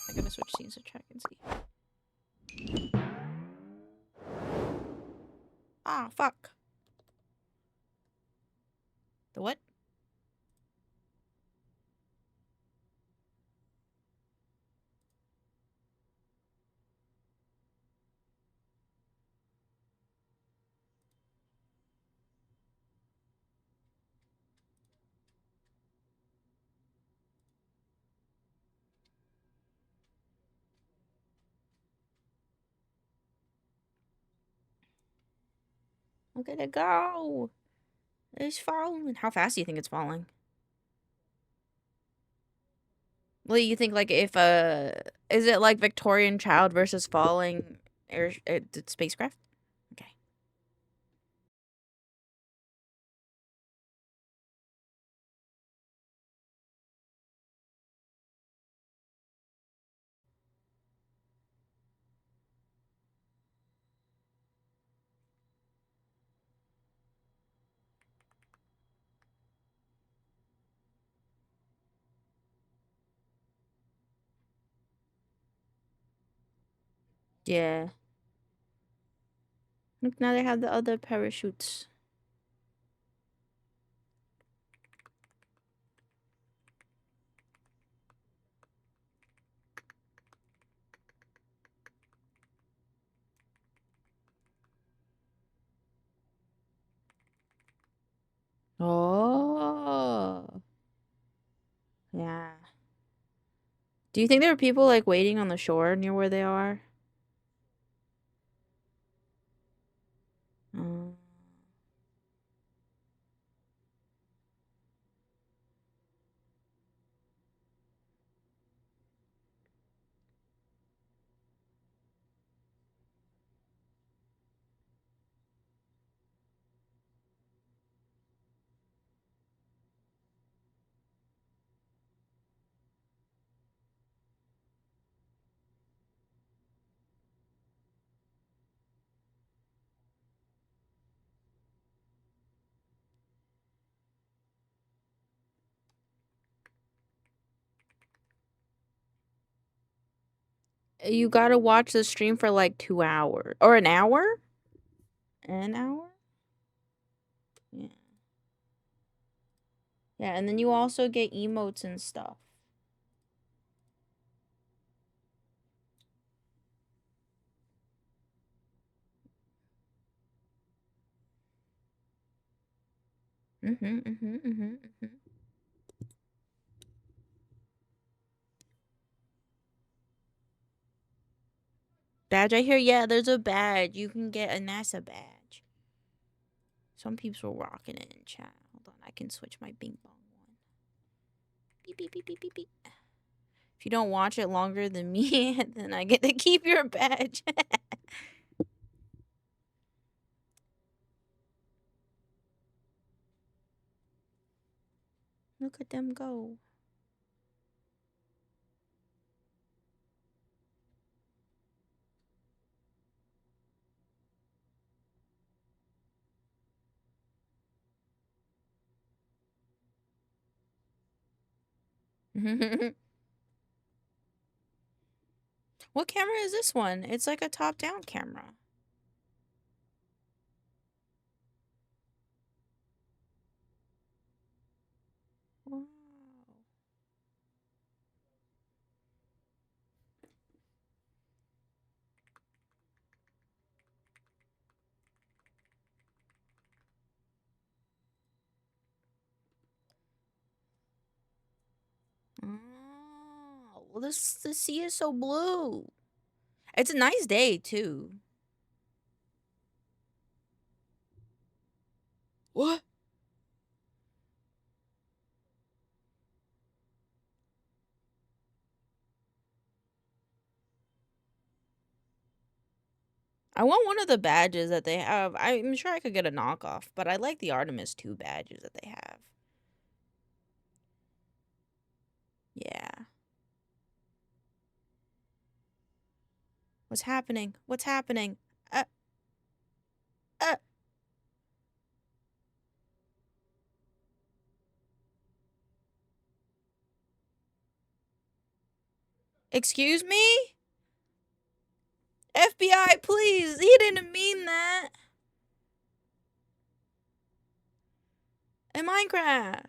I gotta switch scenes to check and see. Ah, fuck. The what? Look at it go. It's falling. How fast do you think it's falling? Well, you think like if is it like Victorian child versus falling air spacecraft? Okay. Yeah. Look, now they have the other parachutes. Oh. Yeah. Do you think there are people like waiting on the shore near where they are? Mm. You gotta watch the stream for like 2 hours. Or an hour? An hour? Yeah. Yeah, and then you also get emotes and stuff. Badge, I hear, yeah, there's a badge. You can get a NASA badge. Some people were rocking it in chat. Hold on, I can switch my bing bong one. Beep, beep, beep, beep, beep, beep. If you don't watch it longer than me, then I get to keep your badge. Look at them go. What camera is this one? It's like a top-down camera. Wow. Oh, well, the sea is so blue. It's a nice day, too. What? I want one of the badges that they have. I'm sure I could get a knockoff, but I like the Artemis 2 badges that they have. Yeah. What's happening? What's happening? Uh. Excuse me? FBI, please. He didn't mean that. In Minecraft.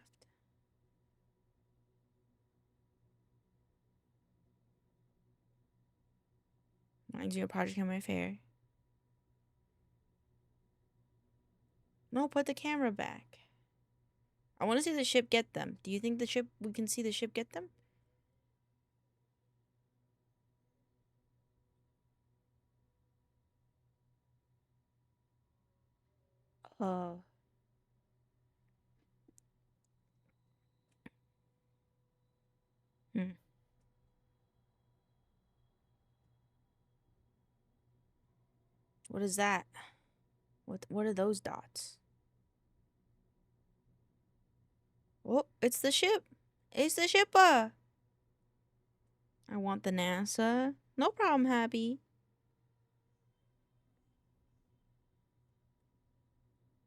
Mind you, a project on my fair. No, put the camera back. I want to see the ship get them. Do you think we can see the ship get them? Oh. Hmm. What is that? What are those dots? Oh, it's the ship. It's the shipper. I want the NASA. No problem, Happy.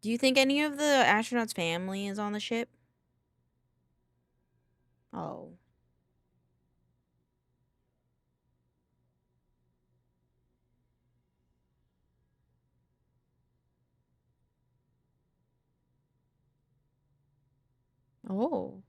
Do you think any of the astronauts' family is on the ship? Oh. Oh.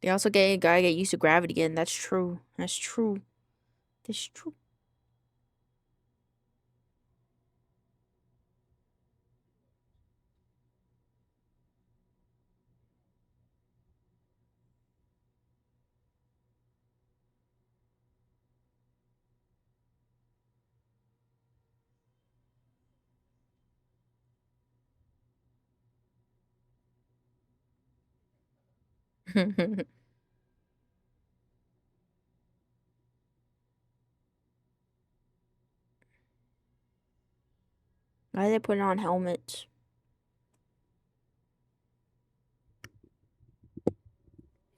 They also gotta get used to gravity again. That's true. That's true. That's true. Why are they putting on helmets?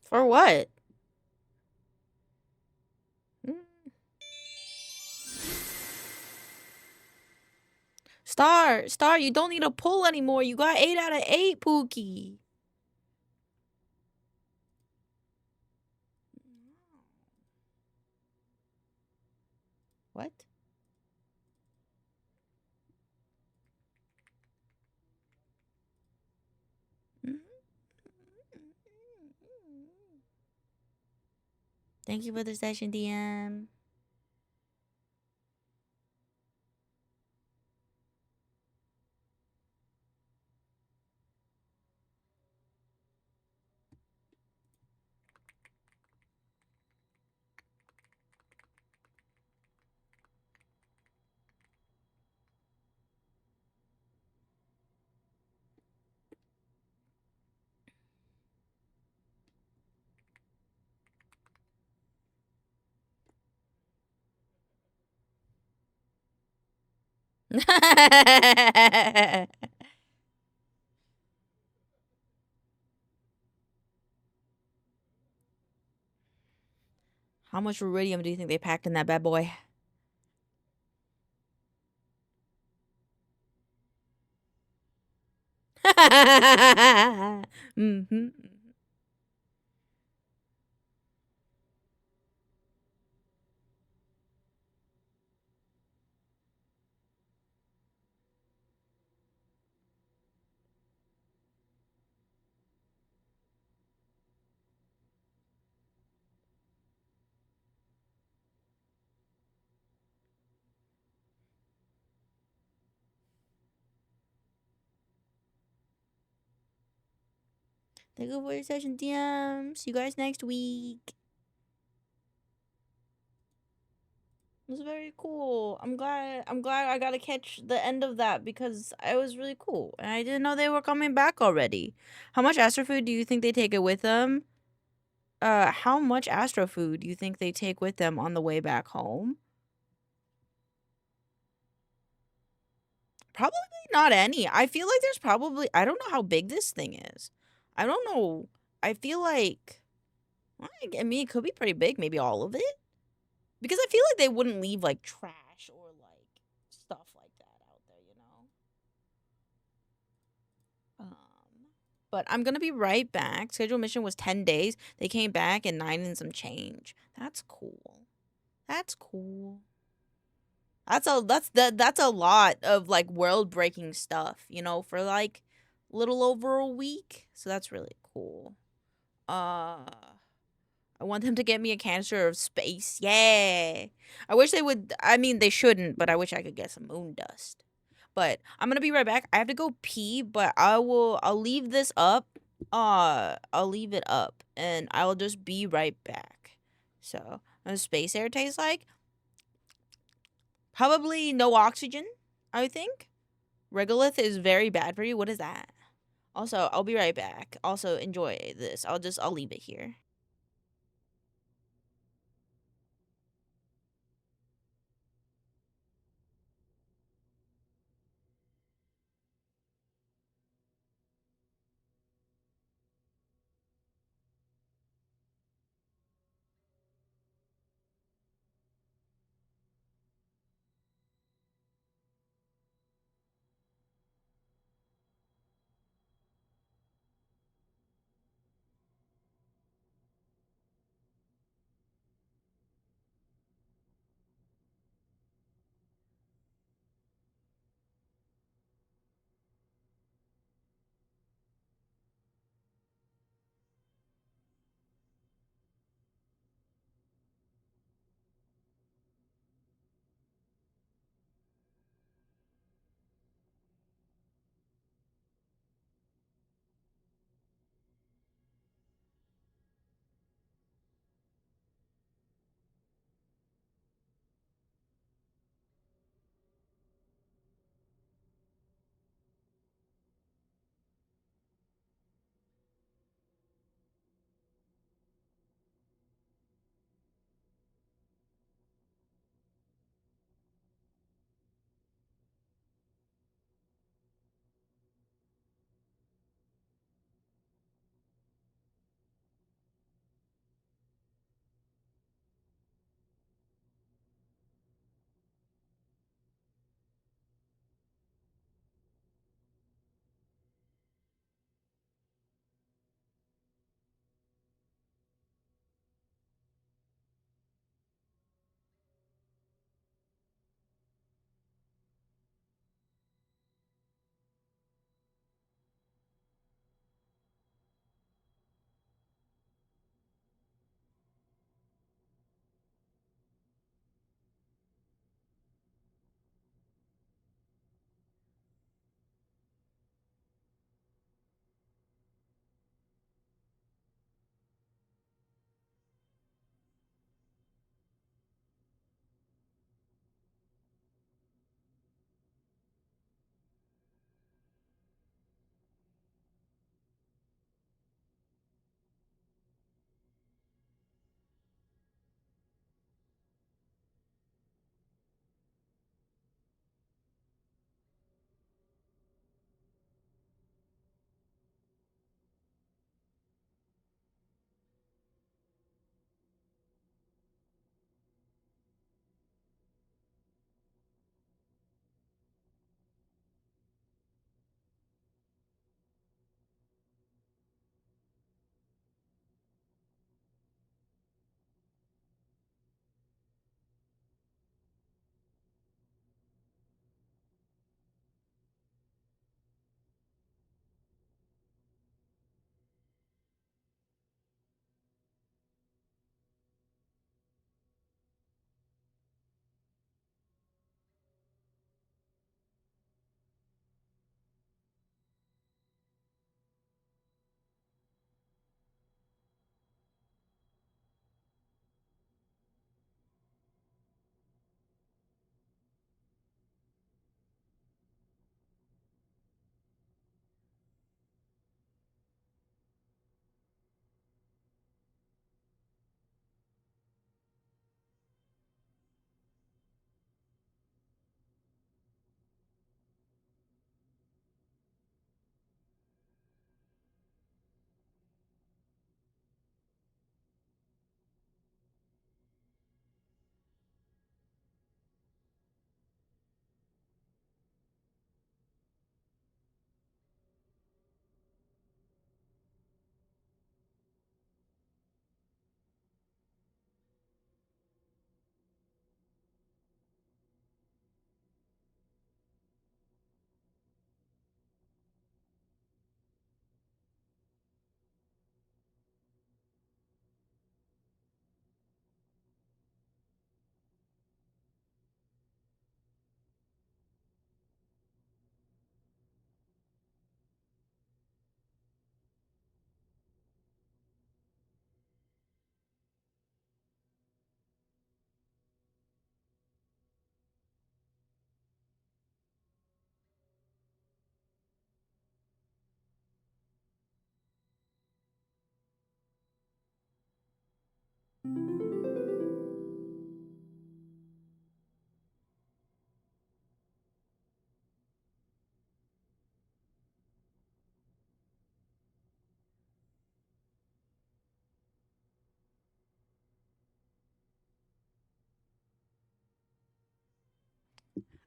For what? Mm. Star, you don't need to pull anymore. You got 8 out of 8, Pookie. What? Thank you for the session, DM. How much iridium do you think they packed in that bad boy? Mm-hmm. Thank you for your session, DM. See you guys next week. It was very cool. I'm glad I got to catch the end of that because it was really cool. And I didn't know they were coming back already. How much Astro food do you think they take it with them? How much Astro food do you think they take with them on the way back home? Probably not any. I feel like there's probably, I don't know how big this thing is. I don't know. I feel like, I mean, it could be pretty big, maybe all of it. Because I feel like they wouldn't leave like trash or like stuff like that out there, you know? But I'm gonna be right back. Scheduled mission was 10 days. They came back in 9 and some change. That's cool. That's cool. That's a lot of like world breaking stuff, you know, for like little over a week. So that's really cool. I want them to get me a canister of space. Yeah. I wish they would. I mean, they shouldn't, but I wish I could get some moon dust. But I'm going to be right back. I have to go pee, but I'll leave this up. I'll leave it up and I'll just be right back. So, what does space air taste like? Probably no oxygen, I think. Regolith is very bad for you. What is that? Also, I'll be right back. Also, enjoy this. I'll leave it here.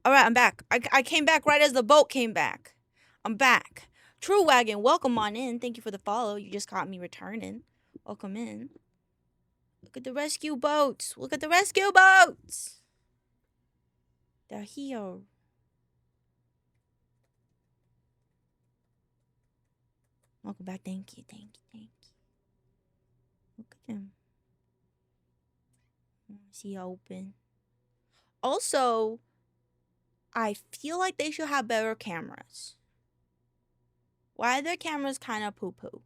All right, I'm back. I came back right as the boat came back. I'm back. True Wagon, welcome on in. Thank you for the follow. You just caught me returning. Welcome in. Look at the rescue boats. Look at the rescue boats. They're here. Welcome back. Thank you. Thank you. Thank you. Look at them. See open. Also, I feel like they should have better cameras. Why are their cameras kind of poo-poo?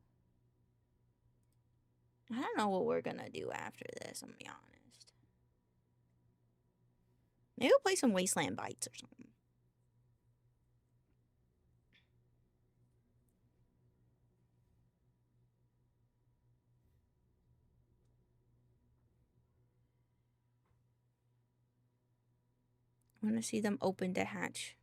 I don't know what we're gonna do after this, I'm gonna be honest. Maybe we'll play some Wasteland Bites or something. I want to see them open the hatch.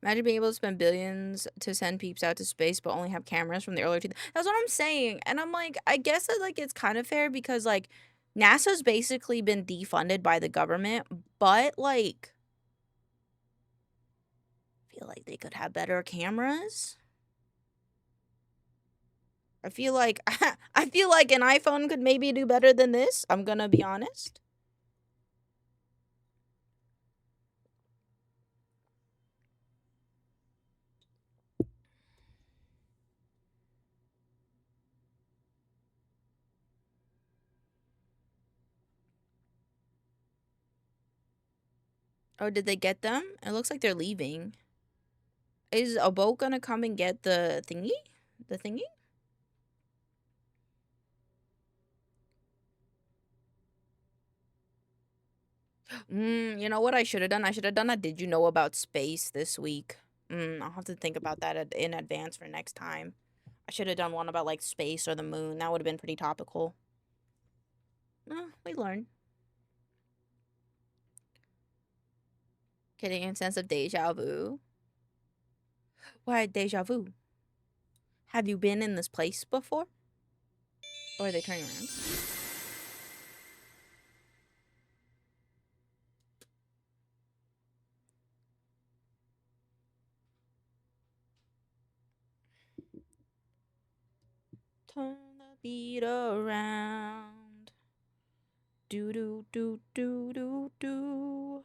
Imagine being able to spend billions to send peeps out to space, but only have cameras from the earlier. That's what I'm saying, and I'm like, I guess that like it's kind of fair because like NASA's basically been defunded by the government, but like I feel like they could have better cameras. I feel like I feel like an iPhone could maybe do better than this. I'm gonna be honest. Oh, did they get them? It looks like they're leaving. Is a boat gonna come and get the thingy? The thingy? You know what I should have done? I should have done a Did You Know About Space this week. I'll have to think about that in advance for next time. I should have done one about, like, space or the moon. That would have been pretty topical. We learn. Getting a sense of deja vu. Why deja vu? Have you been in this place before? Or are they turning around? Turn the beat around. Do do do do do do.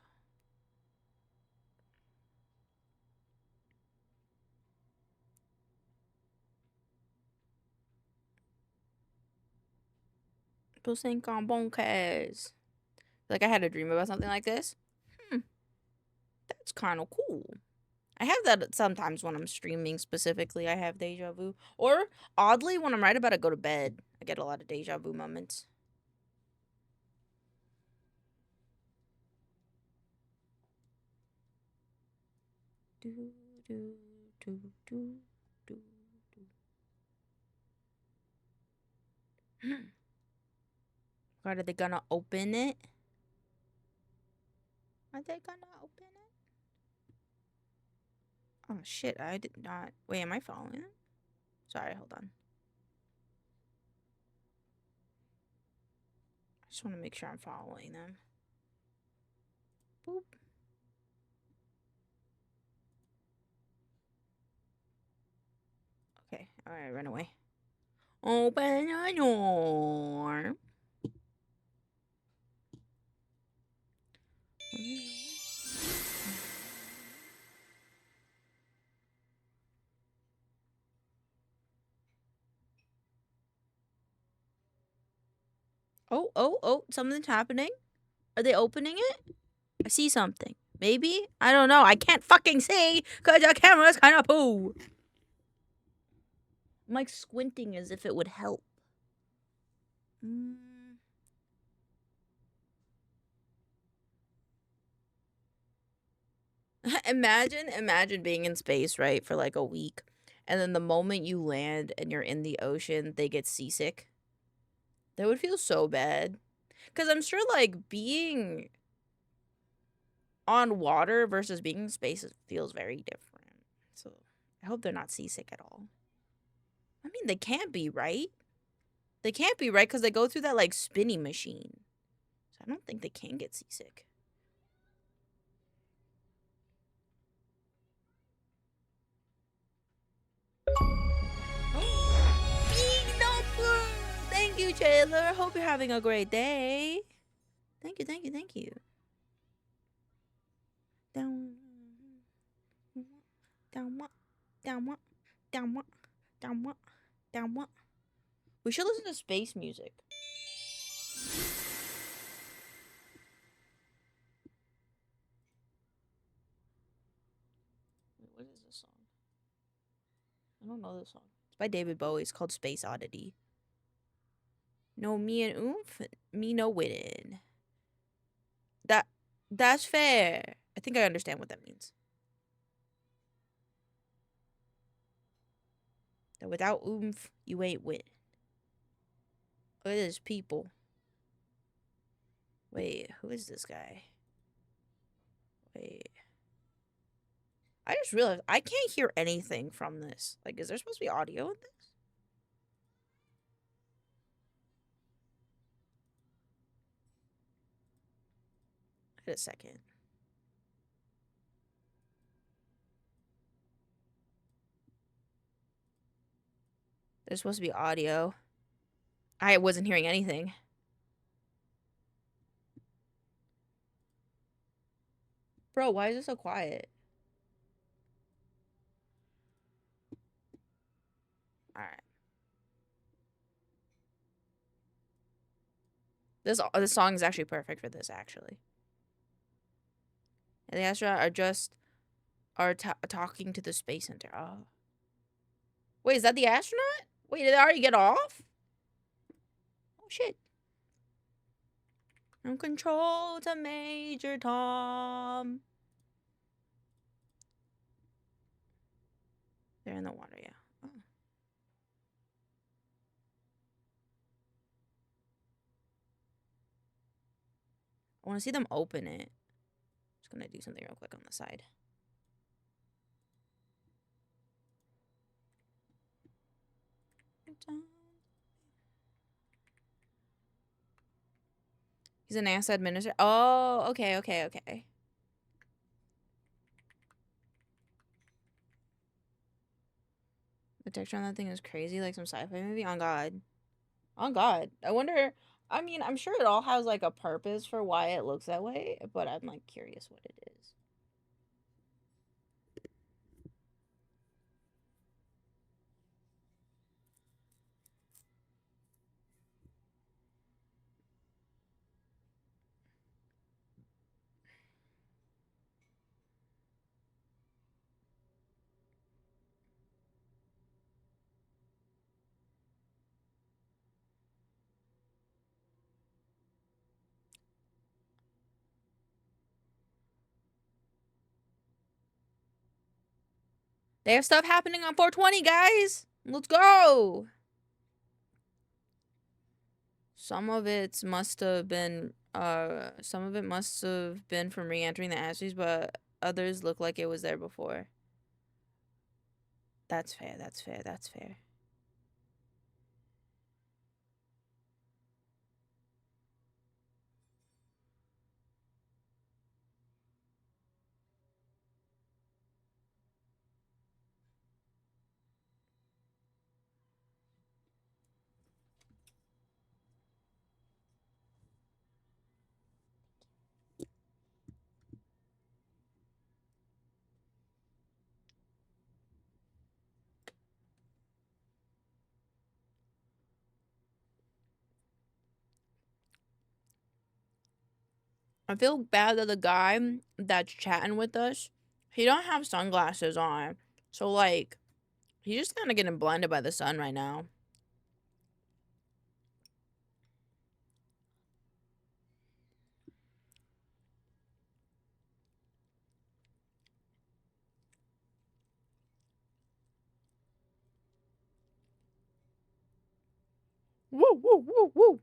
People saying bonkas. Like I had a dream about something like this. That's kind of cool. I have that sometimes when I'm streaming specifically. I have deja vu. Or, oddly, when I'm right about to go to bed, I get a lot of deja vu moments. Do, do, do, do, do, do. God, are they gonna open it? Are they gonna open it? Oh, shit, I did not. Wait, am I following them? Sorry, hold on. I just want to make sure I'm following them. Boop. Okay, alright, run away. Open your door. Oh, something's happening. Are they opening it? I see something. Maybe? I don't know. I can't fucking see because your camera's kind of poo. I'm like squinting as if it would help. Imagine being in space, right, for like a week. And then the moment you land and you're in the ocean, they get seasick. That would feel so bad. Because I'm sure, like, being on water versus being in space feels very different. So I hope they're not seasick at all. I mean, they can't be, right? They can't be, right? Because they go through that, like, spinny machine. So I don't think they can get seasick. Big number! Thank you, Chandler. Hope you're having a great day. Thank you, thank you, thank you. Down, down, down, down, down, down. We should listen to space music. What is this song? I don't know this song. It's by David Bowie. It's called Space Oddity. No me and oomph, me no winning. That's fair. I think I understand what that means. That without oomph, you ain't winning. Look at this people. Wait, who is this guy? Wait. I just realized I can't hear anything from this. Like, is there supposed to be audio in this? Wait a second. There's supposed to be audio. I wasn't hearing anything. Bro, why is it so quiet? Alright. This song is actually perfect for this, actually. And the astronauts are talking to the space center. Oh. Wait, is that the astronaut? Wait, did they already get off? Oh, shit. From control to Major Tom. They're in the water, yeah. Oh. I want to see them open it. Just gonna do something real quick on the side. He's a NASA administrator. Oh, okay, okay, okay. The texture on that thing is crazy, like some sci-fi movie. On God. On God. I wonder, I mean, I'm sure it all has, like, a purpose for why it looks that way, but I'm, like, curious what it is. They have stuff happening on 420, guys! Let's go! Some of it must have been from re-entering the Ashes, but others look like it was there before. That's fair, that's fair, that's fair. I feel bad that the guy that's chatting with us, he don't have sunglasses on. So, like, he's just kind of getting blinded by the sun right now. Woo, woo, woo, woo.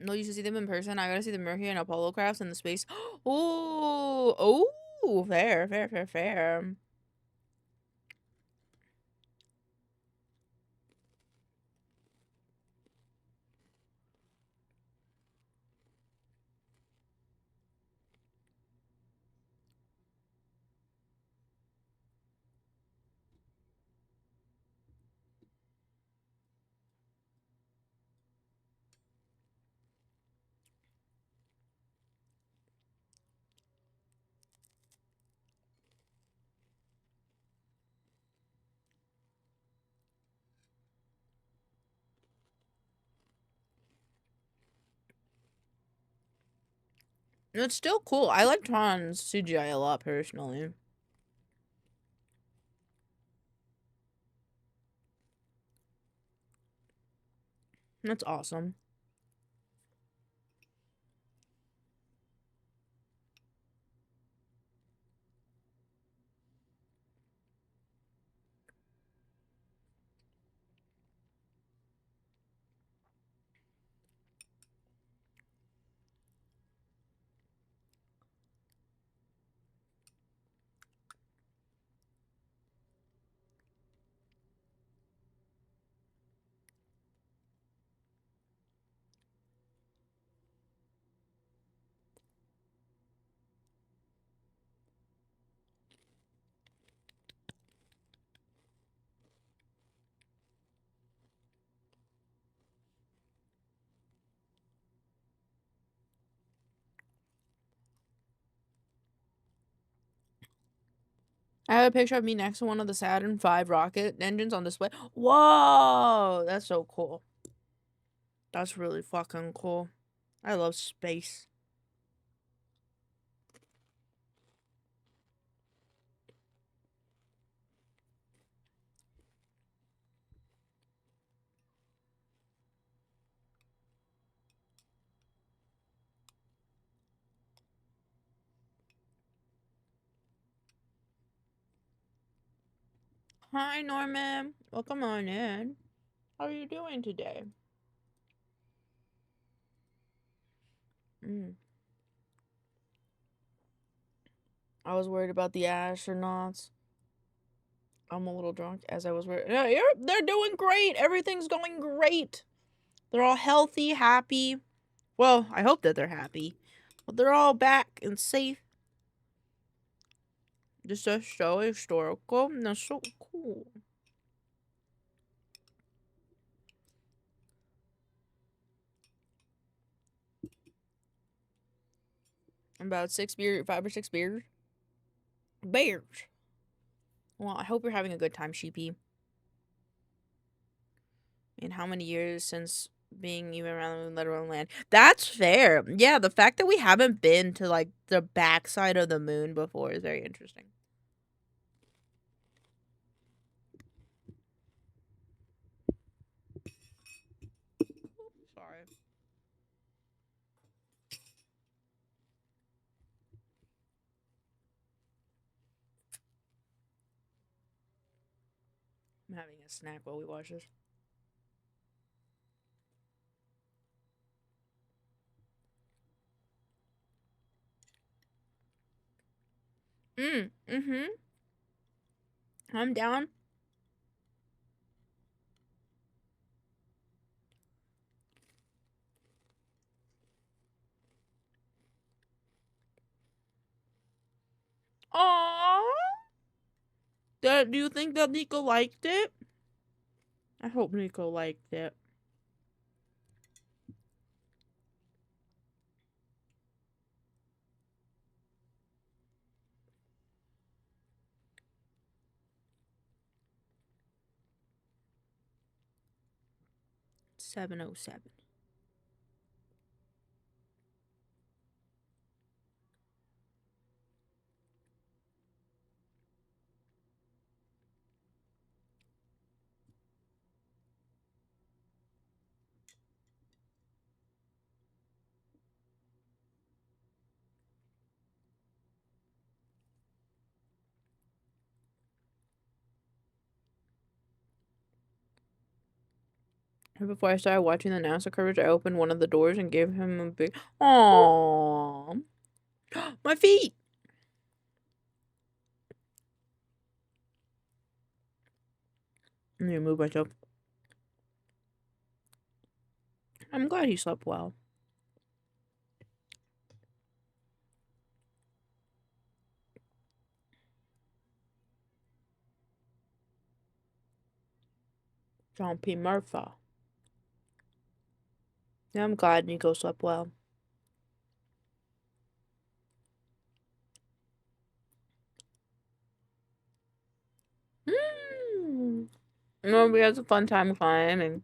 No, you should see them in person. I gotta see the Mercury and Apollo crafts in the space. Oh, oh, fair, fair, fair, fair. It's still cool. I like Tron's CGI a lot, personally. That's awesome. I have a picture of me next to one of the Saturn V rocket engines on display. Whoa! That's so cool. That's really fucking cool. I love space. Hi, Norman. Welcome on in. How are you doing today? I was worried about the astronauts. I'm a little drunk as I was worried. Yeah, they're doing great. Everything's going great. They're all healthy, happy. Well, I hope that they're happy. But they're all back and safe. This is so historical. That's so cool. About 5 or 6 beers. Bears. Well, I hope you're having a good time, sheepy. And how many years since being even around the moon, let alone land? That's fair. Yeah, the fact that we haven't been to like the backside of the moon before is very interesting. Sorry. I'm having a snack while we watch this. I'm down. Aww. Do you think that Nico liked it? I hope Nico liked it. $7.07. Before I started watching the NASA coverage, I opened one of the doors and gave him a big aww. My feet. I need to move myself. I'm glad he slept well. John P. Murphy. Yeah, I'm glad Nico slept well. No, we had a fun time climbing.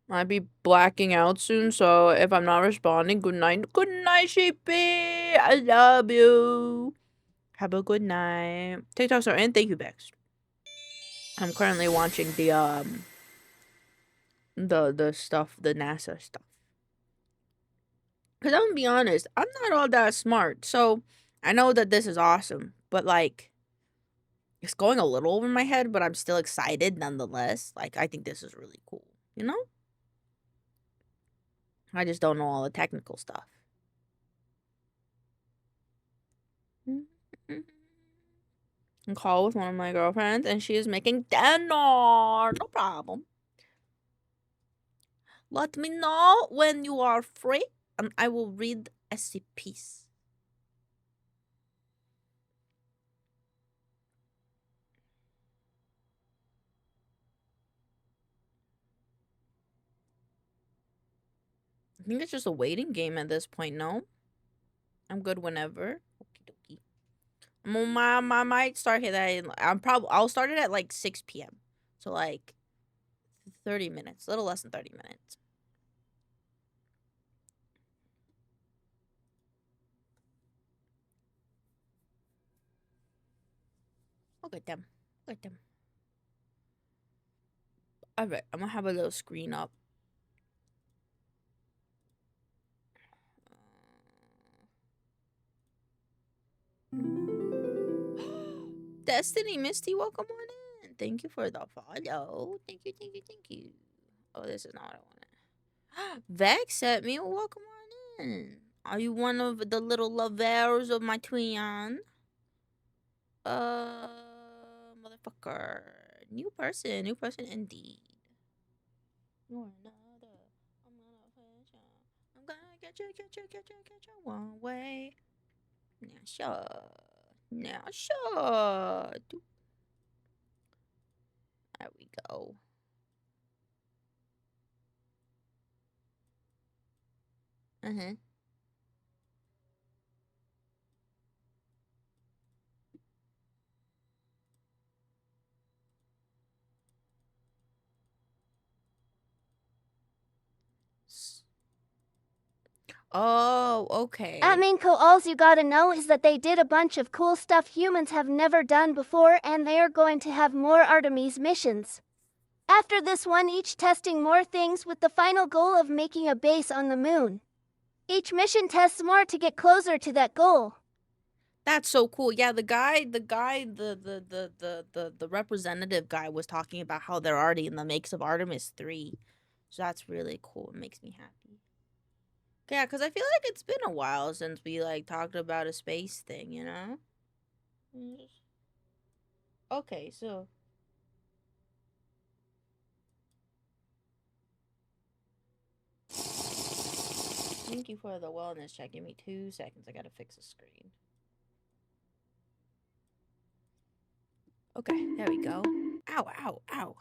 I'll be blacking out soon, so if I'm not responding, good night. Good night, sheepy. I love you. Have a good night. TikTok star, and thank you, Bex. I'm currently watching the stuff, the NASA stuff. Cause I'm gonna be honest, I'm not all that smart, so I know that this is awesome, but like, it's going a little over my head, but I'm still excited nonetheless. Like, I think this is really cool, you know? I just don't know all the technical stuff. I call with one of my girlfriends, and she is making dinner. No problem. Let me know when you are free, and I will read SCPs. I think it's just a waiting game at this point, no? I'm good whenever. Okie dokie. I might start it at, I'll start it at like 6 p.m. So like 30 minutes, a little less than 30 minutes. Look at them. Look at them. Alright, I'm gonna have a little screen up. Destiny Misty, welcome on in. Thank you for the follow. Thank you, thank you, thank you. Oh, this is not what I wanted. Vex sent me. Welcome on in. Are you one of the little lovers of my twin? Motherfucker. New person indeed. You're another. I'm gonna get you one way. Now sure. There we go. Uh-huh. Oh, okay. At maincoow, all you gotta know is that they did a bunch of cool stuff humans have never done before, and they are going to have more Artemis missions. After this one, each testing more things with the final goal of making a base on the moon. Each mission tests more to get closer to that goal. That's so cool. Yeah, the representative guy was talking about how they're already in the makes of Artemis 3. So that's really cool. It makes me happy. Yeah, because I feel like it's been a while since we, like, talked about a space thing, you know? Okay, so... Thank you for the wellness check. Give me 2 seconds. I gotta fix the screen. Okay, there we go. Ow, ow, ow.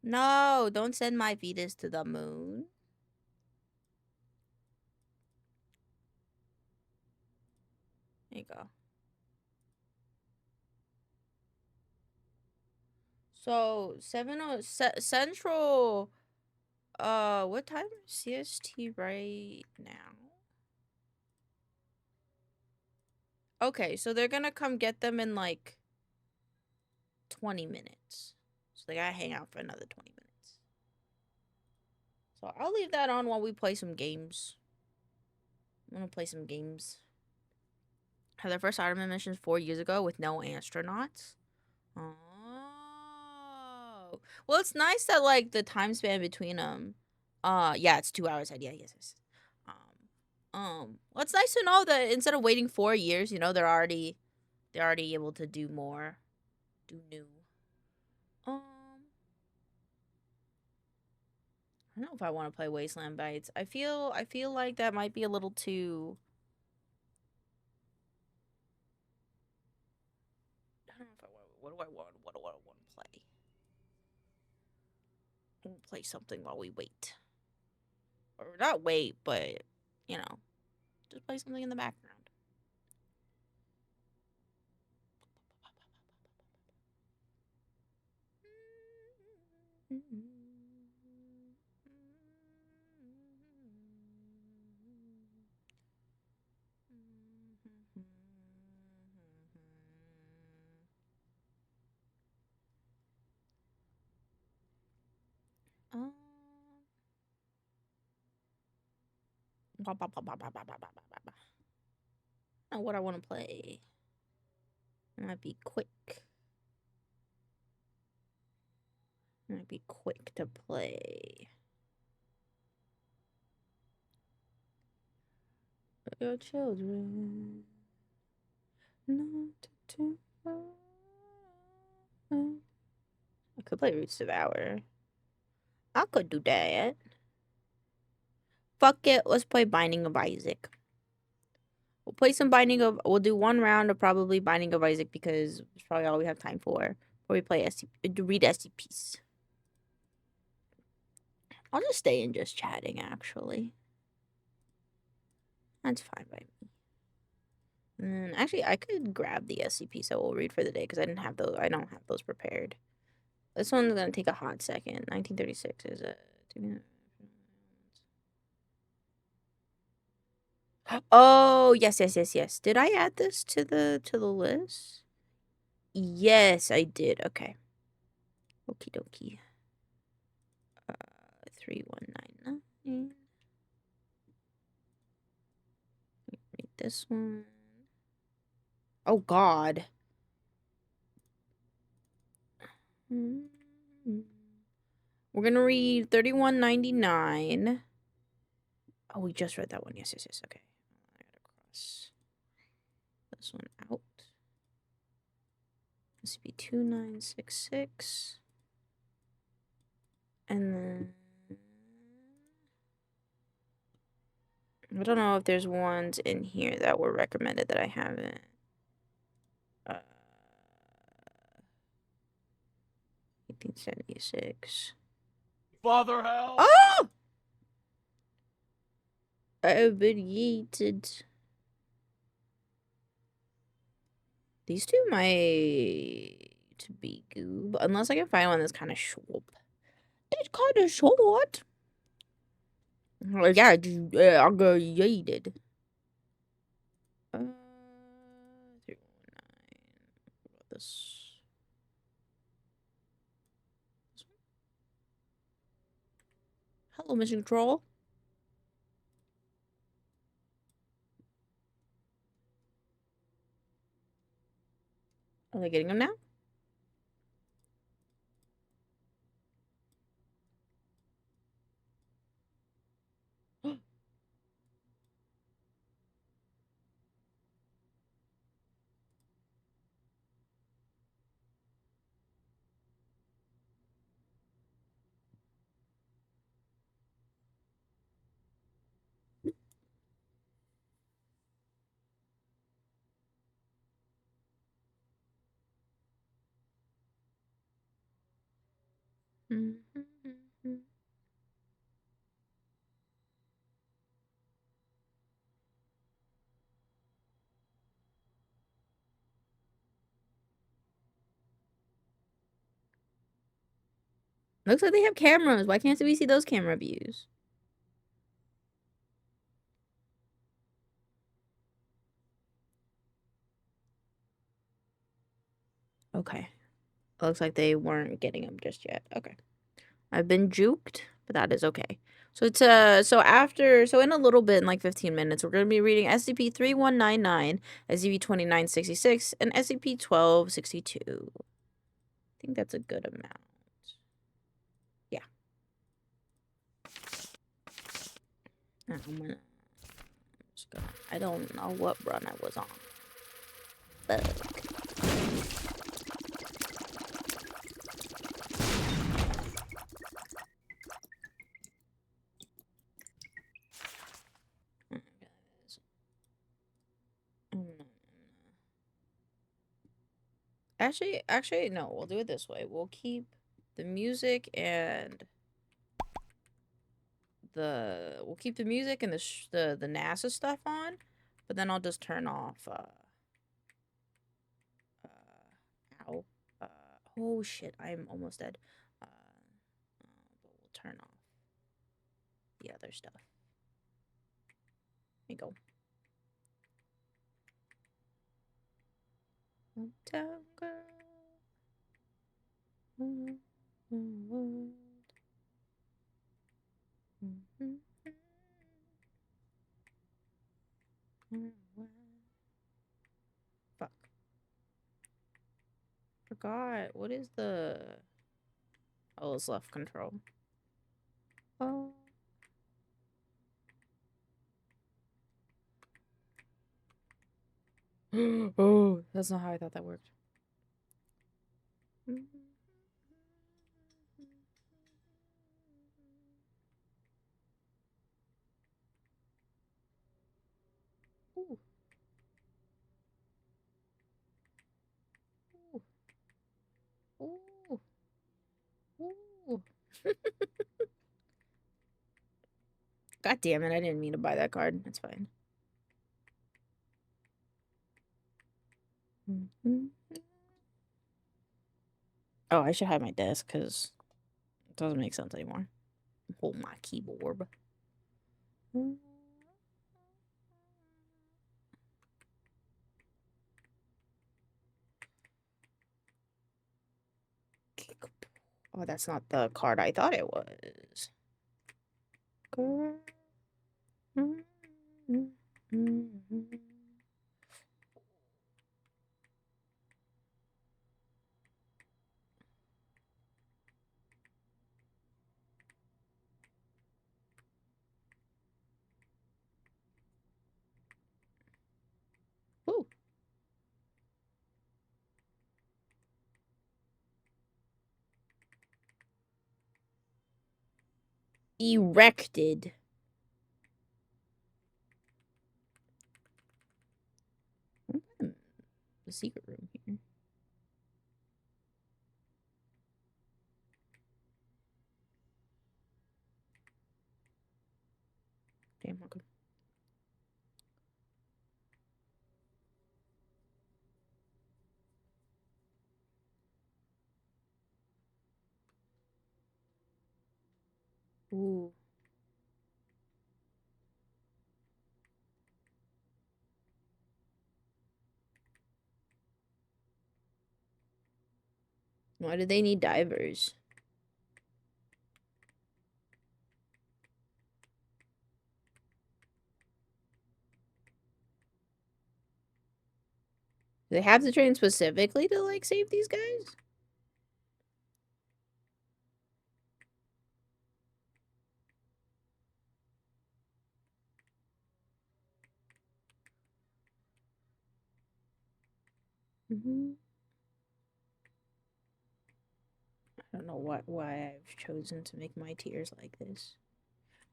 No, don't send my fetus to the moon. There you go. So, Central, what time is CST right now? Okay, so they're gonna come get them in, like, 20 minutes. So they gotta hang out for another 20 minutes. So I'll leave that on while we play some games. I'm gonna play some games. Had their first Ironman missions 4 years ago with no astronauts. Oh. Well, it's nice that, like, the time span between them. Yeah, it's 2 hours ahead. Yeah, yes. Well, it's nice to know that instead of waiting 4 years, you know, they're already able to do more. Do new. I don't know if I want to play Wasteland Bites. I feel like that might be a little too... I don't know if I want... What do I want to play? We'll play something while we wait. Or not wait, but, you know, just play something in the background. What I want to play. It might be quick. Might be quick to play. Your children not to I could play Roots Devour. I could do that. Fuck it, let's play Binding of Isaac. We'll play some we'll do one round of probably Binding of Isaac because it's probably all we have time for. Before we play read SCPs. I'll just stay in just chatting, actually. That's fine by me. And actually, I could grab the SCP so we'll read for the day because I don't have those prepared. This one's gonna take a hot second. 1936 is a. Oh yes. Did I add this to the list? Yes, I did. Okay. Okie dokie. 3199. Read this one. Oh God. We're gonna read 3199. Oh, we just read that one. Yes. Okay. I gotta cross this one out. This would be 2966. And then I don't know if there's ones in here that were recommended that I haven't. 1876. Father help! Oh! I've been yeeted. These two might be goob, unless I can find one that's kind of short. It's kind of short. Like, yeah, I'll go yeeted. 319. What about this? Hello, Mission Control. Are they getting them now? Looks like they have cameras. Why can't we see those camera views? Okay. Looks like they weren't getting them just yet. Okay. I've been juked, but that is okay. So it's so in a little bit, in like 15 minutes, we're gonna be reading SCP-3199, SCP-2966, and SCP-1262. I think that's a good amount. Yeah. I don't know what run I was on. But actually, no. We'll do it this way. We'll keep the music and the NASA stuff on, but then I'll just turn off. Ow. Oh shit! I'm almost dead. turn off the other stuff. Here you go. Hometown girl. Fuck. Forgot. What is the... Oh, it's left control. Oh. Oh, that's not how I thought that worked. Ooh. Ooh. Ooh. Ooh. God damn it, I didn't mean to buy that card. That's fine. Oh, I should hide my desk because it doesn't make sense anymore. Hold my keyboard. Oh, that's not the card I thought it was. Ooh. Erected. The secret room here. Damn, welcome. Ooh. Why do they need divers? Do they have to train specifically to, like, save these guys? I don't know why I've chosen to make my tiers like this.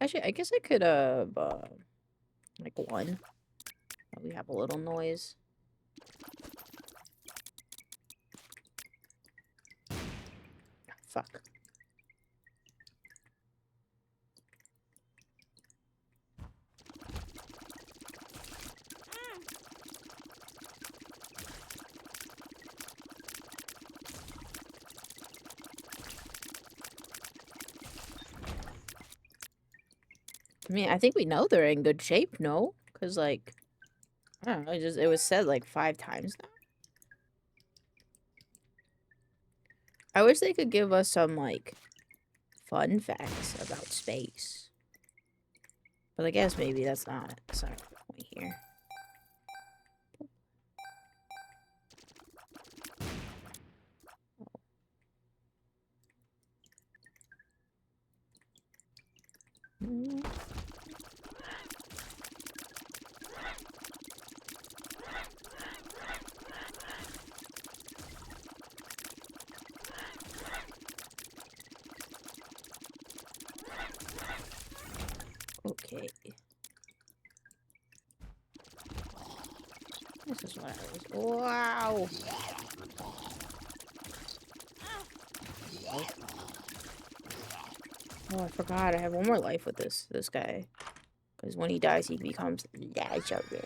Actually, I guess I could have, like one. We have a little noise. Fuck. I mean, I think we know they're in good shape, no? Because, like, I don't know, it was said, like, 5 times now. I wish they could give us some, like, fun facts about space. But I guess maybe that's not the point here. Okay. This is what I was. Wow! Oh, I forgot. I have one more life with this guy. Because when he dies, he becomes legendary.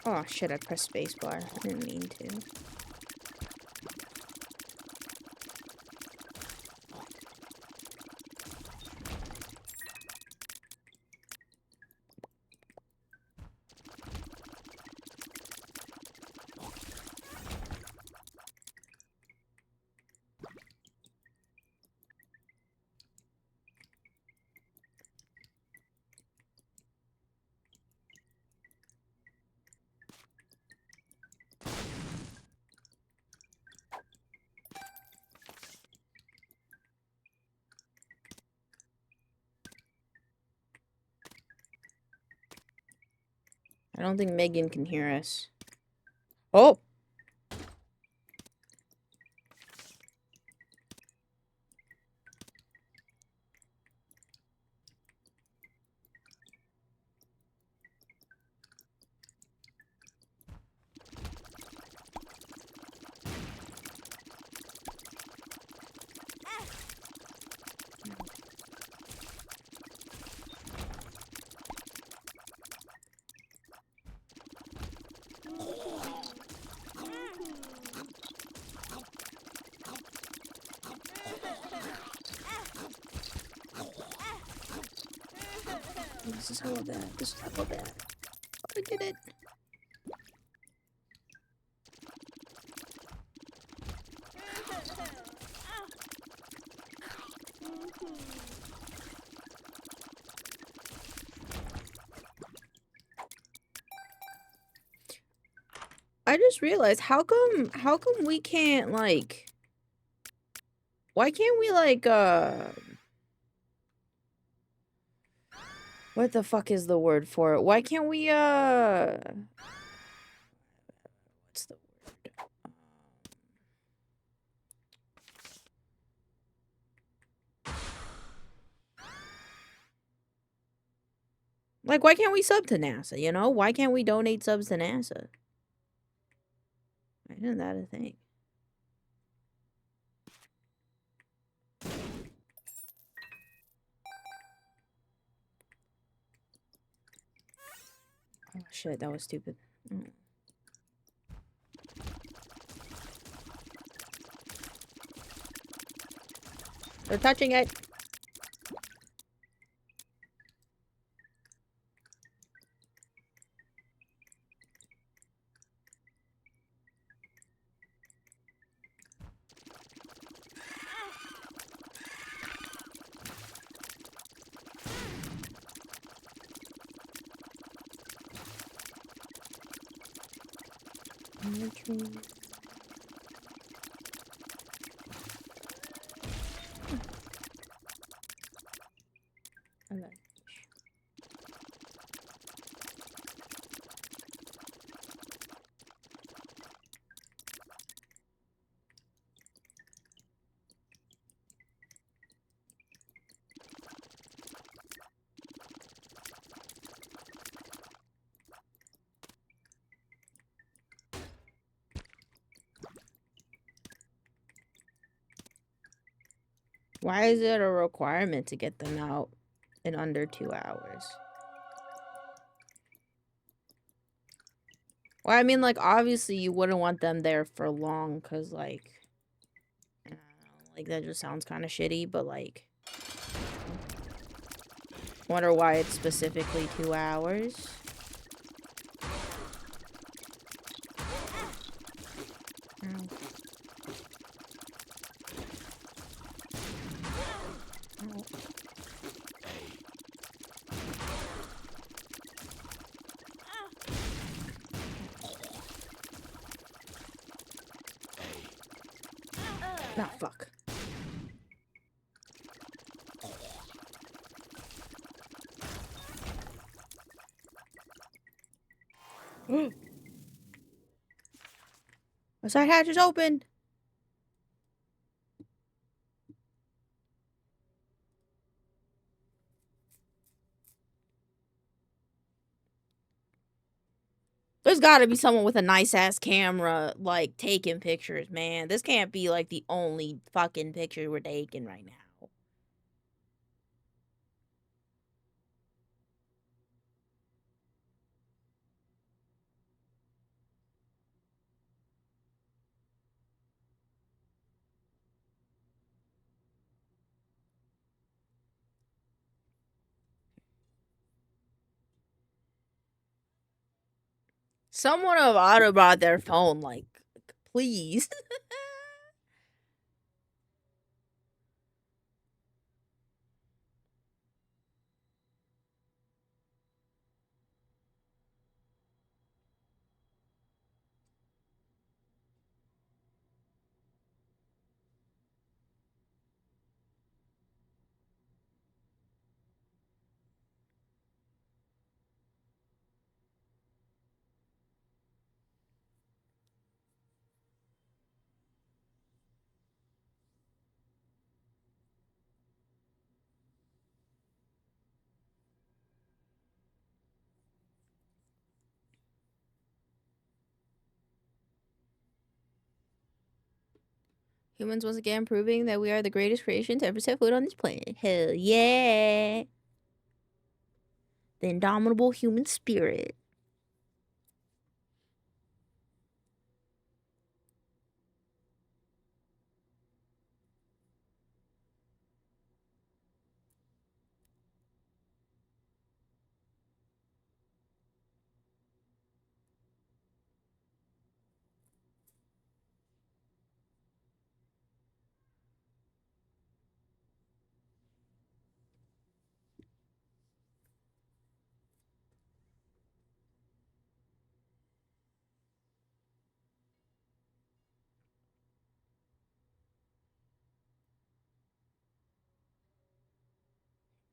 Oh shit, I pressed spacebar. I didn't mean to. I don't think Megan can hear us. Oh! This is hella bad. This is hella bad. I did it. I just realized, how come we can't, like, why can't we, like, what the fuck is the word for it? Why can't we, what's the word? Like, why can't we sub to NASA, you know? Why can't we donate subs to NASA? Why isn't that a thing? Oh shit, that was stupid. Oh. They're touching it. Why is it a requirement to get them out in under 2 hours? Well, I mean, like, obviously you wouldn't want them there for long, because, like, I don't know, like, that just sounds kind of shitty, but, like, wonder why it's specifically 2 hours. Ow. Ow. Ah, fuck. The side hatch is open. There's gotta be someone with a nice ass camera, like, taking pictures, man. This can't be, like, the only fucking picture we're taking right now. Someone have auto brought their phone, like, please. Humans once again proving that we are the greatest creation to ever set foot on this planet. Hell yeah. The indomitable human spirit.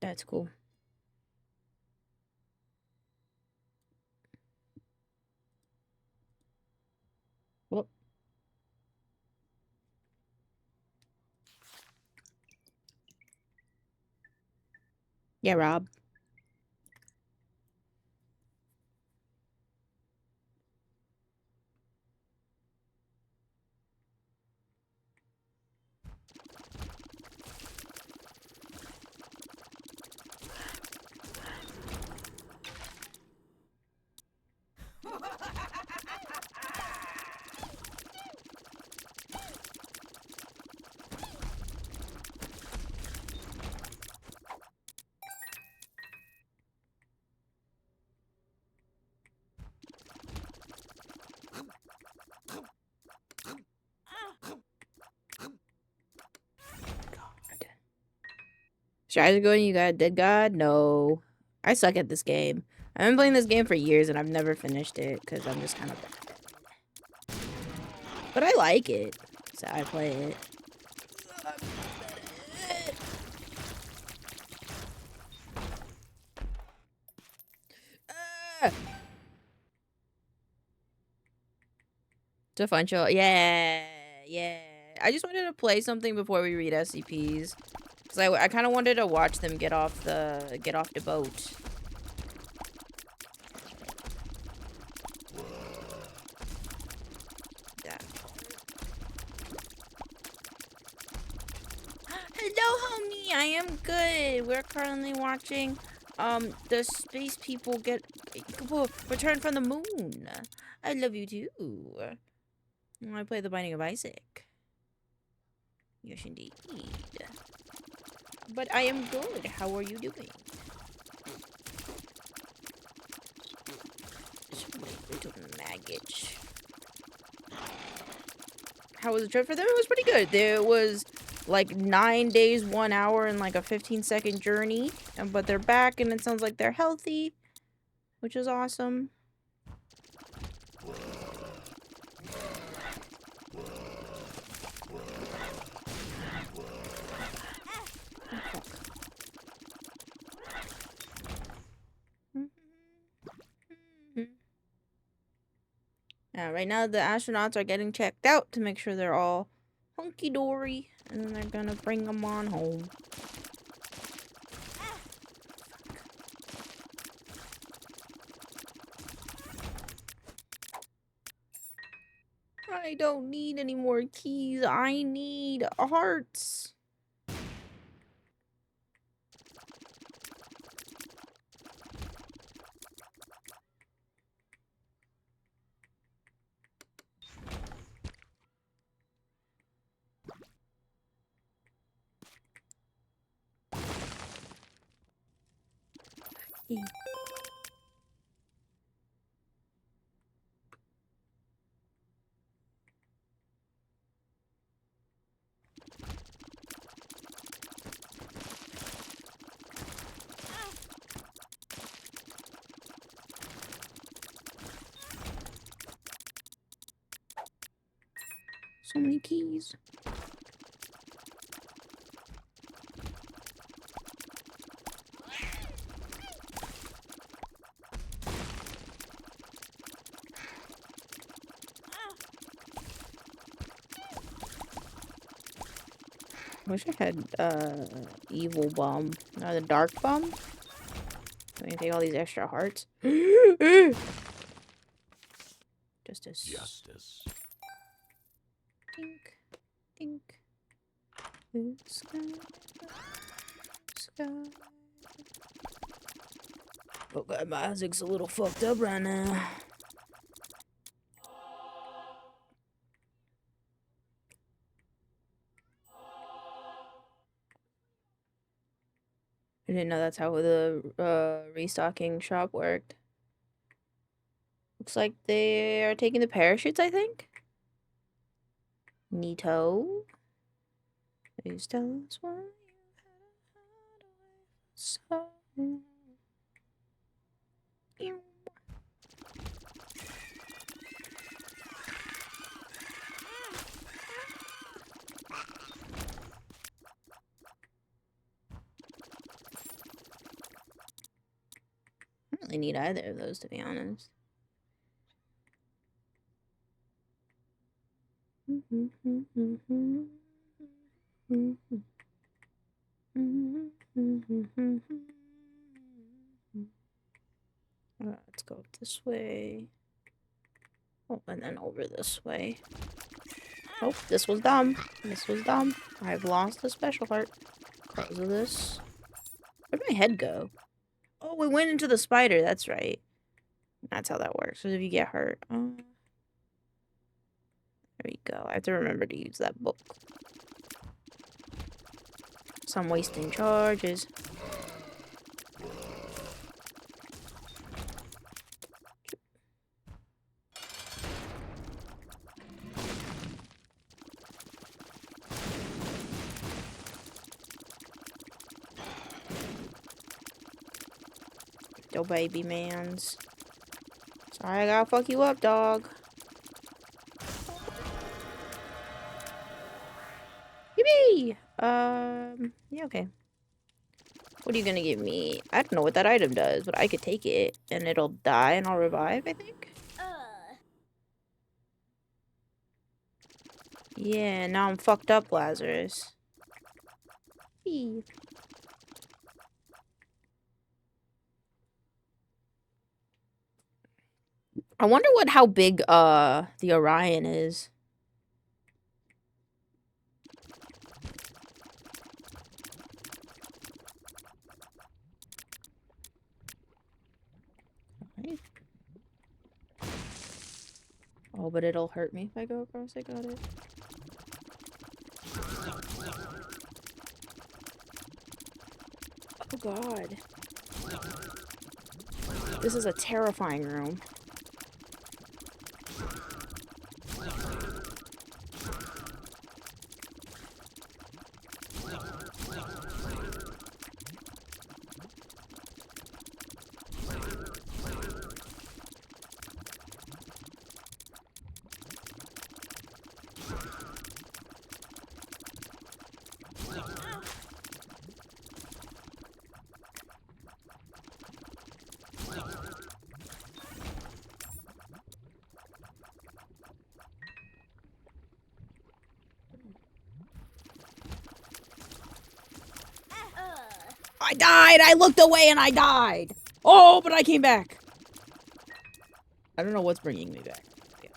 That's cool. Well. Yeah, Rob. Strategy going, you got a dead god? No. I suck at this game. I've been playing this game for years and I've never finished it because I'm just kind of bad at it. But I like it, so I play it. It's a fun show. Yeah, yeah. I just wanted to play something before we read SCPs. Because I kind of wanted to watch them get off the boat. Yeah. Hello, homie. I am good. We're currently watching the space people return from the moon. I love you too. I play The Binding of Isaac. Yes, indeed. But I am good. How are you doing? Little maggot. How was the trip for them? It was pretty good. There was like 9 days, 1 hour, and like a 15-second journey. But they're back, and it sounds like they're healthy, which is awesome. Right now the astronauts are getting checked out to make sure they're all hunky-dory, and then they're gonna bring them on home. I don't need any more keys. I need hearts. So many keys. I wish I had evil bum. No, the dark bum. So I can take all these extra hearts. Justice. Think. Sky. Oh god, my Isaac's a little fucked up right now. I didn't know that's how the restocking shop worked. Looks like they are taking the parachutes, I think. Neato. Please tell us why you had so. Ew. I don't really need either of those, to be honest. Let's go this way. Oh, and then over this way. Oh, this was dumb. This was dumb. I've lost a special heart because of this. Where'd my head go? Oh, we went into the spider. That's right. That's how that works. Because if you get hurt. There we go. I have to remember to use that book. So I'm wasting charges. Yo, baby mans. Sorry I gotta fuck you up, dog. Yippee! Yeah, okay. What are you gonna give me? I don't know what that item does, but I could take it and it'll die and I'll revive, I think. Yeah, now I'm fucked up, Lazarus. Eee. I wonder how big the Orion is. Right. Oh, but it'll hurt me if I go across. I got it. Oh god. This is a terrifying room. I died! I looked away and I died! Oh, but I came back! I don't know what's bringing me back. Yeah.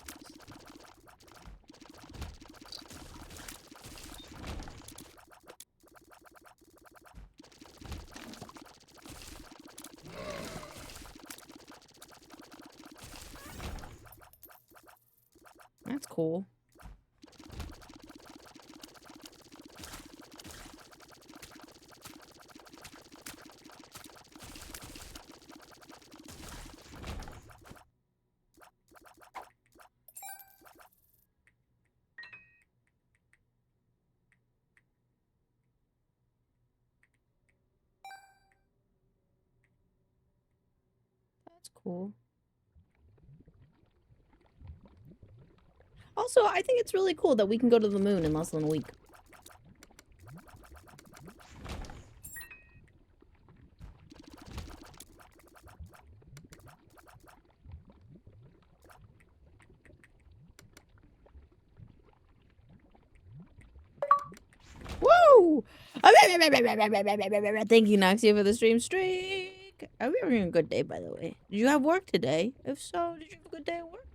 That's cool. That's cool. Also, I think it's really cool that we can go to the moon in less than a week. Woo! Thank you, Noxia, for the streak. Are we having a good day, by the way? Did you have work today? If so, did you have a good day at work?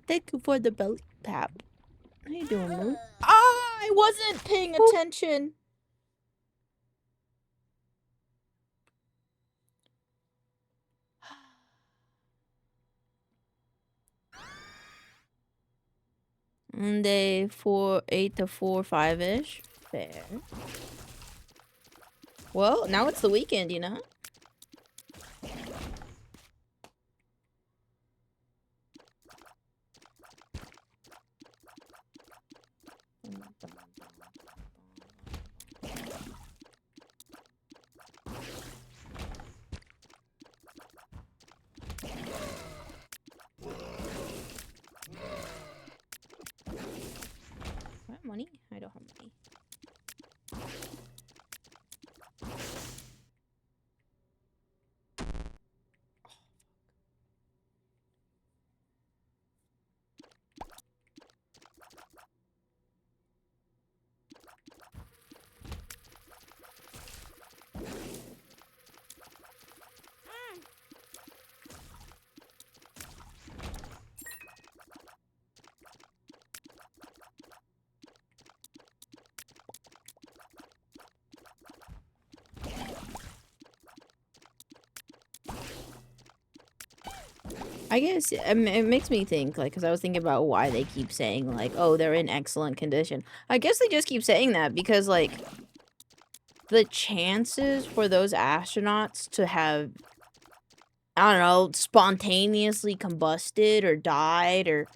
Thank you for the belly tap. How you doing, Moon? Ah, I wasn't paying attention. Monday 8 to 4-5-ish. Fair. Well, now it's the weekend, you know? I have money? I don't have money. I guess it makes me think, like, because I was thinking about why they keep saying, like, oh, they're in excellent condition. I guess they just keep saying that because, like, the chances for those astronauts to have, I don't know, spontaneously combusted or died or,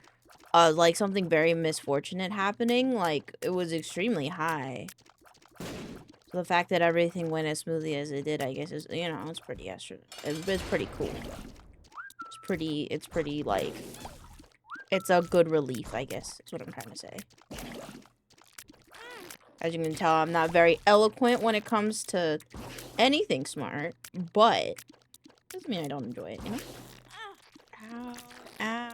like, something very misfortunate happening, like, it was extremely high. So the fact that everything went as smoothly as it did, I guess, is, you know, it's pretty it's pretty cool. It's pretty, like, it's a good relief, I guess, is what I'm trying to say. As you can tell, I'm not very eloquent when it comes to anything smart, but doesn't mean I don't enjoy it, you know? Ow, ow.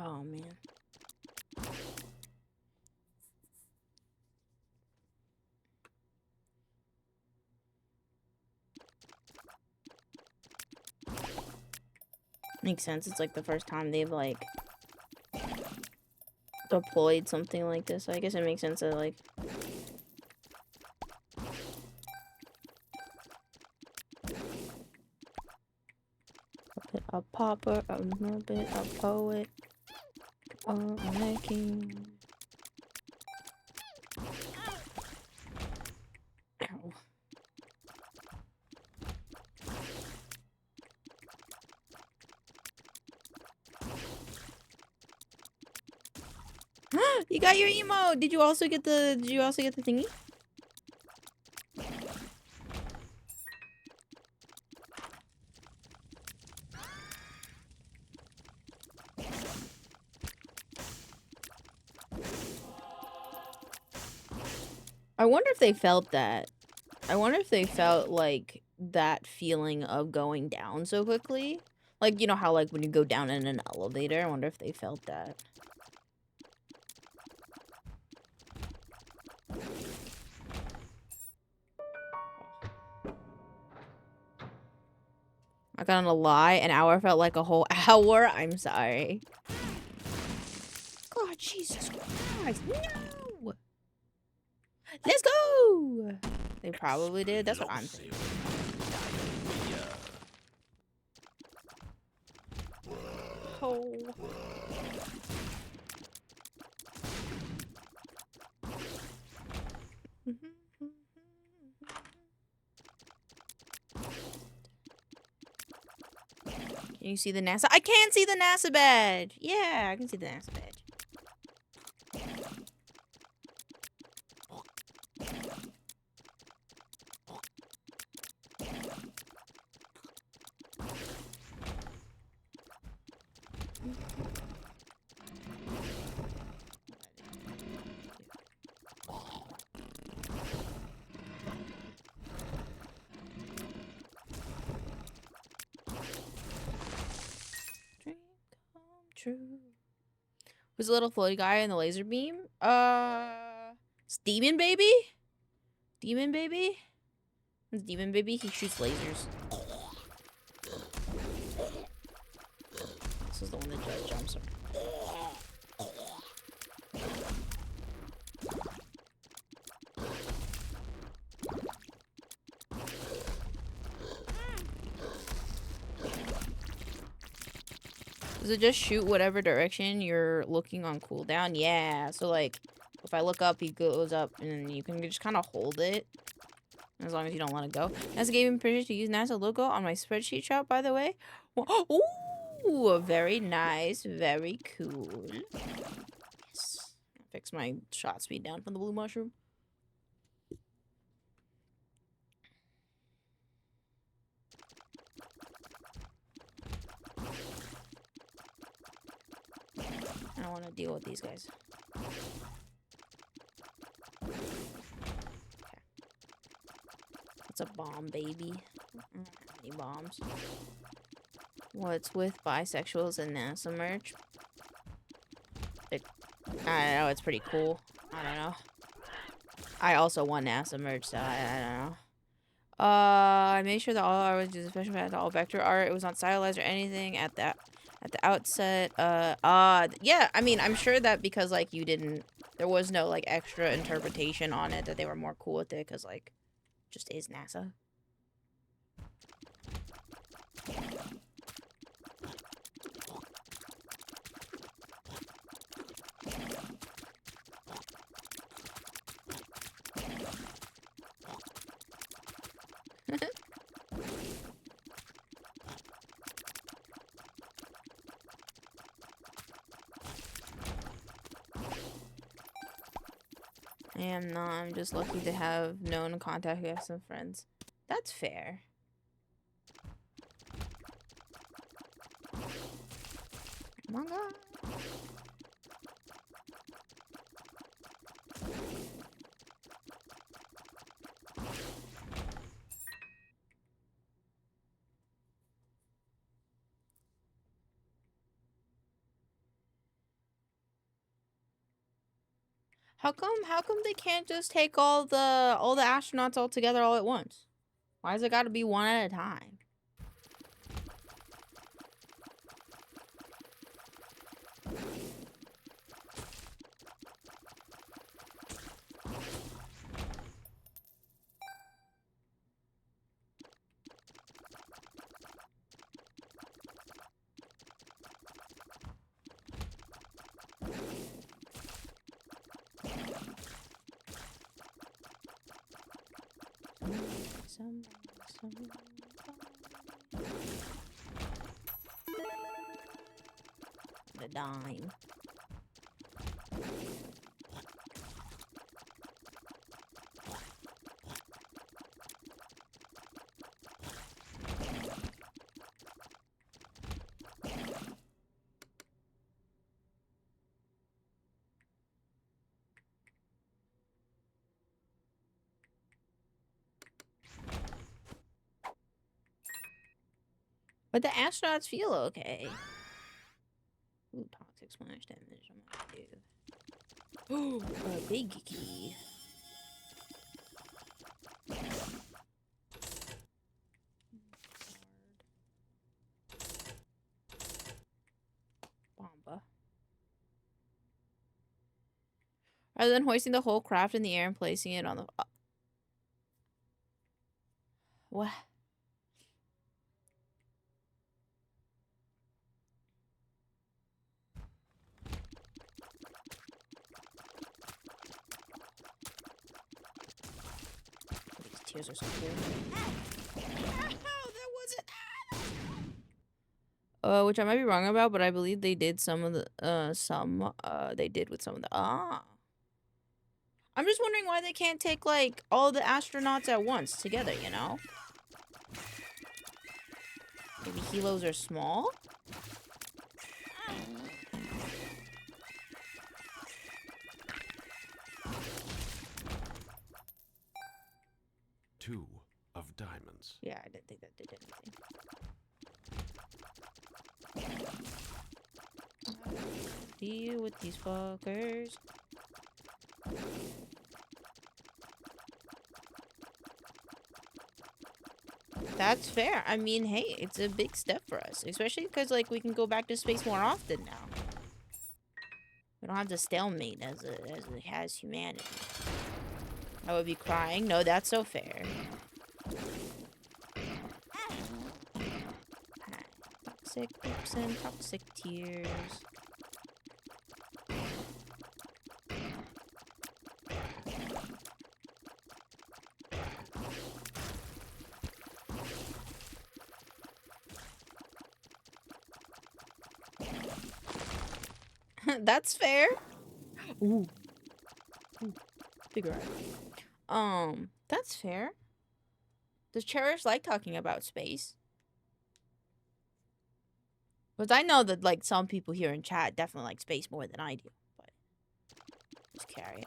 Oh, man. Makes sense. It's like the first time they've, like, deployed something like this. I guess it makes sense that, like, a pauper, a morbid, a poet, a making. Ow. You got your emo. Did you also get the thingy? I wonder if they felt that. I wonder if they felt like that feeling of going down so quickly. Like, you know how, like, when you go down in an elevator, I wonder if they felt that. I got on a lie. An hour felt like a whole hour. I'm sorry. God, Jesus Christ. No! Let's go! They probably did. That's what I'm thinking. Oh. Can you see the NASA? I can see the NASA badge. Yeah, I can see the NASA badge. Dream come true. Who's the little floaty guy in the laser beam? It's Demon Baby? Demon Baby? It's Demon Baby. He shoots lasers. This is the one that just jumps. Does it just shoot whatever direction you're looking on cooldown? Yeah. So like, if I look up, he goes up, and you can just kind of hold it. As long as you don't let it go. NASA gave me permission to use NASA logo on my spreadsheet shop, by the way. Ooh, very nice. Very cool. Yes. Fix my shot speed down from the blue mushroom. I don't want to deal with these guys. It's a bomb, baby. I don't have any bombs. What's with bisexuals and NASA merch? I don't know. It's pretty cool. I don't know. I also want NASA merch, so I don't know. I made sure that all art was just special to all vector art. It was not stylized or anything at the outset. Yeah. I mean, I'm sure that because like you didn't, there was no like extra interpretation on it that they were more cool with it because like. Just is NASA. I am not. I'm just lucky to have known contact with some friends. That's fair. Manga. How come they can't just take all the astronauts all together all at once? Why does it gotta be one at a time? The dime. But the astronauts feel okay. Ooh, toxic splash damage. I'm gonna do. Ooh, a big key. Bomba. Rather than hoisting the whole craft in the air and placing it on the. What? These tears are so cool. Oh, that wasn't. which I might be wrong about, but I believe they did some of the they did with some of the I'm just wondering why they can't take like all the astronauts at once together, you know? Maybe helos are small? 2 of diamonds. Yeah, I didn't think that did anything. Deal with these fuckers. That's fair. I mean, hey, it's a big step for us. Especially because, like, we can go back to space more often now. We don't have to stalemate as it has humanity. I would be crying. No, that's so fair. Toxic oops and toxic tears. That's fair. Ooh. Figure out. That's fair. Does Cherish like talking about space? Because I know that, like, some people here in chat definitely like space more than I do. But just curious.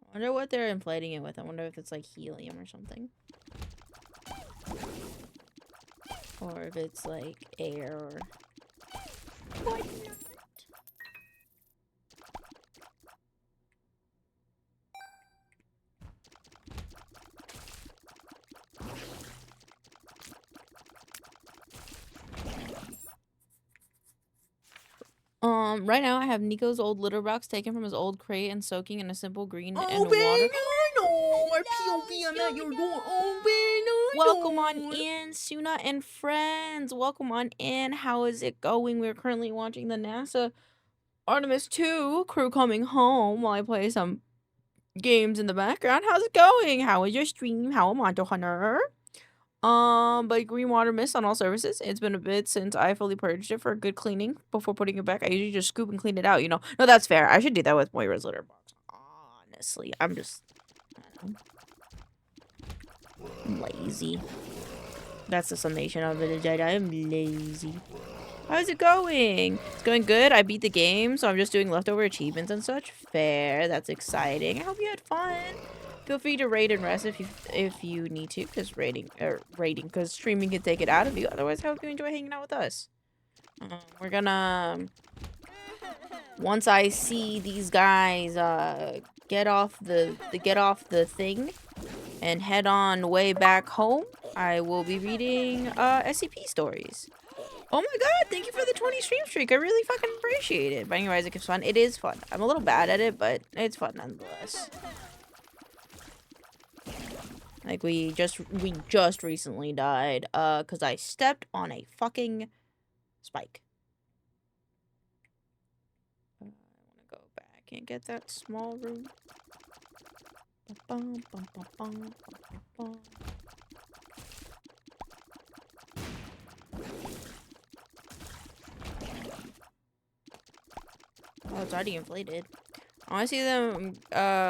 I wonder what they're inflating it with. I wonder if it's like helium or something. Or if it's like air or whatnot. Right now I have Nico's old litter box taken from his old crate and soaking in a simple green and water. Our POV, I'm at your door. Welcome on in, Suna and friends. Welcome on in. How is it going? We're currently watching the NASA Artemis 2 crew coming home while I play some games in the background. How's it going? How is your stream? How am I, Hunter? But green water mist on all surfaces. It's been a bit since I fully purged it for a good cleaning before putting it back. I usually just scoop and clean it out, you know. No, that's fair. I should do that with Moira's litter box. Honestly, I'm just I'm lazy. That's the summation of it. I'm lazy. How's it going? It's going good. I beat the game, so I'm just doing leftover achievements and such. Fair. That's exciting. I hope you had fun. Feel free to raid and rest if you need to, because because streaming can take it out of you. Otherwise, I hope you enjoy hanging out with us. We're gonna once I see these guys get off the thing and head on way back home, I will be reading SCP stories. Oh my god, thank you for the 20 stream streak. I really fucking appreciate it. Binding of Isaac is fun. It is fun. I'm a little bad at it, but it's fun nonetheless. Like, we just recently died, because I stepped on a fucking spike. I want to go back and get that small room. Bum, bum, bum, bum, bum, bum. Oh, it's already inflated. I want to see them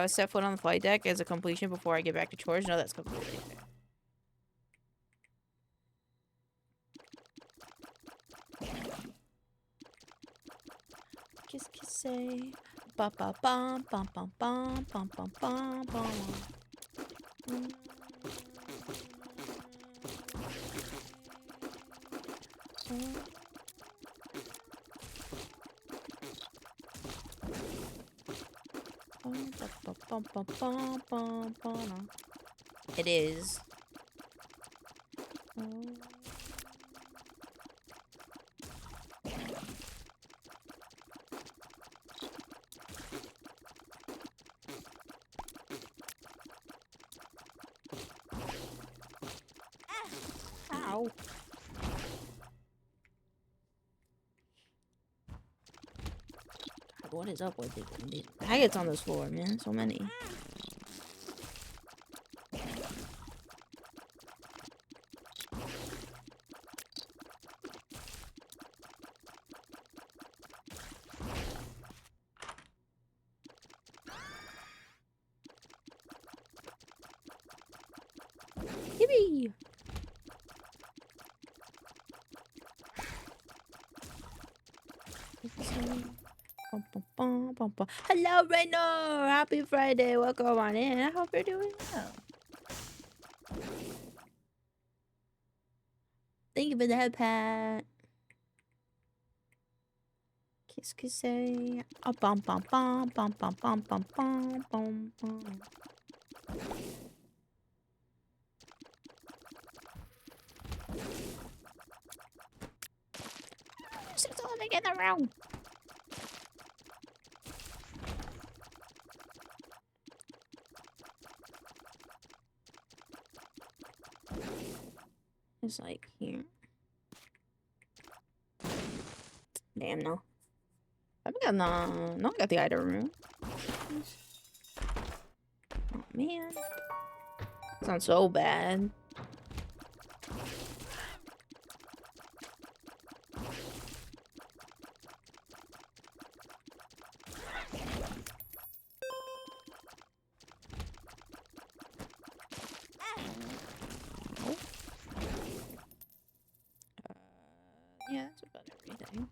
set foot on the flight deck as a completion before I get back to chores. No, that's completely fair. Kiss, kiss, say. Ba ba bum bum bum bum bum bum bum bum. It is. Ow. God, what is up with these maggots on this floor, man? So many. Yippee! Hello, Rainer! Happy Friday! Welcome on in. I hope you're doing well. Thank you for the head pat. Kiss, kiss, say. Bum, bum, bum, bum, bum, bum, bum, bum, bum, bum. There's something in the room. It's like here. Damn, no. I think I'm not. No, I got the item room. Oh, man. Sounds so bad. Yeah, that's about everything.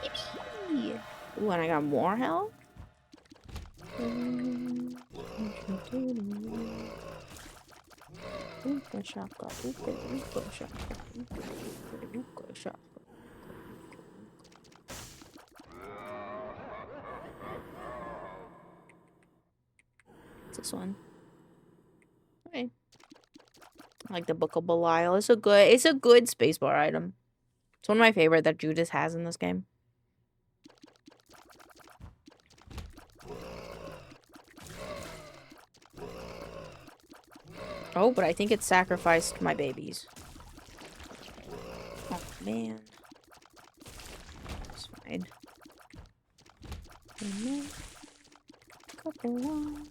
Yippee! Ooh, and I got more health? Ooka shaka, ooka shaka, ooka shaka. What's this one? Okay. I like the Book of Belial. It's a good spacebar item. It's one of my favorite that Judas has in this game. Oh, but I think it sacrificed my babies. Oh, man. It's fine. Couple one.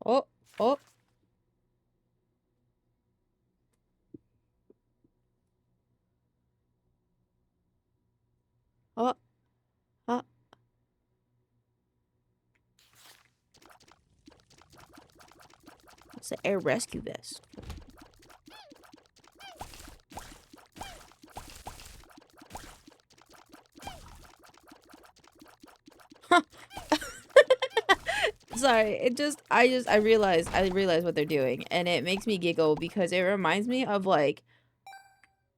Oh, oh. Oh. Oh. It's the air rescue vest. Sorry, I realized what they're doing, and it makes me giggle because it reminds me of, like,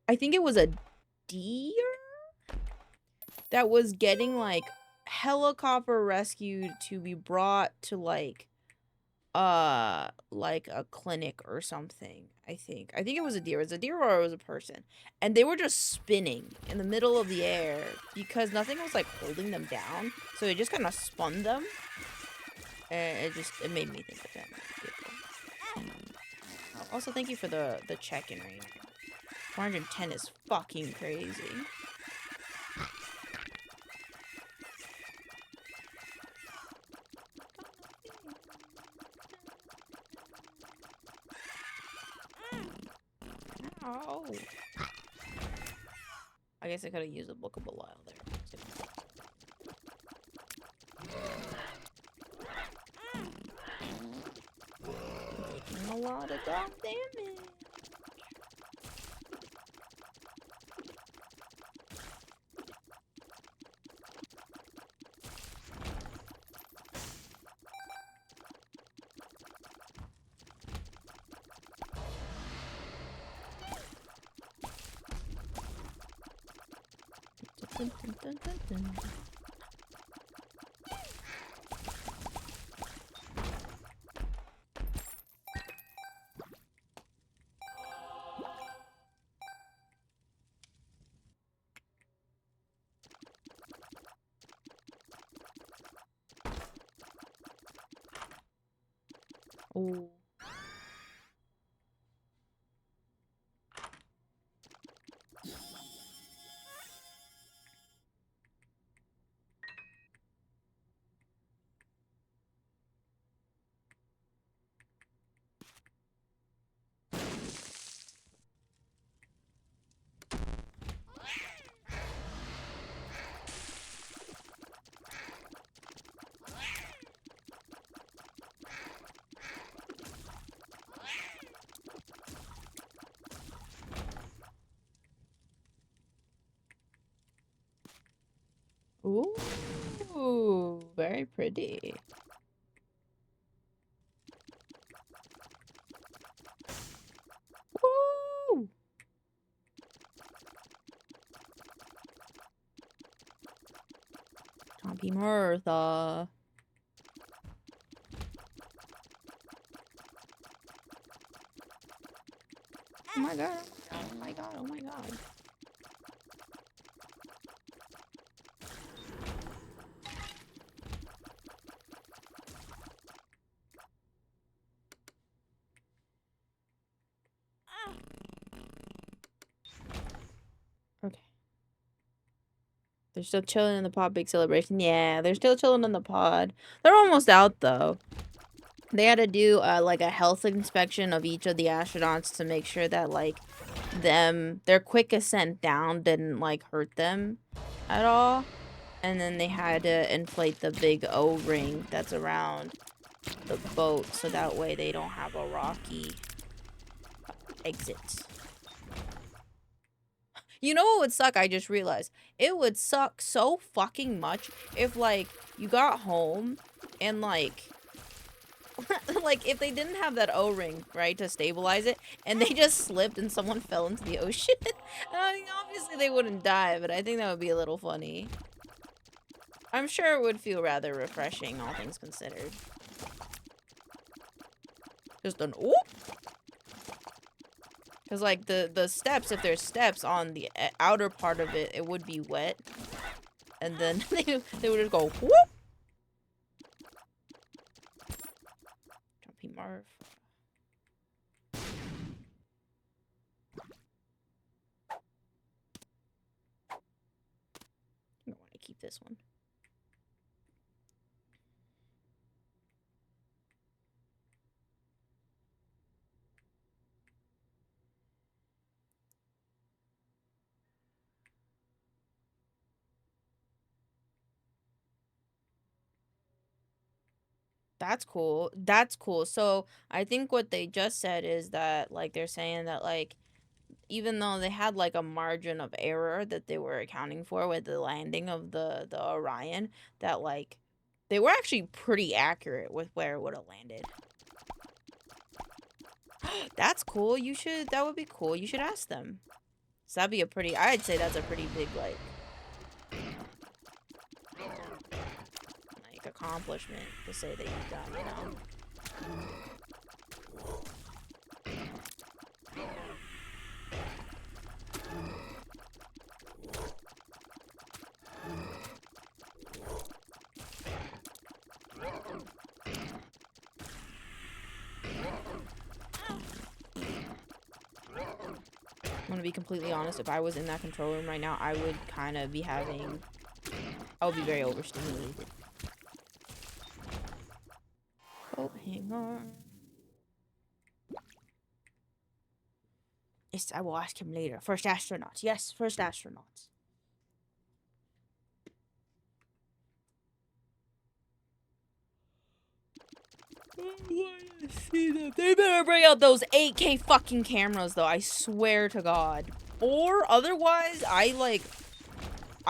I think it was a deer that was getting, like, helicopter rescued to be brought to, like a clinic or something. I think it was a deer. It was a deer or it was a person, and they were just spinning in the middle of the air because nothing was, like, holding them down, so it just kind of spun them, and it made me think of that. Also, thank you for the check-in rate. 410 is fucking crazy. Ow. I guess I could have used a Book of Belial there. Taking a lot of damn damage. Dun, dun, dun, dun, dun. Ooh. Ooh, very pretty. Woo! Chompy Martha. Oh my god, oh my god, oh my god. Okay. They're still chilling in the pod big celebration. Yeah, they're still chilling in the pod. They're almost out though. They had to do like a health inspection of each of the astronauts to make sure that like their quick ascent down didn't like hurt them at all. And then they had to inflate the big O-ring that's around the boat so that way they don't have a rocky exit. You know what would suck? I just realized. It would suck so fucking much if, like, you got home and, like, like, if they didn't have that O-ring, right, to stabilize it, and they just slipped and someone fell into the ocean. I mean, obviously they wouldn't die, but I think that would be a little funny. I'm sure it would feel rather refreshing, all things considered. Just an oop! Because, like, the steps, if there's steps on the outer part of it, it would be wet. And then they would just go, whoop! Jumpy Marv. I want to keep this one. That's cool. That's cool. So I think what they just said is that, like, they're saying that, like, even though they had, like, a margin of error that they were accounting for with the landing of the Orion, that, like, they were actually pretty accurate with where it would have landed. That's cool. That would be cool. You should ask them. So that'd be I'd say that's a pretty big, like accomplishment to say that you've done, you know? I'm gonna be completely honest, if I was in that control room right now, I would kind of be I would be very overstimulated. Oh, hang on. Yes, I will ask him later. First astronauts. Yes, first astronauts. See them. They better bring out those 8K fucking cameras, though. I swear to God. Or otherwise, I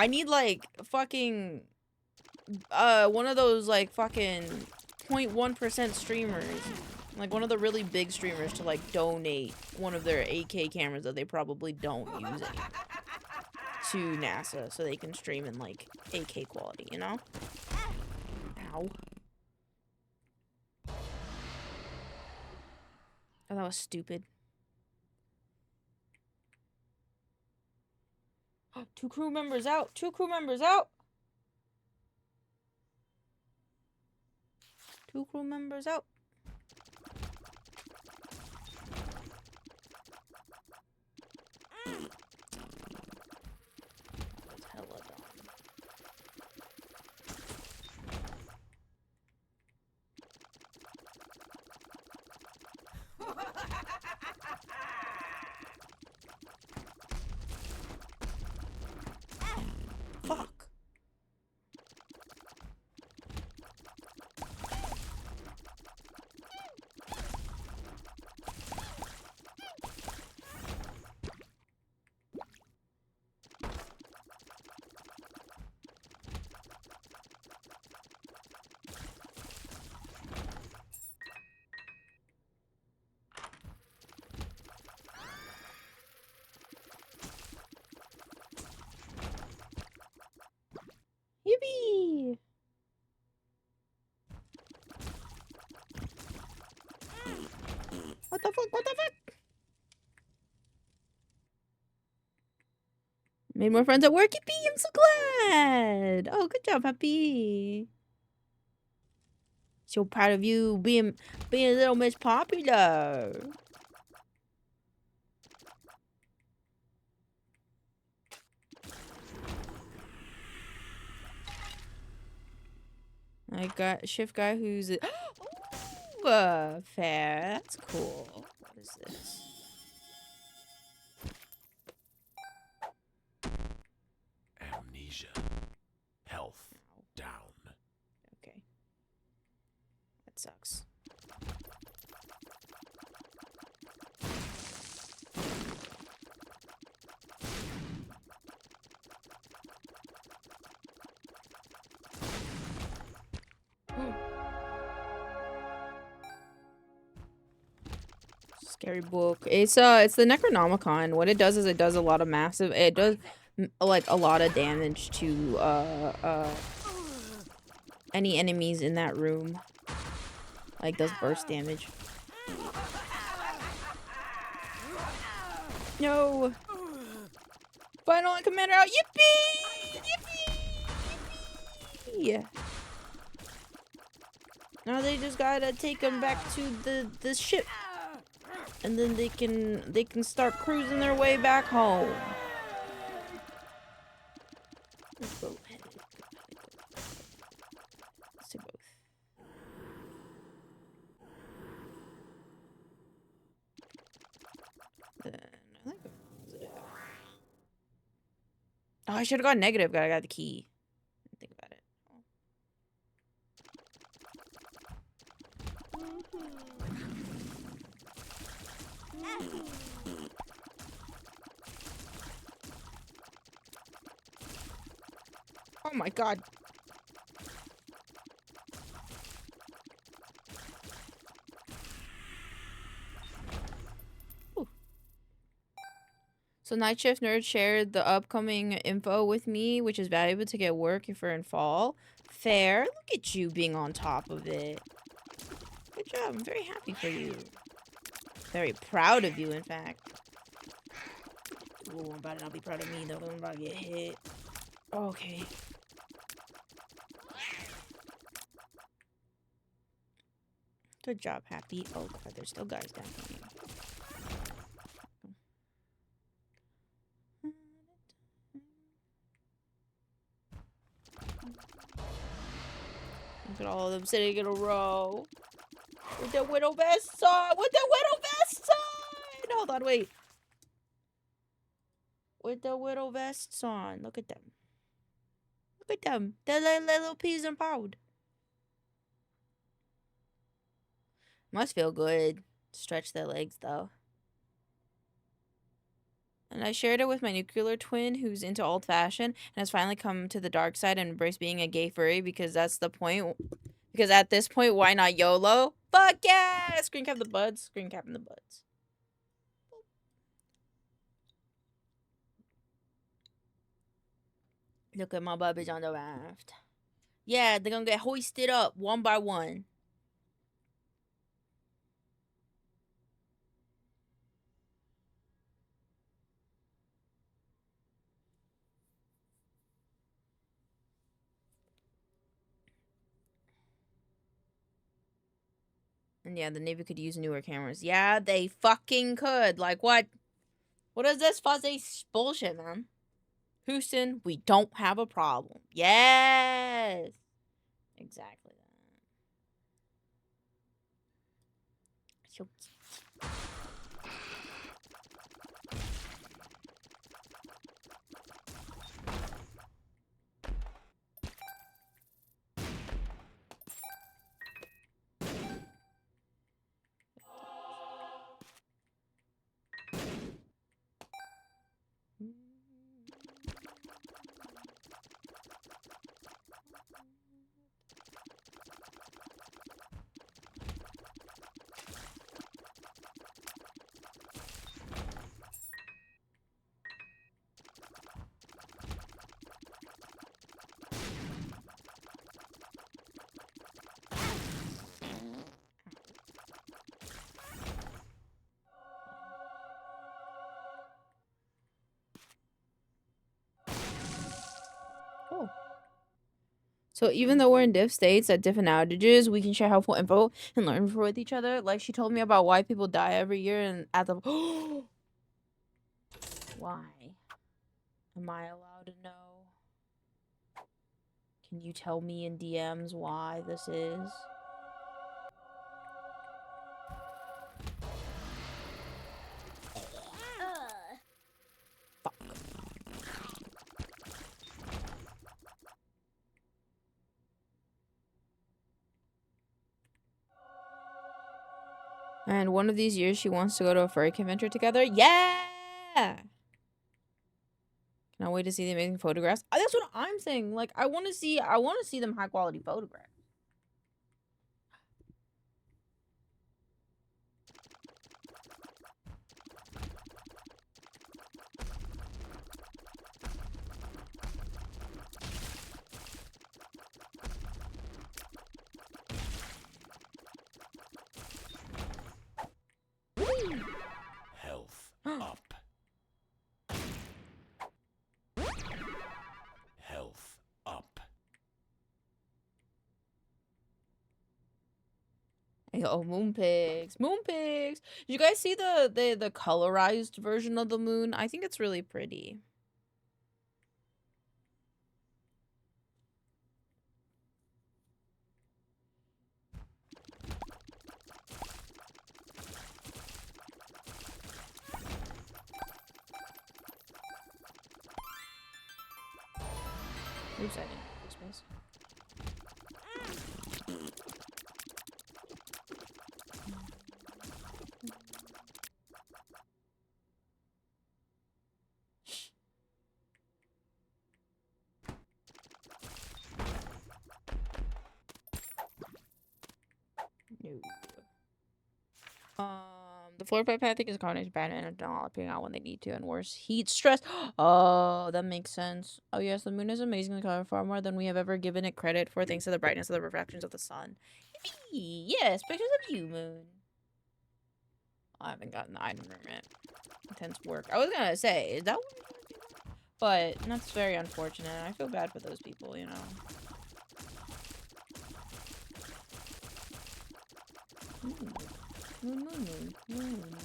need like fucking one of those like fucking 0.1% streamers, like one of the really big streamers, to like donate one of their 8K cameras that they probably don't use anymore. to NASA so they can stream in like 8K quality, you know? Ow. Oh, that was stupid. 2 crew members out. 2 crew members out. 2 crew members out. That's hella dumb. Fuck. Yippee! What the fuck? What the fuck? Made more friends at work. Yippee! I'm so glad. Oh, good job, Happy. So proud of you being a little Miss Popular. I got a shift guy who's fair. That's cool. What is this? Amnesia. Health down. Okay. That sucks. Scary book. It's the Necronomicon. What it does is it does a lot of massive. It does like a lot of damage to any enemies in that room. Like does burst damage. No. Final and commander out. Yippee! Yippee! Yippee! Now they just gotta take them back to the ship. And then they can start cruising their way back home. Let's go ahead. Let's do both. Then I think I'm positive. Oh, I should have gone negative, but I got the key. Didn't think about it. Oh my god. Ooh. So Night Shift Nerd shared the upcoming info with me, which is valuable to get work if we're in fall. Fair. Look at you being on top of it. Good job. I'm very happy for you. Very proud of you, in fact. Ooh, I'm about to not be proud of me, though. I'm about to get hit. Okay. Good job, Happy. Oh god, there's still guys down here. Look at all of them sitting in a row. With the Widow Vest on! With the Widow Vest on! Hold on, wait. With the Widow Vests on. Look at them. Look at them. They're like little peas and powder. Must feel good. Stretch their legs, though. And I shared it with my nuclear twin, who's into old fashion, and has finally come to the dark side and embraced being a gay furry, because that's the point. Because at this point, why not YOLO? Fuck yeah! Screen cap the buds. Screen capping the buds. Look at my bubbies on the raft. Yeah, they're gonna get hoisted up one by one. And yeah, the Navy could use newer cameras. Yeah, they fucking could. Like, what? What is this fuzzy bullshit, man? Houston, we don't have a problem. Yes! Exactly that. So cool. So even though we're in diff states at different outages, we can share helpful info and learn info with each other. Like she told me about why people die every year and at the why? Am I allowed to know? Can you tell me in DMs why this is? Fuck. And one of these years she wants to go to a furry convention together. Yeah! Cannot wait to see the amazing photographs. That's what I'm saying. Like, I want to see them high quality photographs. Health up. Health up. Oh, moon pigs. Moon pigs. Did you guys see the colorized version of the moon? I think it's really pretty. Oops, I didn't have space. No. The floor pipe I think is a combination of Batman and Donald appearing out when they need to, and worse, heat stress. Oh, that makes sense. Oh yes, the moon is amazingly colorful, far more than we have ever given it credit for, thanks to the brightness of the reflections of the sun. Yes, pictures of you, moon. I haven't gotten the item room yet. Intense work. I was gonna say, is that what you're talking about? But that's very unfortunate. I feel bad for those people, you know. Moon, moon, moon, moon.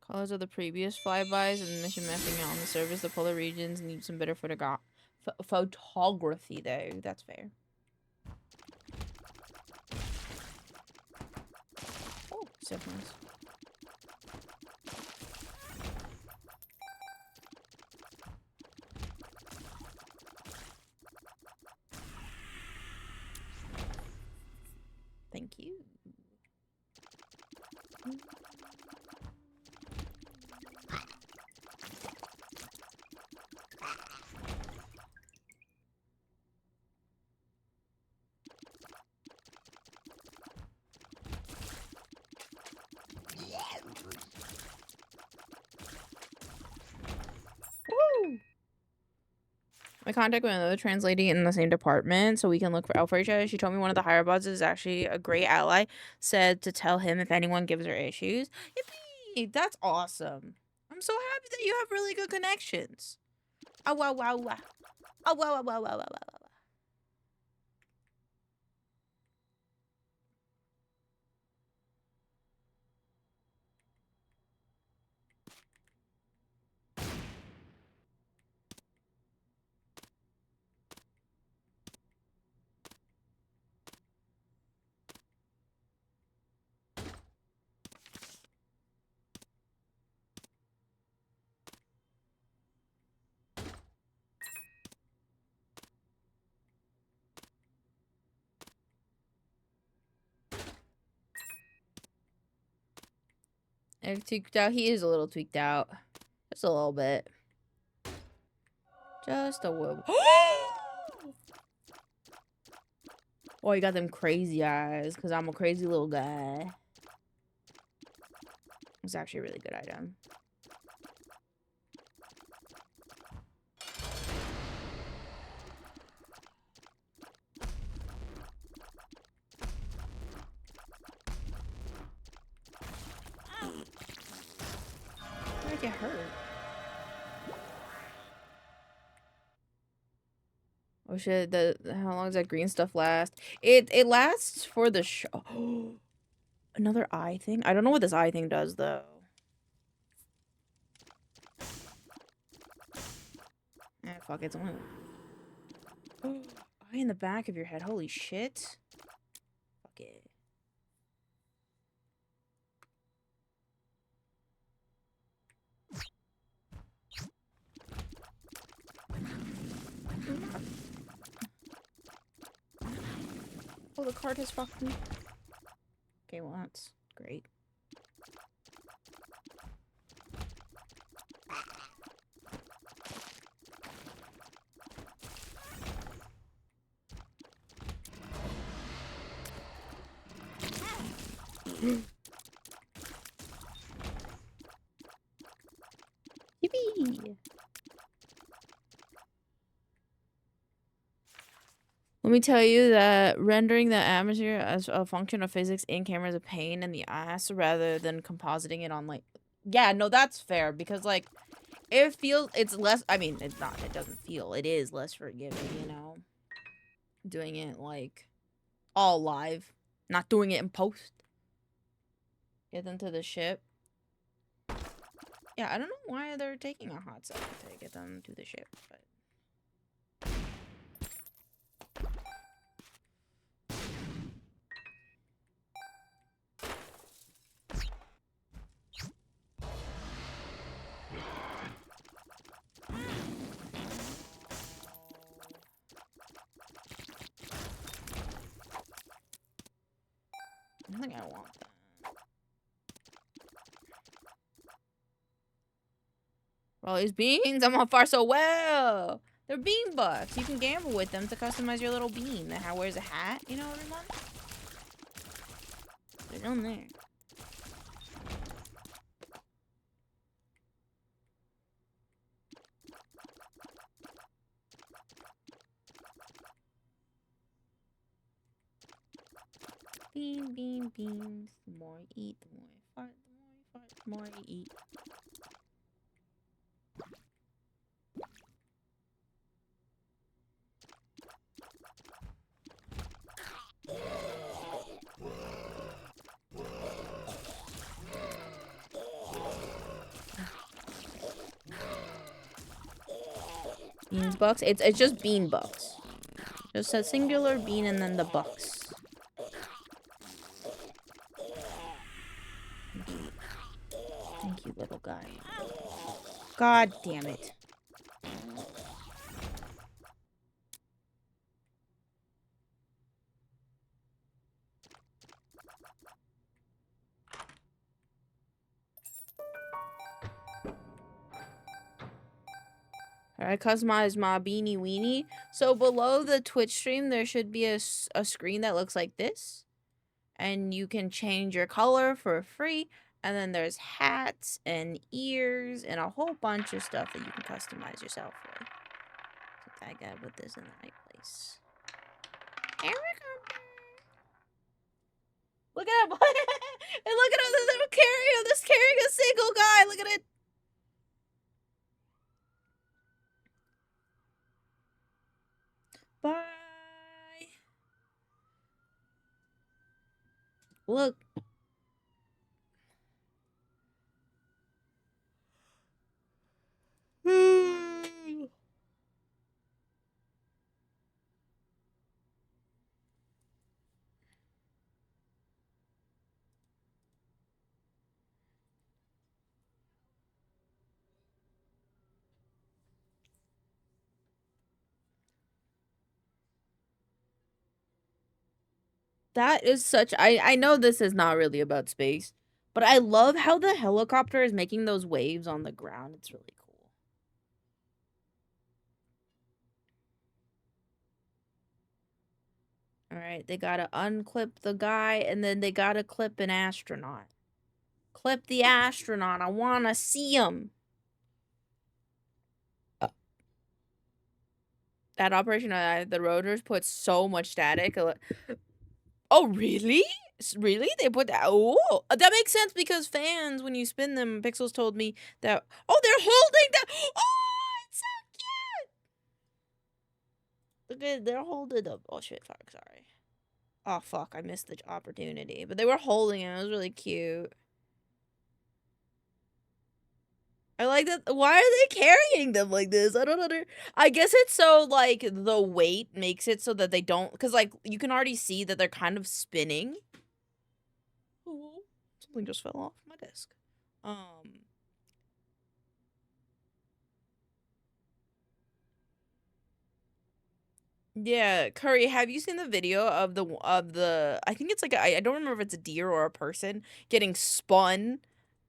Colors of the previous flybys and mission mapping on the surface. The polar regions need some better photography, though. That's fair. Oh, siblings. Thank you. My contact with another trans lady in the same department, so we can look out for each other. She told me one of the higher bots is actually a great ally. Said to tell him if anyone gives her issues. Yippee! That's awesome. I'm so happy that you have really good connections. Oh wow wow wow. Oh wow wow wow wow wow wow. Tweaked out. He is a little tweaked out. Just a little bit. Just a little. Oh, you got them crazy eyes, because I'm a crazy little guy. It's actually a really good item. How did I get hurt? Oh shit, how long does that green stuff last? It lasts for the show. Another eye thing? I don't know what this eye thing does though. Fuck, it's only eye in the back of your head. Holy shit. Fuck it. Oh, the card has fucked me. Okay, well that's great. Yippee! Let me tell you that rendering the atmosphere as a function of physics in camera is a pain in the ass rather than compositing it on like... Yeah, no, that's fair because like it feels... It's less... I mean, it's not... It doesn't feel... It is less forgiving, you know? Doing it like all live. Not doing it in post. Get them to the ship. Yeah, I don't know why they're taking a hot second to get them to the ship, but... I don't think I want that. Well, these beans, I'm on far so well. They're bean bucks. You can gamble with them to customize your little bean that wears a hat. You know what I mean? They're down there. Bean, bean, beans. The more you eat, the more you fart. The more you fart, the more you eat. Beans bucks? It's just bean bucks. Just a singular bean and then the bucks. Thank you, little guy. God damn it. Alright, customize my beanie weenie. So below the Twitch stream, there should be a screen that looks like this. And you can change your color for free. And then there's hats and ears and a whole bunch of stuff that you can customize yourself with. I gotta put this in the right place. Helicopter. Look at him. And look at him. This little carrier. This carrying a single guy. Look at it. Bye. Look. That is such I know this is not really about space, but I love how the helicopter is making those waves on the ground. It's really cool. All right, they gotta unclip the guy, and then they gotta clip an astronaut. Clip the astronaut. I wanna see him. That operation, the rotors put so much static. Oh, really? Really? They put that? Oh, that makes sense because fans, when you spin them, Pixels told me that. Oh, they're holding that. Oh, it's so cute. Look at, they're holding them. Oh shit! Fuck, sorry. Oh fuck, I missed the opportunity. But they were holding it. It was really cute. I like that. Why are they carrying them like this? I don't know. I guess it's so, like, the weight makes it so that they don't... Because, like, you can already see that they're kind of spinning. Oh, something just fell off my desk. Yeah, Curry, have you seen the video of the I think it's like I don't remember if it's a deer or a person getting spun,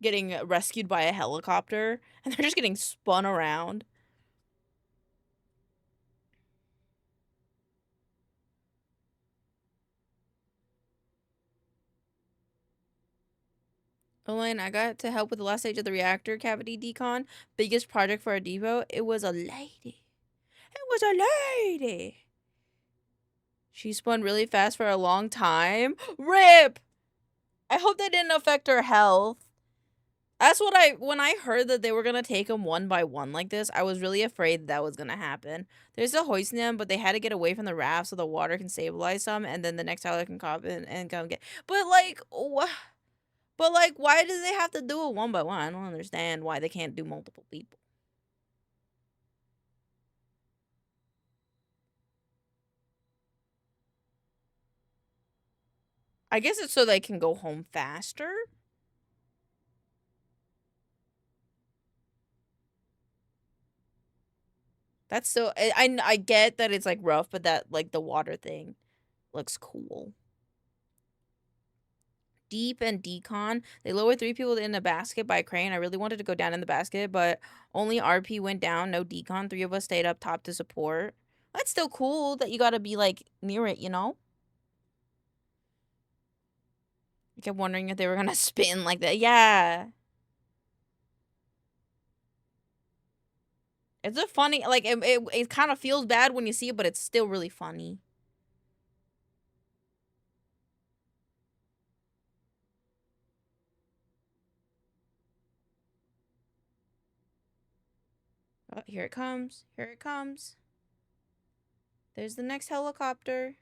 getting rescued by a helicopter, and they're just getting spun around. Elaine, I got to help with the last stage of the reactor cavity decon. Biggest project for our depot. It was a lady. It was a lady. She spun really fast for a long time. RIP! I hope that didn't affect her health. That's what when I heard that they were gonna take them one by one like this, I was really afraid that was gonna happen. There's a hoisting them, but they had to get away from the raft so the water can stabilize some, and then the next Tyler can come in and come get. But like, why do they have to do it one by one? I don't understand why they can't do multiple people. I guess it's so they can go home faster. That's so I get that it's like rough, but that like the water thing looks cool. Deep and decon. They lowered 3 people in a basket by crane. I really wanted to go down in the basket, but only RP went down, no decon. 3 of us stayed up top to support. That's still cool that you gotta be like near it, you know? I kept wondering if they were gonna spin like that. Yeah. It's a funny, like, it kind of feels bad when you see it, but it's still really funny. Oh, here it comes. Here it comes. There's the next helicopter.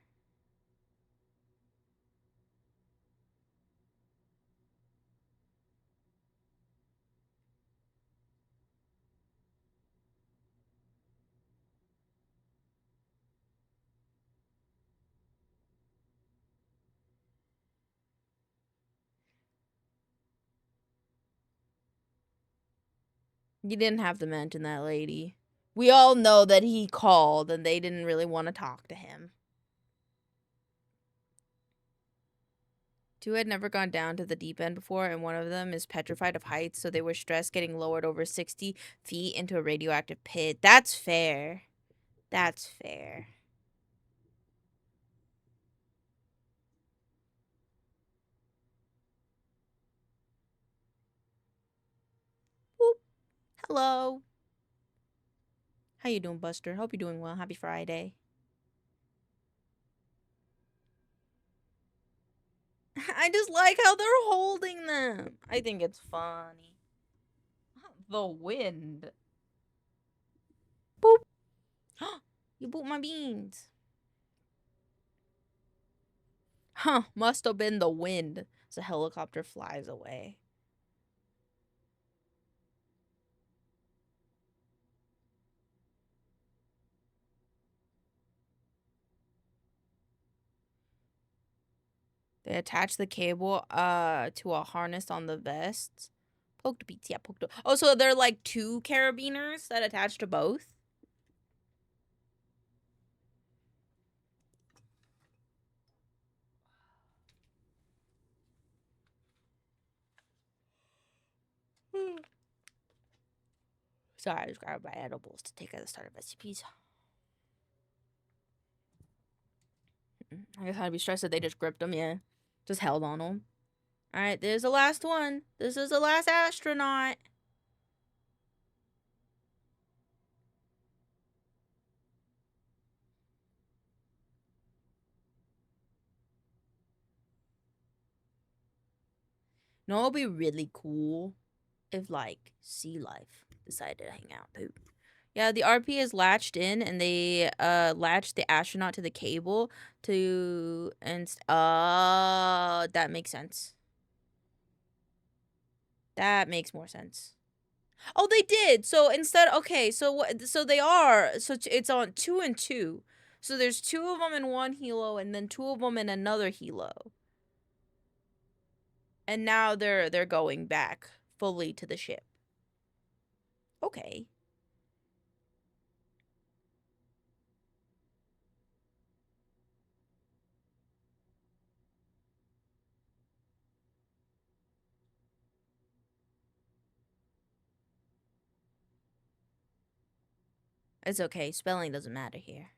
You didn't have to mention that lady. We all know that he called and they didn't really want to talk to him. 2 had never gone down to the deep end before, and one of them is petrified of heights, so they were stressed getting lowered over 60 feet into a radioactive pit. That's fair. That's fair. Boop. Hello. How you doing, Buster? Hope you're doing well. Happy Friday. I just like how they're holding them. I think it's funny. The wind. Boop. You booped my beans. Huh, must have been the wind. As a helicopter flies away. They attach the cable to a harness on the vest. Poked beats, yeah, poked. Oh, so they're like two carabiners that attach to both? Sorry, I just grabbed my edibles to take at the start of SCPs. I guess I'd be stressed that they just gripped them, yeah. Just held on them. Alright, there's the last one. This is the last astronaut. No, it'll be really cool if, like, sea life decided to hang out, too. Yeah, the RP is latched in, and they latched the astronaut to the cable to that makes sense. That makes more sense. Oh, they did. So instead, okay, so what? So they are. So it's on 2 and 2. So there's 2 of them in one helo, and then 2 of them in another helo. And now they're going back fully to the ship. Okay. It's okay. Spelling doesn't matter here.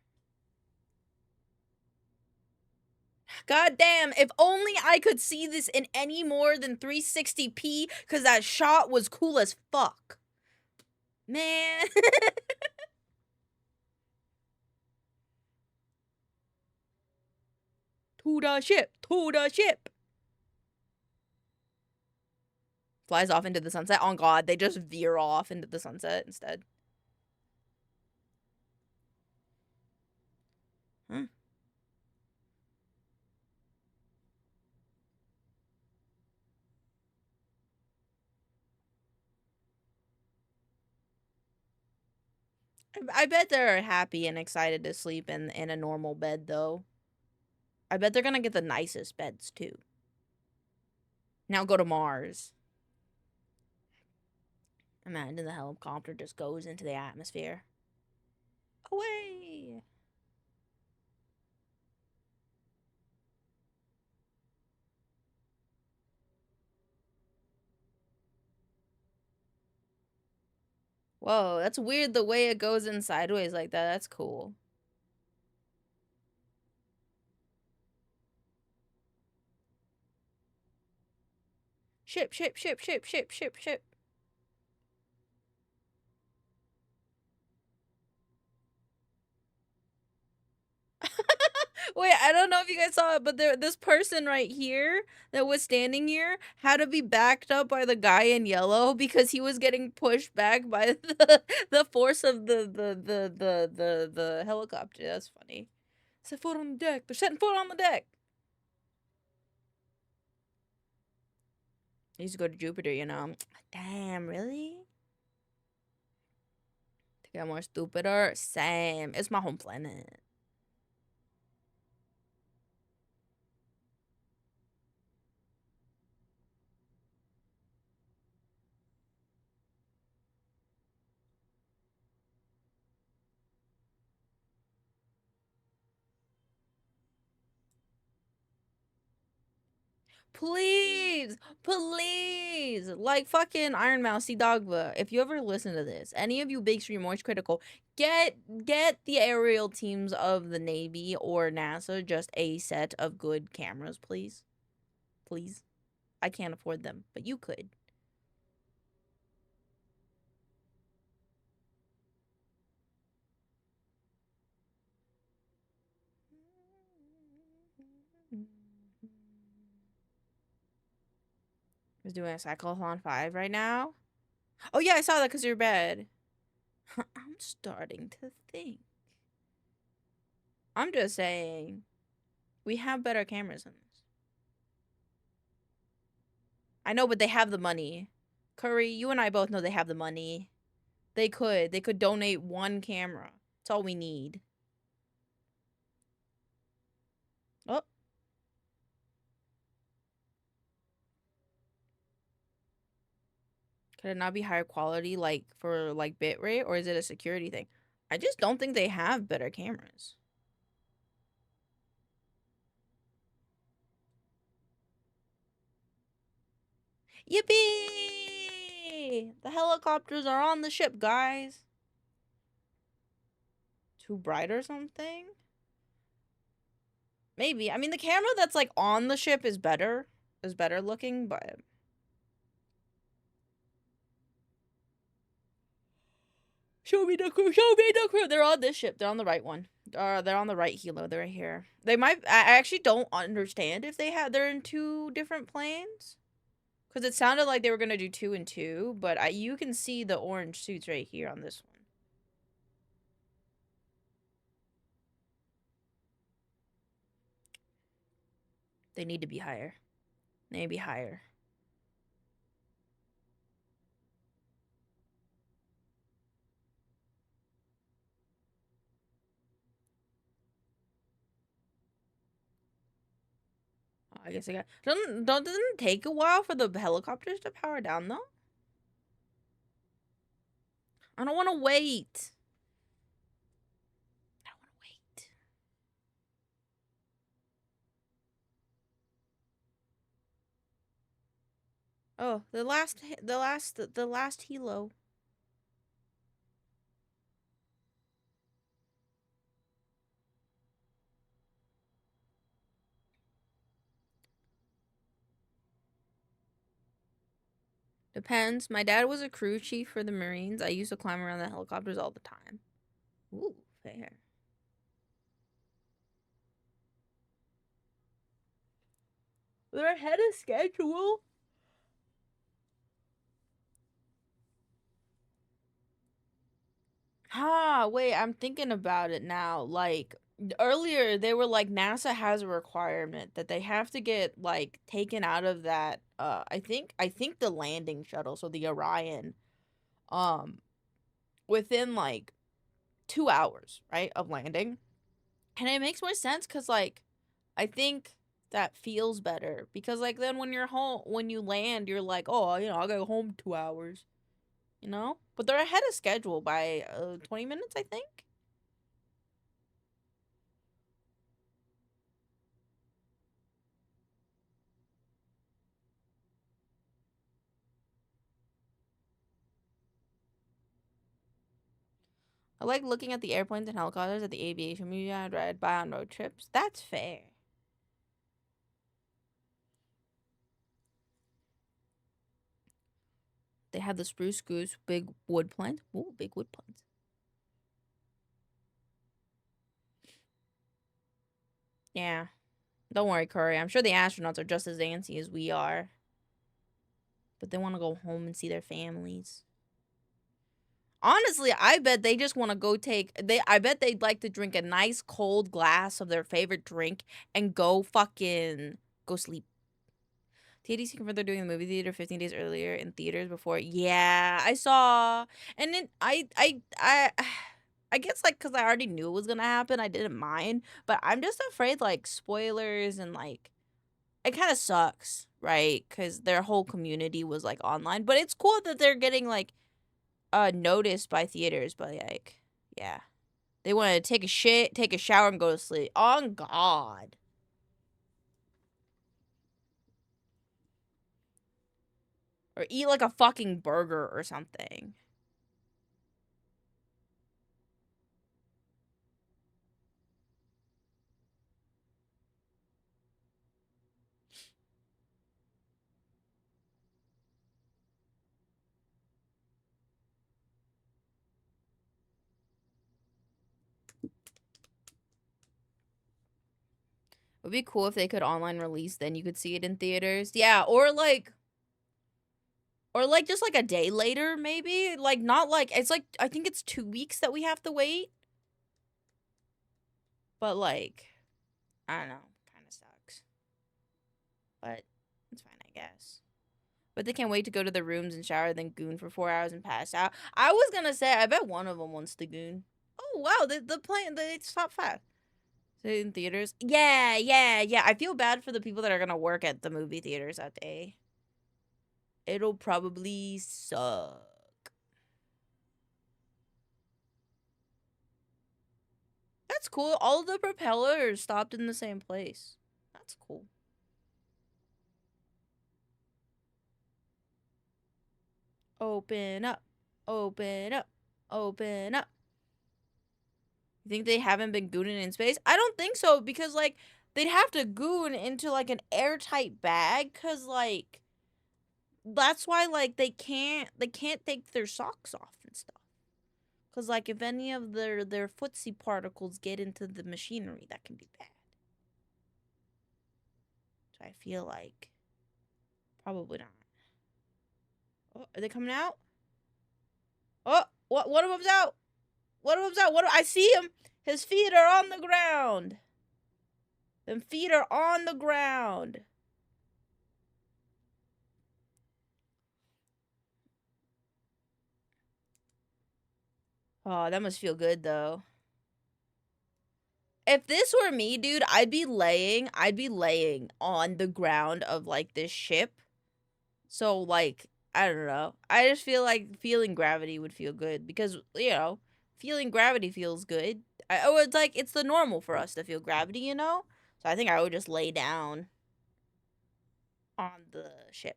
God damn, if only I could see this in any more than 360p, because that shot was cool as fuck. Man. To the ship. To the ship. Flies off into the sunset. Oh god, they just veer off into the sunset instead. Huh. I bet they're happy and excited to sleep in a normal bed, though. I bet they're gonna get the nicest beds, too. Now go to Mars. Imagine the helicopter just goes into the atmosphere. Away! Whoa, that's weird the way it goes in sideways like that. That's cool. Ship, ship, ship, ship, ship, ship, ship. Wait, I don't know if you guys saw it, but this person right here that was standing here had to be backed up by the guy in yellow because he was getting pushed back by the force of the helicopter. That's funny. Set foot on the deck. They're setting foot on the deck. I used to go to Jupiter, you know. Damn, really? To get more stupider? Same. It's my home planet. Please, please, like fucking Iron Mouse, Dogva. If you ever listen to this, any of you big stream Moist Critical, get the aerial teams of the Navy or NASA just a set of good cameras, please. Please. I can't afford them, but you could. was doing a Cyclothlon 5 right now. Oh yeah, I saw that because you're bad. I'm starting to think. I'm just saying, we have better cameras than this. I know, but they have the money. Curry, you and I both know they have the money. They could donate one camera. That's all we need. Oh. Could it not be higher quality, like, for, like, bitrate? Or is it a security thing? I just don't think they have better cameras. Yippee! The helicopters are on the ship, guys. Too bright or something? Maybe. I mean, the camera that's, like, on the ship is better. Is better looking, but... Show me the crew, show me the crew! They're on this ship. They're on the right one. They're on the right helo. They're right here. They might... I actually don't understand if they're in 2 different planes. Because it sounded like they were going to do 2 and 2, but you can see the orange suits right here on this one. They need to be higher. They need to be higher. I guess I got... Doesn't it take a while for the helicopters to power down, though? I don't want to wait. I don't want to wait. Oh, the last helo. Depends. My dad was a crew chief for the Marines. I used to climb around the helicopters all the time. Ooh, fair. They're ahead of schedule. Wait, I'm thinking about it now. Like, earlier they were like, NASA has a requirement that they have to get, like, taken out of that, I think the landing shuttle, so the Orion, within, like, 2 hours, right, of landing. And it makes more sense because, like, I think that feels better. Because, like, then when you're home, when you land, you're like, oh, you know, I'll go home 2 hours. You know? But they're ahead of schedule by 20 minutes, I think. I like looking at the airplanes and helicopters at the aviation museum I'd ride by on road trips. That's fair. They have the spruce goose, big wood planes. Ooh, big wood planes. Yeah. Don't worry, Curry. I'm sure the astronauts are just as antsy as we are. But they want to go home and see their families. Honestly, I bet they just want to go I bet they'd like to drink a nice cold glass of their favorite drink and go sleep. TDC confirmed they're doing the movie theater 15 days earlier in theaters before. Yeah, I saw. And then I guess, like, because I already knew it was going to happen, I didn't mind. But I'm just afraid, like, spoilers and, like, it kind of sucks, right? Because their whole community was, like, online. But it's cool that they're getting, like, noticed by theaters. But, like, yeah. They want to take a shit, take a shower, and go to sleep. On God. Or eat, like, a fucking burger or something. It would be cool if they could online release, then you could see it in theaters. Yeah, or like just like a day later, maybe. Like not like it's like I think it's 2 weeks that we have to wait. But like, I don't know, kind of sucks. But it's fine, I guess. But they can't wait to go to their rooms and shower, then goon for 4 hours and pass out. I was gonna say, I bet one of them wants to goon. Oh wow, they stopped fast. In theaters? Yeah. I feel bad for the people that are gonna work at the movie theaters that day. It'll probably suck. That's cool. All of the propellers stopped in the same place. That's cool. Open up. Open up. Open up. You think they haven't been gooning in space? I don't think so, because like they'd have to goon into like an airtight bag, cause like that's why like they can't take their socks off and stuff. Cause like if any of their footsie particles get into the machinery, that can be bad. So I feel like probably not. Oh, are they coming out? Oh, one of them's out. One of them's out. I see him. His feet are on the ground. Them feet are on the ground. Oh, that must feel good though. If this were me, dude, I'd be laying on the ground of like this ship. So like, I don't know. I just feel like feeling gravity would feel good because, you know, feeling gravity feels good. It's like it's the normal for us to feel gravity, you know? So I think I would just lay down on the ship.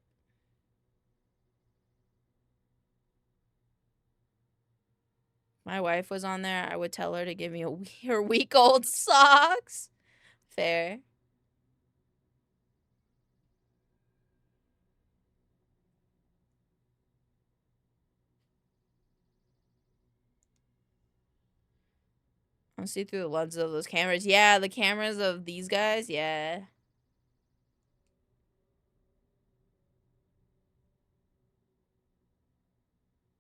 My wife was on there, I would tell her to give me her week-old socks. Fair. I'll see through the lenses of those cameras. Yeah, the cameras of these guys, yeah.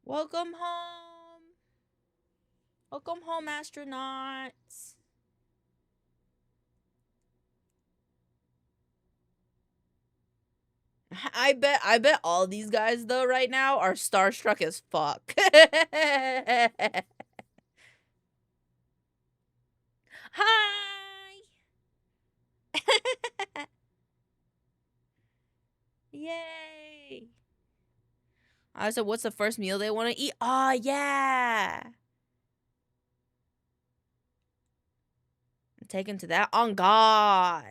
Welcome home. Welcome home, astronauts. I bet all these guys though right now are starstruck as fuck. Hi. Yay. I said, what's the first meal they want to eat? Oh, yeah. Take him to that. On God.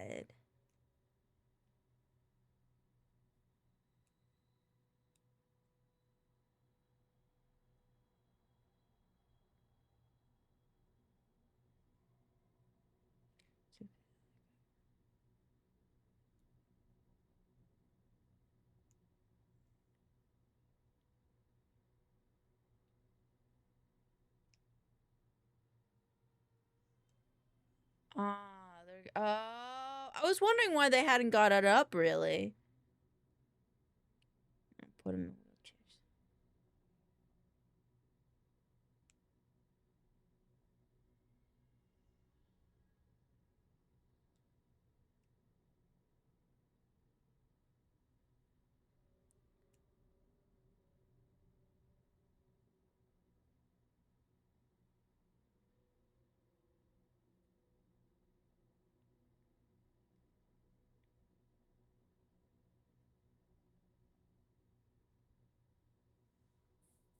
I was wondering why they hadn't got it up, really. Put him in wheelchairs.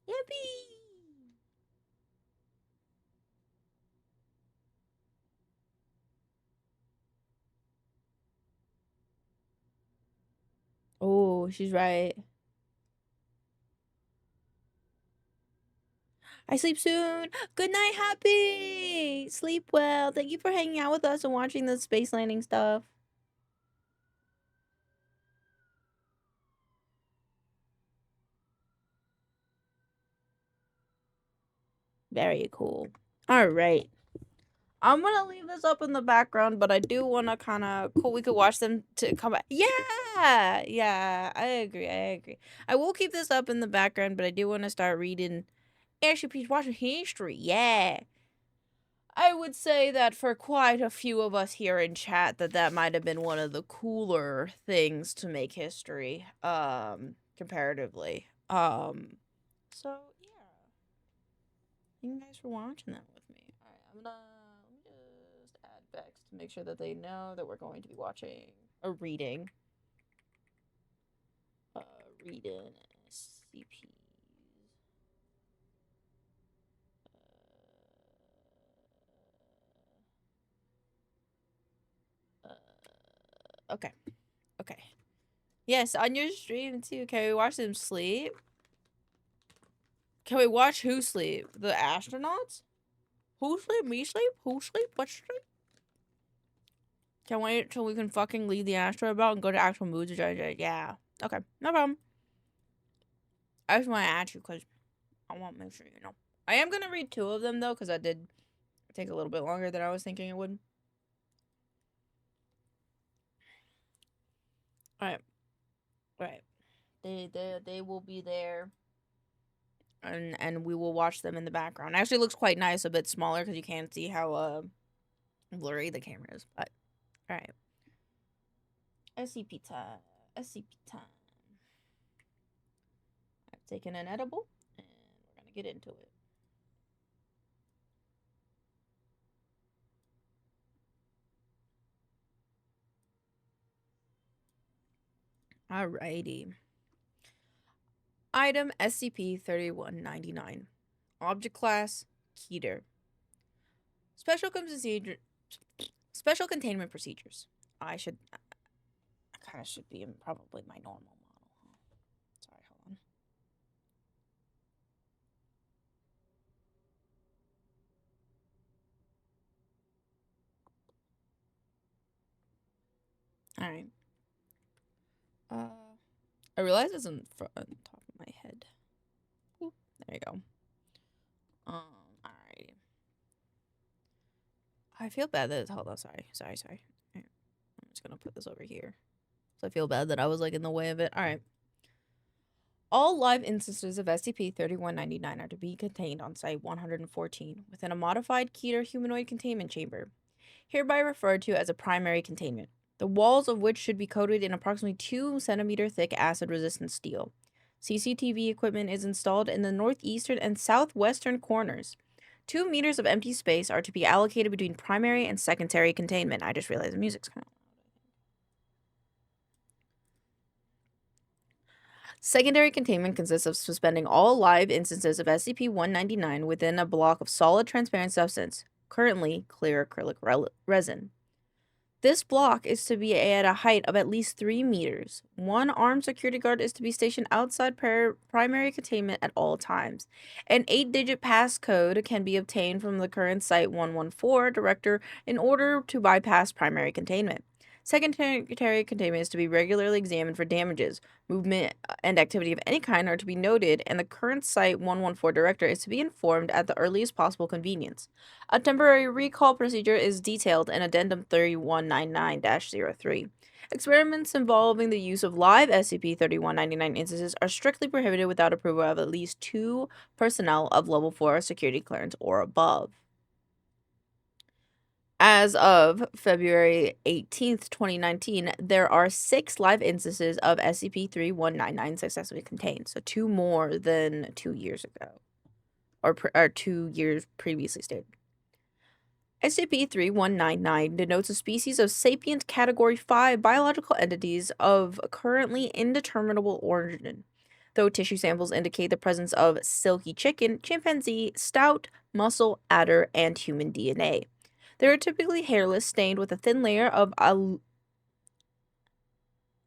Yippee! Oh, she's right. I sleep soon. Good night, Happy. Sleep well. Thank you for hanging out with us and watching the space landing stuff. Very cool. All right. I'm gonna leave this up in the background, but I do want to kind of cool. We could watch them to come back. Yeah, I agree. I will keep this up in the background, but I do want to start reading. Actually, please watching history. Yeah, I would say that for quite a few of us here in chat, that might have been one of the cooler things to make history. Comparatively. So yeah, thank you guys for watching that with me. All right, I'm gonna just add Bex to make sure that they know that we're going to be watching or reading. Reading SCPs. Okay. Yes, on your stream too. Can we watch them sleep? Can we watch who sleep? The astronauts? Who sleep? Me sleep? Who sleep? What sleep? Can we wait till we can fucking leave the astro belt and go to actual moods? Yeah. Okay, no problem. I just want to ask you because I want to make sure you know. I am going to read 2 of them though because I did take a little bit longer than I was thinking it would. Alright. They will be there. And we will watch them in the background. Actually, it looks quite nice, a bit smaller because you can't see how blurry the camera is. But all right, SCP time. I've taken an edible, and we're gonna get into it. Alrighty. Item SCP-3199. Object class Keter. Special containment procedures. I kind of should be in probably my normal model. Sorry, hold on. All right. I realize it's on top of my head. Ooh, there you go. Alright. I feel bad that hold on, sorry. Right. I'm just gonna put this over here. So I feel bad that I was like in the way of it. Alright. All live instances of SCP-3199 are to be contained on Site 114 within a modified Keter humanoid containment chamber, hereby referred to as a primary containment, the walls of which should be coated in approximately 2 centimeter thick acid-resistant steel. CCTV equipment is installed in the northeastern and southwestern corners. 2 meters of empty space are to be allocated between primary and secondary containment. I just realized the music's kind of loud. Secondary containment consists of suspending all live instances of SCP-199 within a block of solid transparent substance, currently clear acrylic resin. This block is to be at a height of at least 3 meters. 1 armed security guard is to be stationed outside primary containment at all times. An 8-digit passcode can be obtained from the current Site 114 director in order to bypass primary containment. Secondary containment is to be regularly examined for damages. Movement and activity of any kind are to be noted, and the current Site 114 director is to be informed at the earliest possible convenience. A temporary recall procedure is detailed in Addendum 3199-03. Experiments involving the use of live SCP-3199 instances are strictly prohibited without approval of at least 2 personnel of Level 4 security clearance or above. As of February 18th, 2019, there are 6 live instances of SCP-3199 successfully contained, so 2 more than 2 years ago, or 2 years previously stated. SCP-3199 denotes a species of sapient Category 5 biological entities of currently indeterminable origin, though tissue samples indicate the presence of silky chicken, chimpanzee, stout, mussel, adder, and human DNA. They are typically hairless, stained with a thin layer of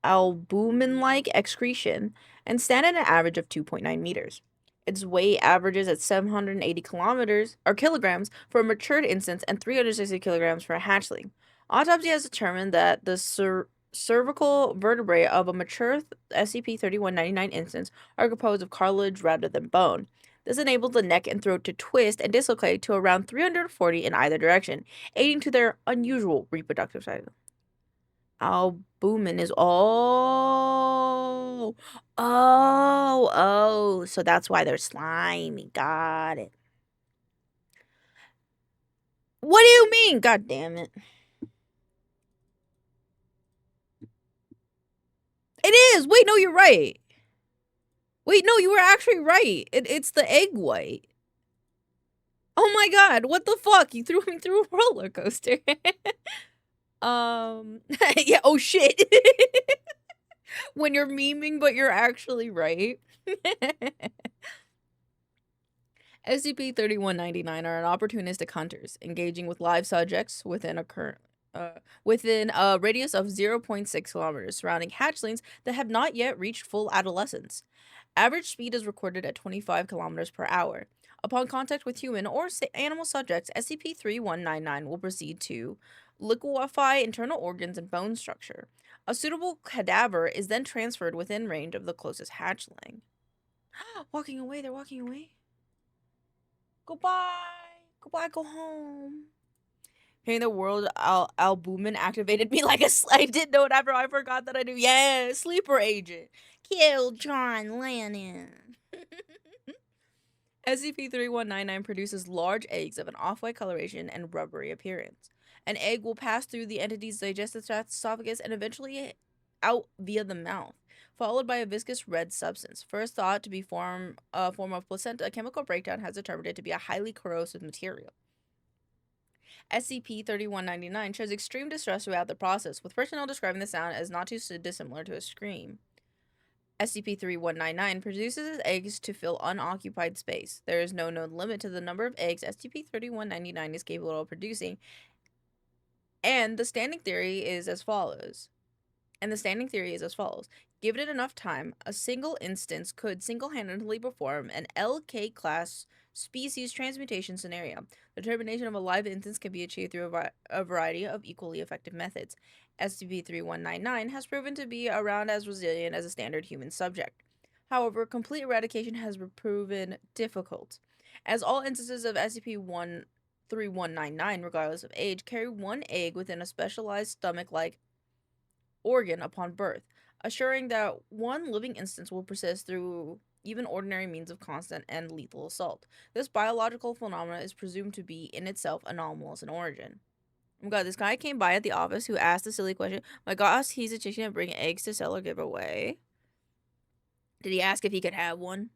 albumin-like excretion, and stand at an average of 2.9 meters. Its weight averages at 780 kilograms for a matured instance and 360 kilograms for a hatchling. Autopsy has determined that the cervical vertebrae of a mature SCP-3199 instance are composed of cartilage rather than bone. This enables the neck and throat to twist and dislocate to around 340 in either direction, aiding to their unusual reproductive cycle. Albumin is so that's why they're slimy. Got it. What do you mean? God damn it. It is. Wait, no, you're right. Wait, no, you were actually right. It's the egg white. Oh my god, what the fuck? You threw me through a roller coaster. Yeah, oh shit. When you're memeing, but you're actually right. SCP-3199 are opportunistic hunters, engaging with live subjects within a radius of 0.6 kilometers surrounding hatchlings that have not yet reached full adolescence. Average speed is recorded at 25 kilometers per hour. Upon contact with human or animal subjects, SCP-3199 will proceed to liquefy internal organs and bone structure. A suitable cadaver is then transferred within range of the closest hatchling. Walking away, they're walking away. Goodbye. Goodbye, go home. Hearing the word albumin activated me like a I didn't know it after I forgot that I knew. Yeah, sleeper agent. Kill John Lennon. SCP-3199 produces large eggs of an off-white coloration and rubbery appearance. An egg will pass through the entity's digestive tract, esophagus, and eventually out via the mouth, followed by a viscous red substance. First thought to be a form of placenta, a chemical breakdown has determined it to be a highly corrosive material. SCP-3199 shows extreme distress throughout the process, with personnel describing the sound as not too dissimilar to a scream. SCP-3199 produces its eggs to fill unoccupied space. There is no known limit to the number of eggs SCP-3199 is capable of producing, and the standing theory is as follows. Given it enough time, a single instance could single-handedly perform an LK-class species transmutation scenario. The termination of a live instance can be achieved through a variety of equally effective methods. SCP-3199 has proven to be around as resilient as a standard human subject. However, complete eradication has proven difficult, as all instances of SCP-3199, regardless of age, carry one egg within a specialized stomach-like organ upon birth, assuring that one living instance will persist through even ordinary means of constant and lethal assault. This biological phenomenon is presumed to be in itself anomalous in origin. Oh my god, this guy came by at the office who asked a silly question. My gosh, he's a chicken and bring eggs to sell or give away. Did he ask if he could have one?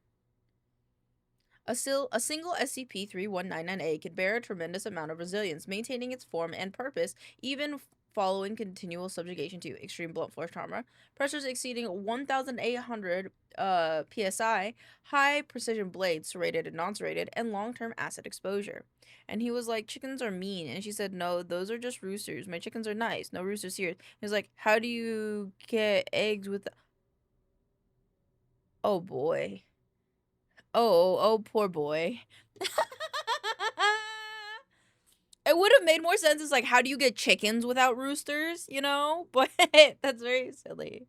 A single SCP-3199 egg can bear a tremendous amount of resilience, maintaining its form and purpose even following continual subjugation to extreme blunt force trauma, pressures exceeding 1,800 psi, high precision blades, serrated and non-serrated, and long-term acid exposure. And he was like, chickens are mean. And she said, no, those are just roosters. My chickens are nice. No roosters here. He was like, how do you get eggs with... Oh, boy. Oh, poor boy. It would have made more sense as like, how do you get chickens without roosters, you know? But that's very silly.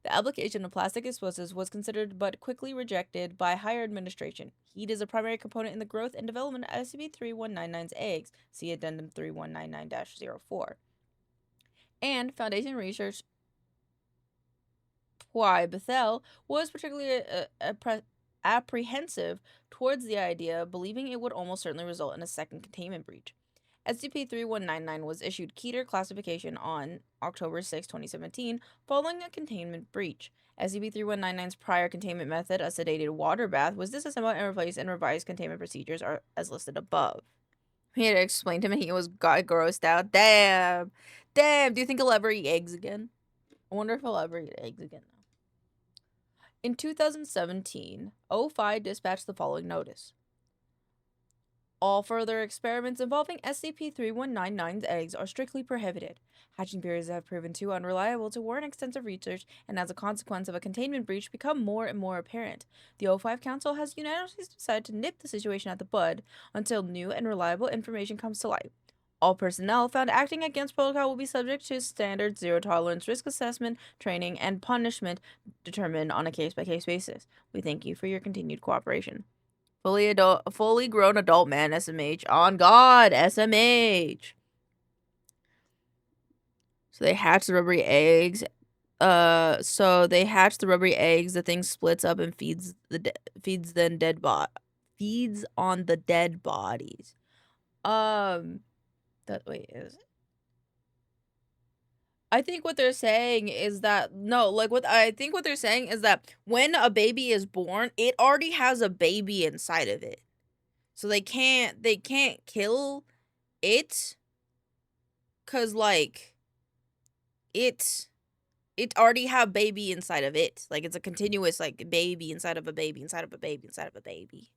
The application of plastic explosives was considered but quickly rejected by higher administration. Heat is a primary component in the growth and development of SCP-3199's eggs. See Addendum 3199-04. And Foundation research Pui Bethel was particularly apprehensive towards the idea, believing it would almost certainly result in a second containment breach. SCP-3199 was issued Keter classification on October 6, 2017, following a containment breach. SCP-3199's prior containment method, a sedated water bath, was disassembled and replaced, and revised containment procedures are as listed above. We had to explain to him and he got grossed out. Damn! Do you think he'll ever eat eggs again? I wonder if he'll ever eat eggs again. In 2017, O5 dispatched the following notice. All further experiments involving SCP-3199's eggs are strictly prohibited. Hatching periods have proven too unreliable to warrant extensive research, and as a consequence of a containment breach, become more and more apparent. The O5 Council has unanimously decided to nip the situation at the bud until new and reliable information comes to light. All personnel found acting against protocol will be subject to standard zero-tolerance risk assessment, training, and punishment determined on a case-by-case basis. We thank you for your continued cooperation. Fully grown adult man, SMH. On God, SMH. So they hatch the rubbery eggs. The thing splits up and feeds on the dead bodies. I think what they're saying is that what they're saying is that when a baby is born, it already has a baby inside of it. So they can't kill it, cuz like it already have baby inside of it. Like it's a continuous like baby inside of a baby inside of a baby inside of a baby.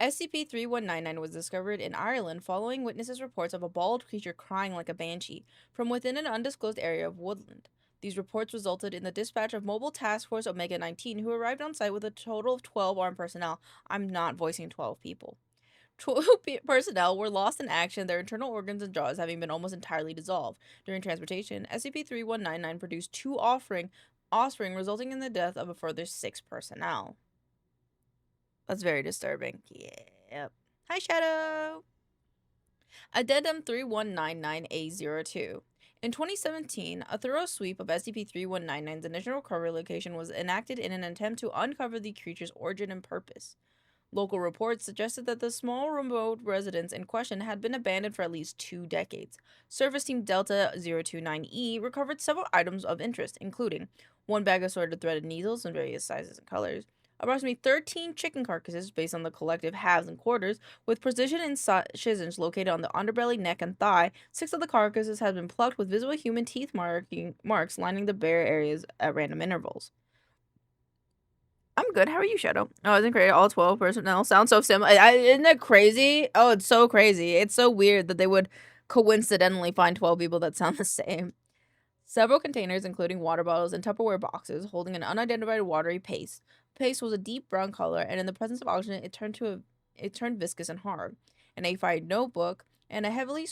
SCP-3199 was discovered in Ireland following witnesses' reports of a bald creature crying like a banshee from within an undisclosed area of woodland. These reports resulted in the dispatch of Mobile Task Force Omega-19, who arrived on site with a total of 12 armed personnel. I'm not voicing 12 people. 12 personnel were lost in action, their internal organs and jaws having been almost entirely dissolved. During transportation, SCP-3199 produced 2 offspring, resulting in the death of a further 6 personnel. That's very disturbing. Yep. Hi, Shadow. Addendum 3199A02. In 2017, a thorough sweep of SCP-3199's initial recovery location was enacted in an attempt to uncover the creature's origin and purpose. Local reports suggested that the small remote residence in question had been abandoned for at least 2 decades. Service Team Delta 029E recovered several items of interest, including 1 bag of assorted threaded needles in various sizes and colors, approximately 13 chicken carcasses based on the collective halves and quarters, with precision incisions located on the underbelly, neck, and thigh. 6 of the carcasses had been plucked with visible human teeth marks lining the bare areas at random intervals. I'm good. How are you, Shadow? Oh, isn't great. All 12 personnel sounds so similar. Isn't that crazy? Oh, it's so crazy. It's so weird that they would coincidentally find 12 people that sound the same. Several containers, including water bottles and Tupperware boxes, holding an unidentified watery paste. Paste was a deep brown color, and in the presence of oxygen, it turned viscous and hard. An A5 notebook and heavily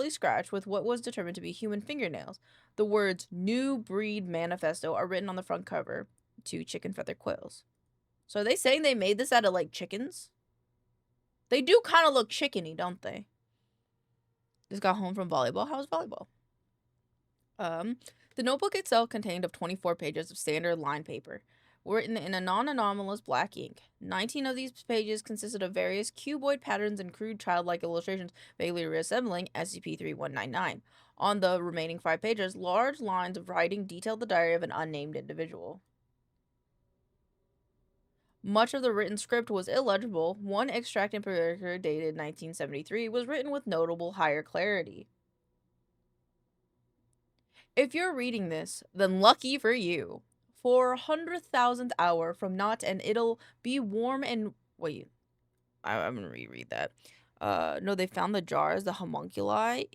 scratched with what was determined to be human fingernails. The words "New Breed Manifesto" are written on the front cover. 2 chicken feather quills. So are they saying they made this out of like chickens? They do kind of look chickeny, don't they? Just got home from volleyball. How was volleyball? The notebook itself contained of 24 pages of standard line paper, written in a non-anomalous black ink. 19 of these pages consisted of various cuboid patterns and crude childlike illustrations vaguely resembling SCP-3199. On the remaining 5 pages, large lines of writing detailed the diary of an unnamed individual. Much of the written script was illegible. One extract in particular, dated 1973, was written with notable higher clarity. If you're reading this, then lucky for you. 400,000th hour from not, and it'll be warm and... Wait. I'm gonna reread that. No, they found the jars, the homunculi.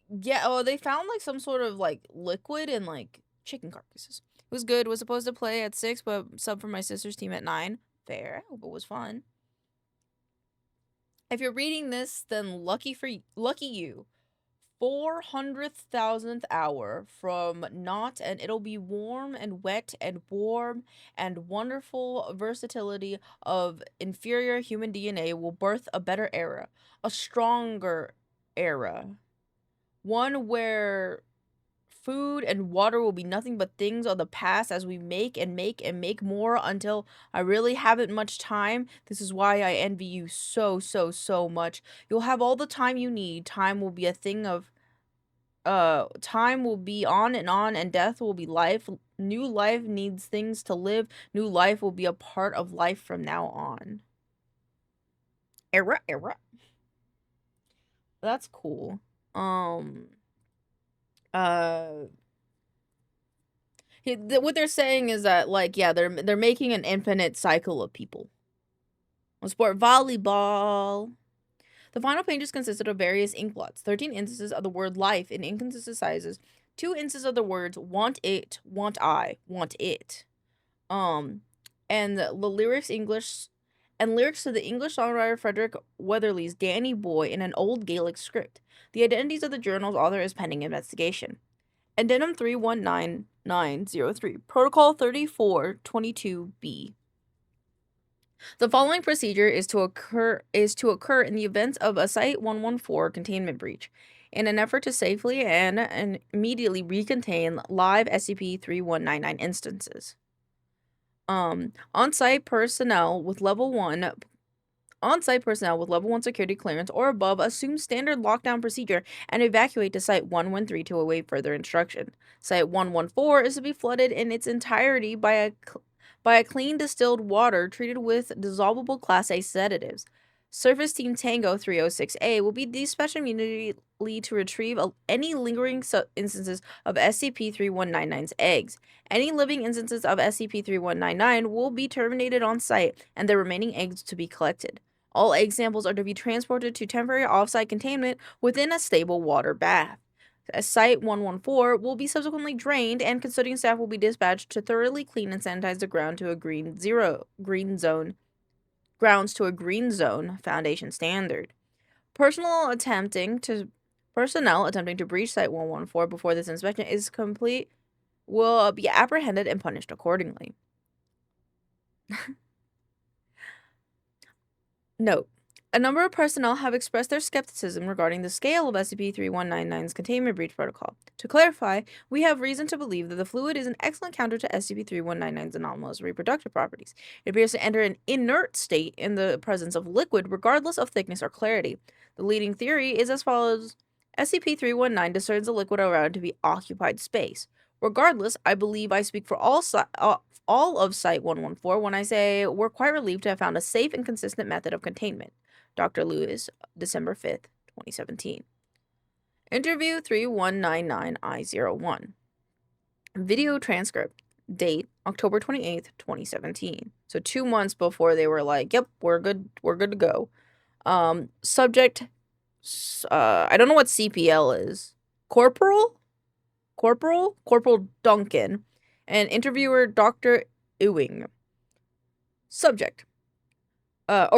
Yeah, oh, they found, like, some sort of, like, liquid and, like, chicken carcasses. It was good. Was supposed to play at 6, but sub for my sister's team at 9. Fair. I hope it was fun. If you're reading this, then lucky you. 400,000th hour from not, and it'll be warm and wet and warm, and wonderful versatility of inferior human DNA will birth a better era, a stronger era, one where food and water will be nothing but things of the past as we make and make and make more until I really haven't much time. This is why I envy you so, so, so much. You'll have all the time you need. Time will be a thing of... time will be on, and death will be life. New life needs things to live. New life will be a part of life from now on. Era. That's cool. What they're saying is that, like, yeah, they're making an infinite cycle of people. On sport volleyball. The final pages consisted of various ink blots, 13 instances of the word life in inconsistent sizes, 2 instances of the words want it, want I, want it. and the lyrics to the English songwriter Frederick Weatherly's Danny Boy in an old Gaelic script. The identities of the journal's author is pending investigation. Addendum 319903, Protocol 3422B. The following procedure is to occur in the event of a Site 114 containment breach, in an effort to safely and immediately recontain live SCP-3199 instances. On-site personnel with level 1 security clearance or above assume standard lockdown procedure and evacuate to Site 113 to await further instruction. Site 114 is to be flooded in its entirety by a clean distilled water treated with dissolvable Class A sedatives. Surface Team Tango 306A will be dispatched immediately to retrieve any lingering instances of SCP-3199's eggs. Any living instances of SCP-3199 will be terminated on site, and the remaining eggs to be collected. All egg samples are to be transported to temporary off-site containment within a stable water bath. Site 114 will be subsequently drained, and custodian staff will be dispatched to thoroughly clean and sanitize the ground to a green zone foundation standard. Personnel attempting to breach Site 114 before this inspection is complete will be apprehended and punished accordingly. Note: a number of personnel have expressed their skepticism regarding the scale of SCP-3199's containment breach protocol. To clarify, we have reason to believe that the fluid is an excellent counter to SCP-3199's anomalous reproductive properties. It appears to enter an inert state in the presence of liquid, regardless of thickness or clarity. The leading theory is as follows: SCP-319 discerns the liquid around to be occupied space. Regardless, I believe I speak for all of Site 114 when I say we're quite relieved to have found a safe and consistent method of containment. Dr. Lewis, December 5th, 2017. Interview 3199I01. Video transcript. Date, October 28th, 2017. So 2 months before they were like, yep, we're good to go. Subject, I don't know what CPL is. Corporal Duncan. And interviewer, Dr. Ewing. Subject.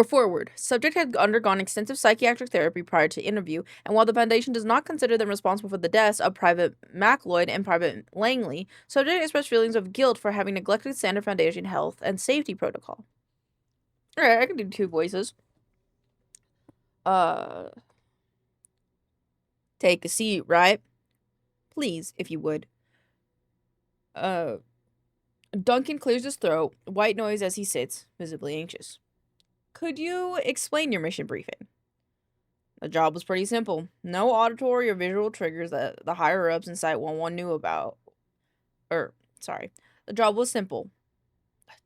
Forward. Subject had undergone extensive psychiatric therapy prior to interview, and while the Foundation does not consider them responsible for the deaths of Private McLeod and Private Langley, subject expressed feelings of guilt for having neglected standard Foundation health and safety protocol. Alright, I can do 2 voices. Take a seat, right? Please, if you would. Duncan clears his throat, white noise as he sits, visibly anxious. Could you explain your mission briefing? The job was pretty simple. No auditory or visual triggers that the higher-ups in Site 11 knew about. The job was simple.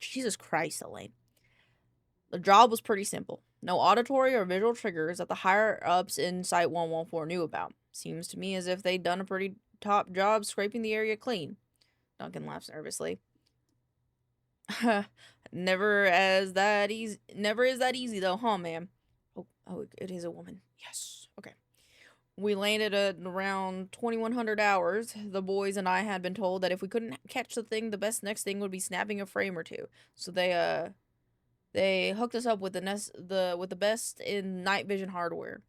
Jesus Christ, Elaine. The job was pretty simple. No auditory or visual triggers that the higher-ups in Site 114 knew about. Seems to me as if they'd done a pretty top job scraping the area clean. Duncan laughs nervously. Never is that easy though, huh, ma'am? Oh, it is a woman. Yes. Okay. We landed at around 2100 hours. The boys and I had been told that if we couldn't catch the thing, the next thing would be snapping a frame or two. So they hooked us up with the best in night vision hardware.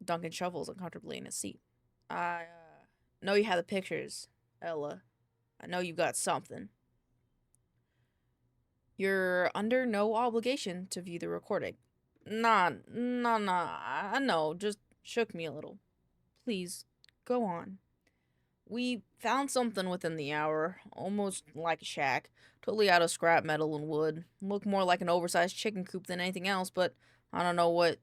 Duncan shuffles uncomfortably in his seat. I know you have the pictures, Ella. I know you got something. You're under no obligation to view the recording. Nah, I know, just shook me a little. Please, go on. We found something within the hour, almost like a shack, totally out of scrap metal and wood. Looked more like an oversized chicken coop than anything else, but I don't know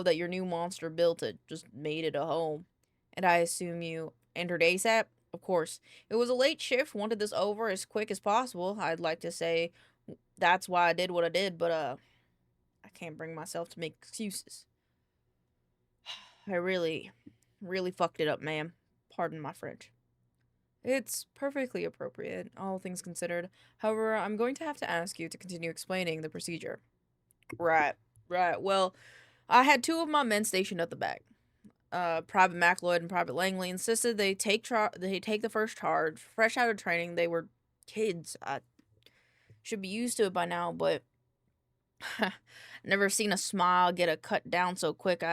that your new monster built it, just made it a home. And I assume you entered ASAP? Of course. It was a late shift, wanted this over as quick as possible. I'd like to say that's why I did what I did, but I can't bring myself to make excuses. I really fucked it up, ma'am. Pardon my French. It's perfectly appropriate, all things considered. However, I'm going to have to ask you to continue explaining the procedure. Right. Well, I had 2 of my men stationed at the back. Private McLeod and Private Langley insisted they take the first charge. Fresh out of training, they were kids. I should be used to it by now, but never seen a smile get a cut down so quick.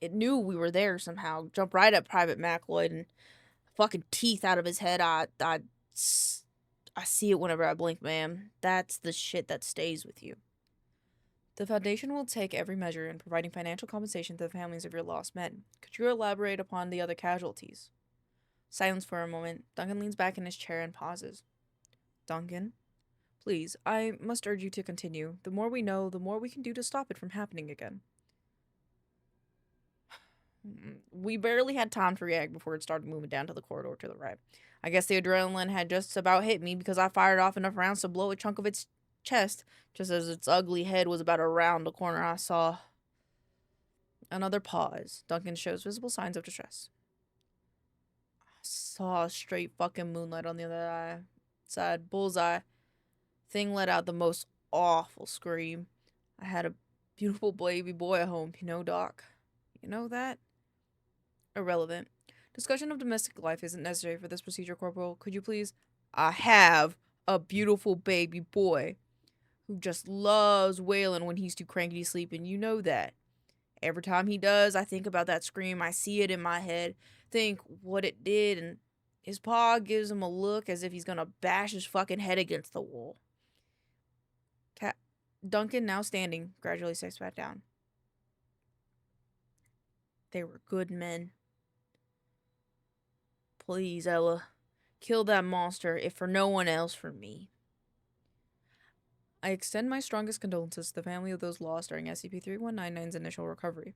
It knew we were there somehow. Jumped right at Private Macloyd and fucking teeth out of his head. I see it whenever I blink, ma'am. That's the shit that stays with you. The Foundation will take every measure in providing financial compensation to the families of your lost men. Could you elaborate upon the other casualties? Silence for a moment. Duncan leans back in his chair and pauses. Duncan? Please, I must urge you to continue. The more we know, the more we can do to stop it from happening again. We barely had time to react before it started moving down to the corridor to the right. I guess the adrenaline had just about hit me because I fired off enough rounds to blow a chunk of its chest. Just as its ugly head was about to round the corner, I saw... Another pause. Duncan shows visible signs of distress. I saw a straight fucking moonlight on the other side. Bullseye. Thing let out the most awful scream. I had a beautiful baby boy at home, you know, Doc. You know that? Irrelevant. Discussion of domestic life isn't necessary for this procedure, Corporal. Could you please? I have a beautiful baby boy who just loves wailing when he's too cranky to sleep, and you know that. Every time he does, I think about that scream. I see it in my head, think what it did, and his paw gives him a look as if he's gonna bash his fucking head against the wall. Duncan, now standing, gradually sits back down. They were good men. Please, Ella, kill that monster, if for no one else, for me. I extend my strongest condolences to the family of those lost during SCP-3199's initial recovery.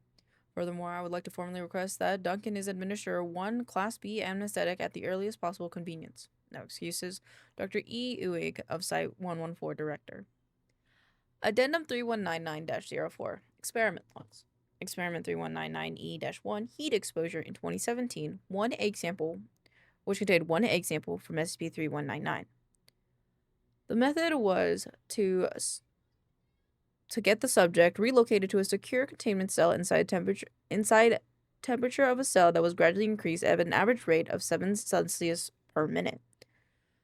Furthermore, I would like to formally request that Duncan is administered one Class B anesthetic at the earliest possible convenience. No excuses. Dr. E. Uig of Site-114 Director. Addendum 3199-04. Experiment logs. Experiment 3199E-1 heat exposure in 2017. One egg sample, which contained one egg sample from SCP-3199. The method was to get the subject relocated to a secure containment cell inside temperature of a cell that was gradually increased at an average rate of 7 Celsius per minute.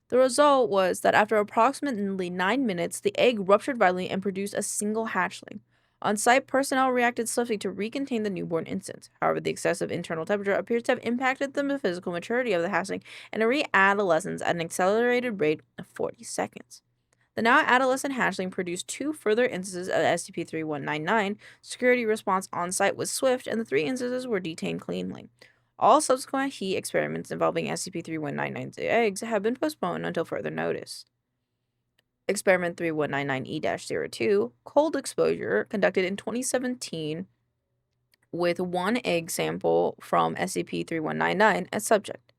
The result was that after approximately 9 minutes, the egg ruptured violently and produced a single hatchling. On-site personnel reacted swiftly to recontain the newborn infant. However, the excessive internal temperature appears to have impacted the physical maturity of the hatchling and a re-adolescence at an accelerated rate of 40 seconds. The now adolescent hatchling produced 2 further instances of SCP-3199. Security response on-site was swift, and the 3 instances were detained cleanly. All subsequent heat experiments involving SCP-3199's eggs have been postponed until further notice. Experiment 3199E-02, cold exposure, conducted in 2017 with 1 egg sample from SCP-3199 as subject.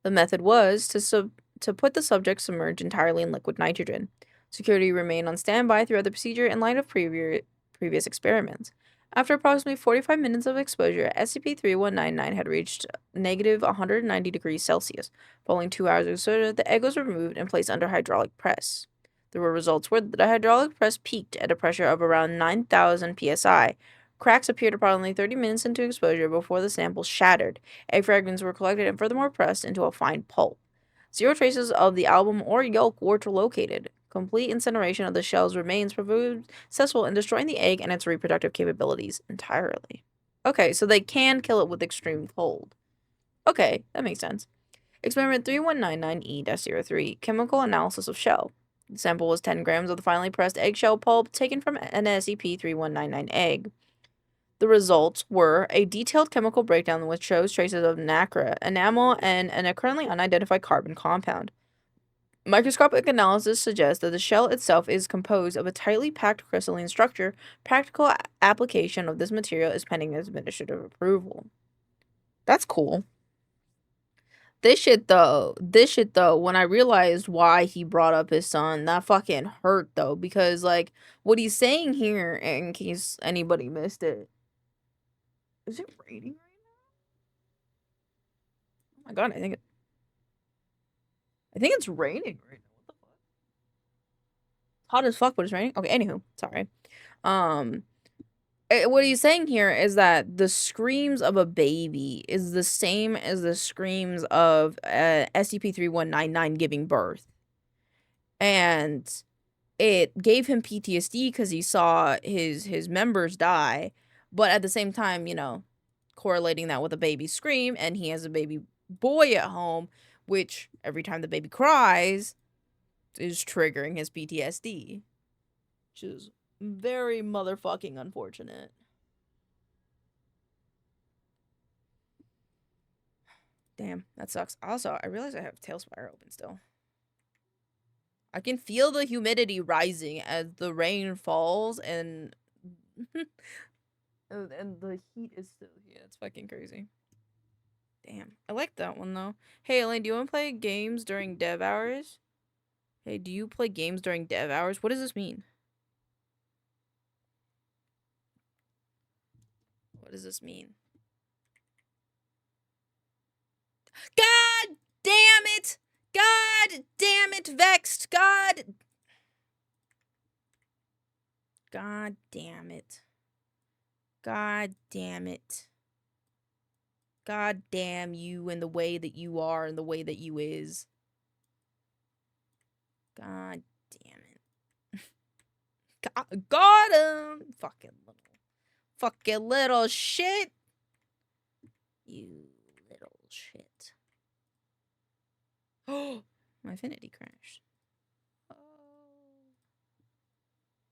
The method was to put the subject submerged entirely in liquid nitrogen. Security remained on standby throughout the procedure in light of previous experiments. After approximately 45 minutes of exposure, SCP-3199 had reached negative 190 degrees Celsius. Following 2 hours of exposure, the egg was removed and placed under hydraulic press. The results were that the hydraulic press peaked at a pressure of around 9,000 psi. Cracks appeared approximately 30 minutes into exposure before the sample shattered. Egg fragments were collected and furthermore pressed into a fine pulp. 0 traces of the album or yolk were located. Complete incineration of the shell's remains proved successful in destroying the egg and its reproductive capabilities entirely. Okay, so they can kill it with extreme cold. Okay, that makes sense. Experiment 3199E-03, chemical analysis of shell. The sample was 10 grams of the finely pressed eggshell pulp taken from an SCP-3199 egg. The results were a detailed chemical breakdown which shows traces of nacre, enamel, and a currently unidentified carbon compound. Microscopic analysis suggests that the shell itself is composed of a tightly packed crystalline structure. Practical application of this material is pending administrative approval. That's cool. This shit though, when I realized why he brought up his son, that fucking hurt though, because like what he's saying here, in case anybody missed it, is it raining right now? Oh my god, I think it's raining right now. What the fuck? Hot as fuck, but it's raining. Okay, anywho, sorry. What he's saying here is that the screams of a baby is the same as the screams of SCP-3199 giving birth. and it gave him PTSD because he saw his members die, but at the same time, you know, correlating that with a baby scream, and he has a baby boy at home, which every time the baby cries is triggering his PTSD, which is very motherfucking unfortunate. Damn, that sucks. Also, I realize I have Tailspire open still. I can feel the humidity rising as the rain falls, and and the heat is still here. It's fucking crazy. Damn, I like that one though. Hey, Elaine, do you want to play games during dev hours? Hey, do you play games during dev hours? What does this mean? What does this mean? God damn it! God damn it, Vexed! God damn it. God damn it. God damn you and the way that you are and the way that you is. God damn it. Got him! Fucking little shit. You little shit. Oh, my Affinity crashed. Oh.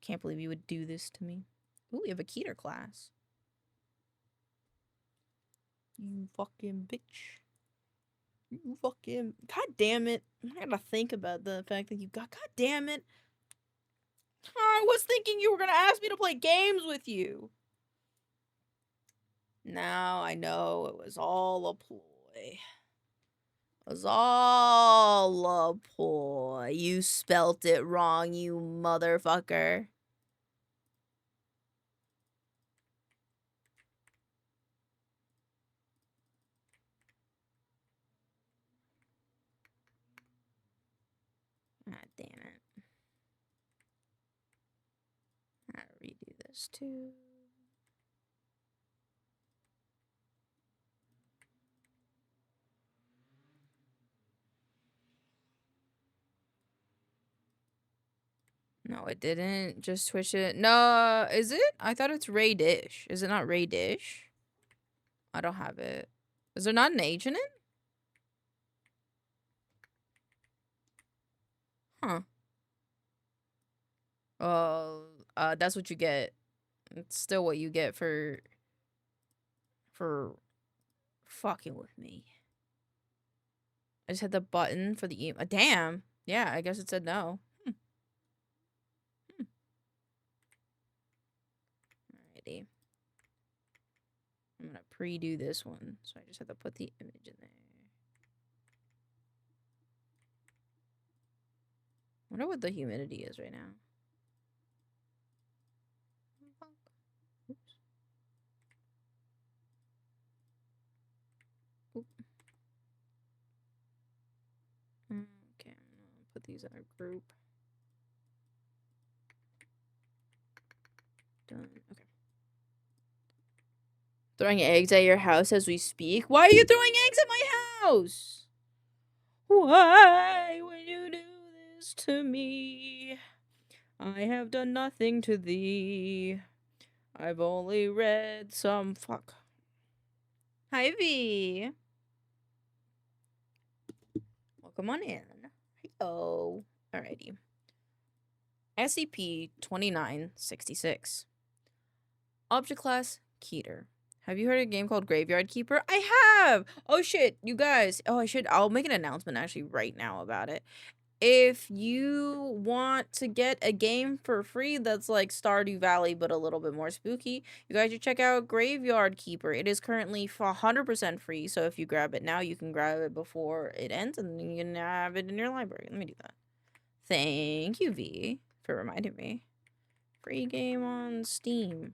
Can't believe you would do this to me. Ooh, we have a Keter class. You fucking bitch. You fucking... God damn it. I gotta think about the fact that you got... God damn it. I was thinking you were gonna ask me to play games with you. Now I know it was all a ploy. It was all a ploy. You spelt it wrong, you motherfucker. God damn it. I gotta redo this too. No, it didn't. Just Twitch it. No, is it? I thought it's Ray Dish. Is it not Ray Dish? I don't have it. Is there not an H in it? Huh. Oh, that's what you get. It's still what you get for fucking with me. I just had the button for the email. Damn. Yeah, I guess it said no. Alrighty. I'm gonna pre-do this one, so I just have to put the image in there. I wonder what the humidity is right now. Oops. Oop. Okay, I'm gonna put these in a group. Done. Okay. Throwing eggs at your house as we speak? Why are you throwing eggs at my house? Why would you do this to me? I have done nothing to thee. I've only read some fuck. Hi, V. Welcome on in. Hello. Alrighty. SCP-2966. Object class, Keter. Have you heard of a game called Graveyard Keeper? I have! Oh shit, you guys. Oh, I'll make an announcement actually right now about it. If you want to get a game for free that's like Stardew Valley but a little bit more spooky, you guys should check out Graveyard Keeper. It is currently 100% free, so if you grab it now, you can grab it before it ends, and you can have it in your library. Let me do that. Thank you, V, for reminding me. Free game on Steam.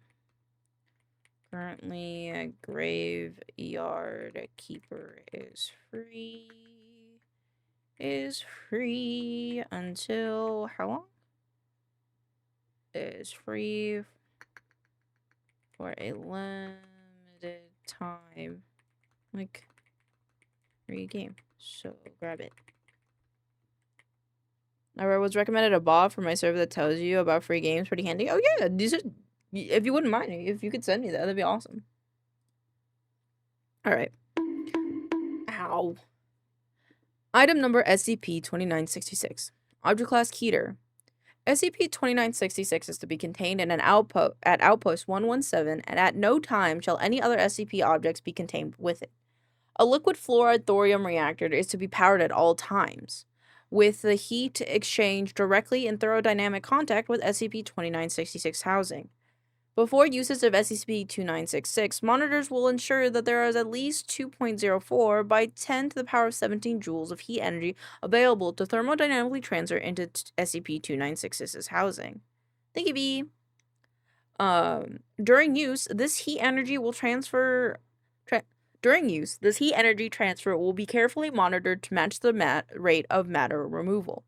Currently, Graveyard Keeper is free. Is free until how long? Is free for a limited time. Like, free game. So grab it. I was recommended a bot for my server that tells you about free games. Pretty handy. Oh yeah, these are. If you wouldn't mind, if you could send me that, that'd be awesome. All right. Ow. Item number SCP-2966. Object class Keter. SCP-2966 is to be contained in an outpost at Outpost 117, and at no time shall any other SCP objects be contained with it. A liquid fluoride thorium reactor is to be powered at all times, with the heat exchanged directly in thermodynamic contact with SCP-2966 housing. Before uses of SCP-2966, monitors will ensure that there is at least 2.04 by 10 to the power of 17 joules of heat energy available to thermodynamically transfer into SCP-2966's housing. Thank you, B. During use, this heat energy will transfer... this heat energy transfer will be carefully monitored to match the rate of matter removal.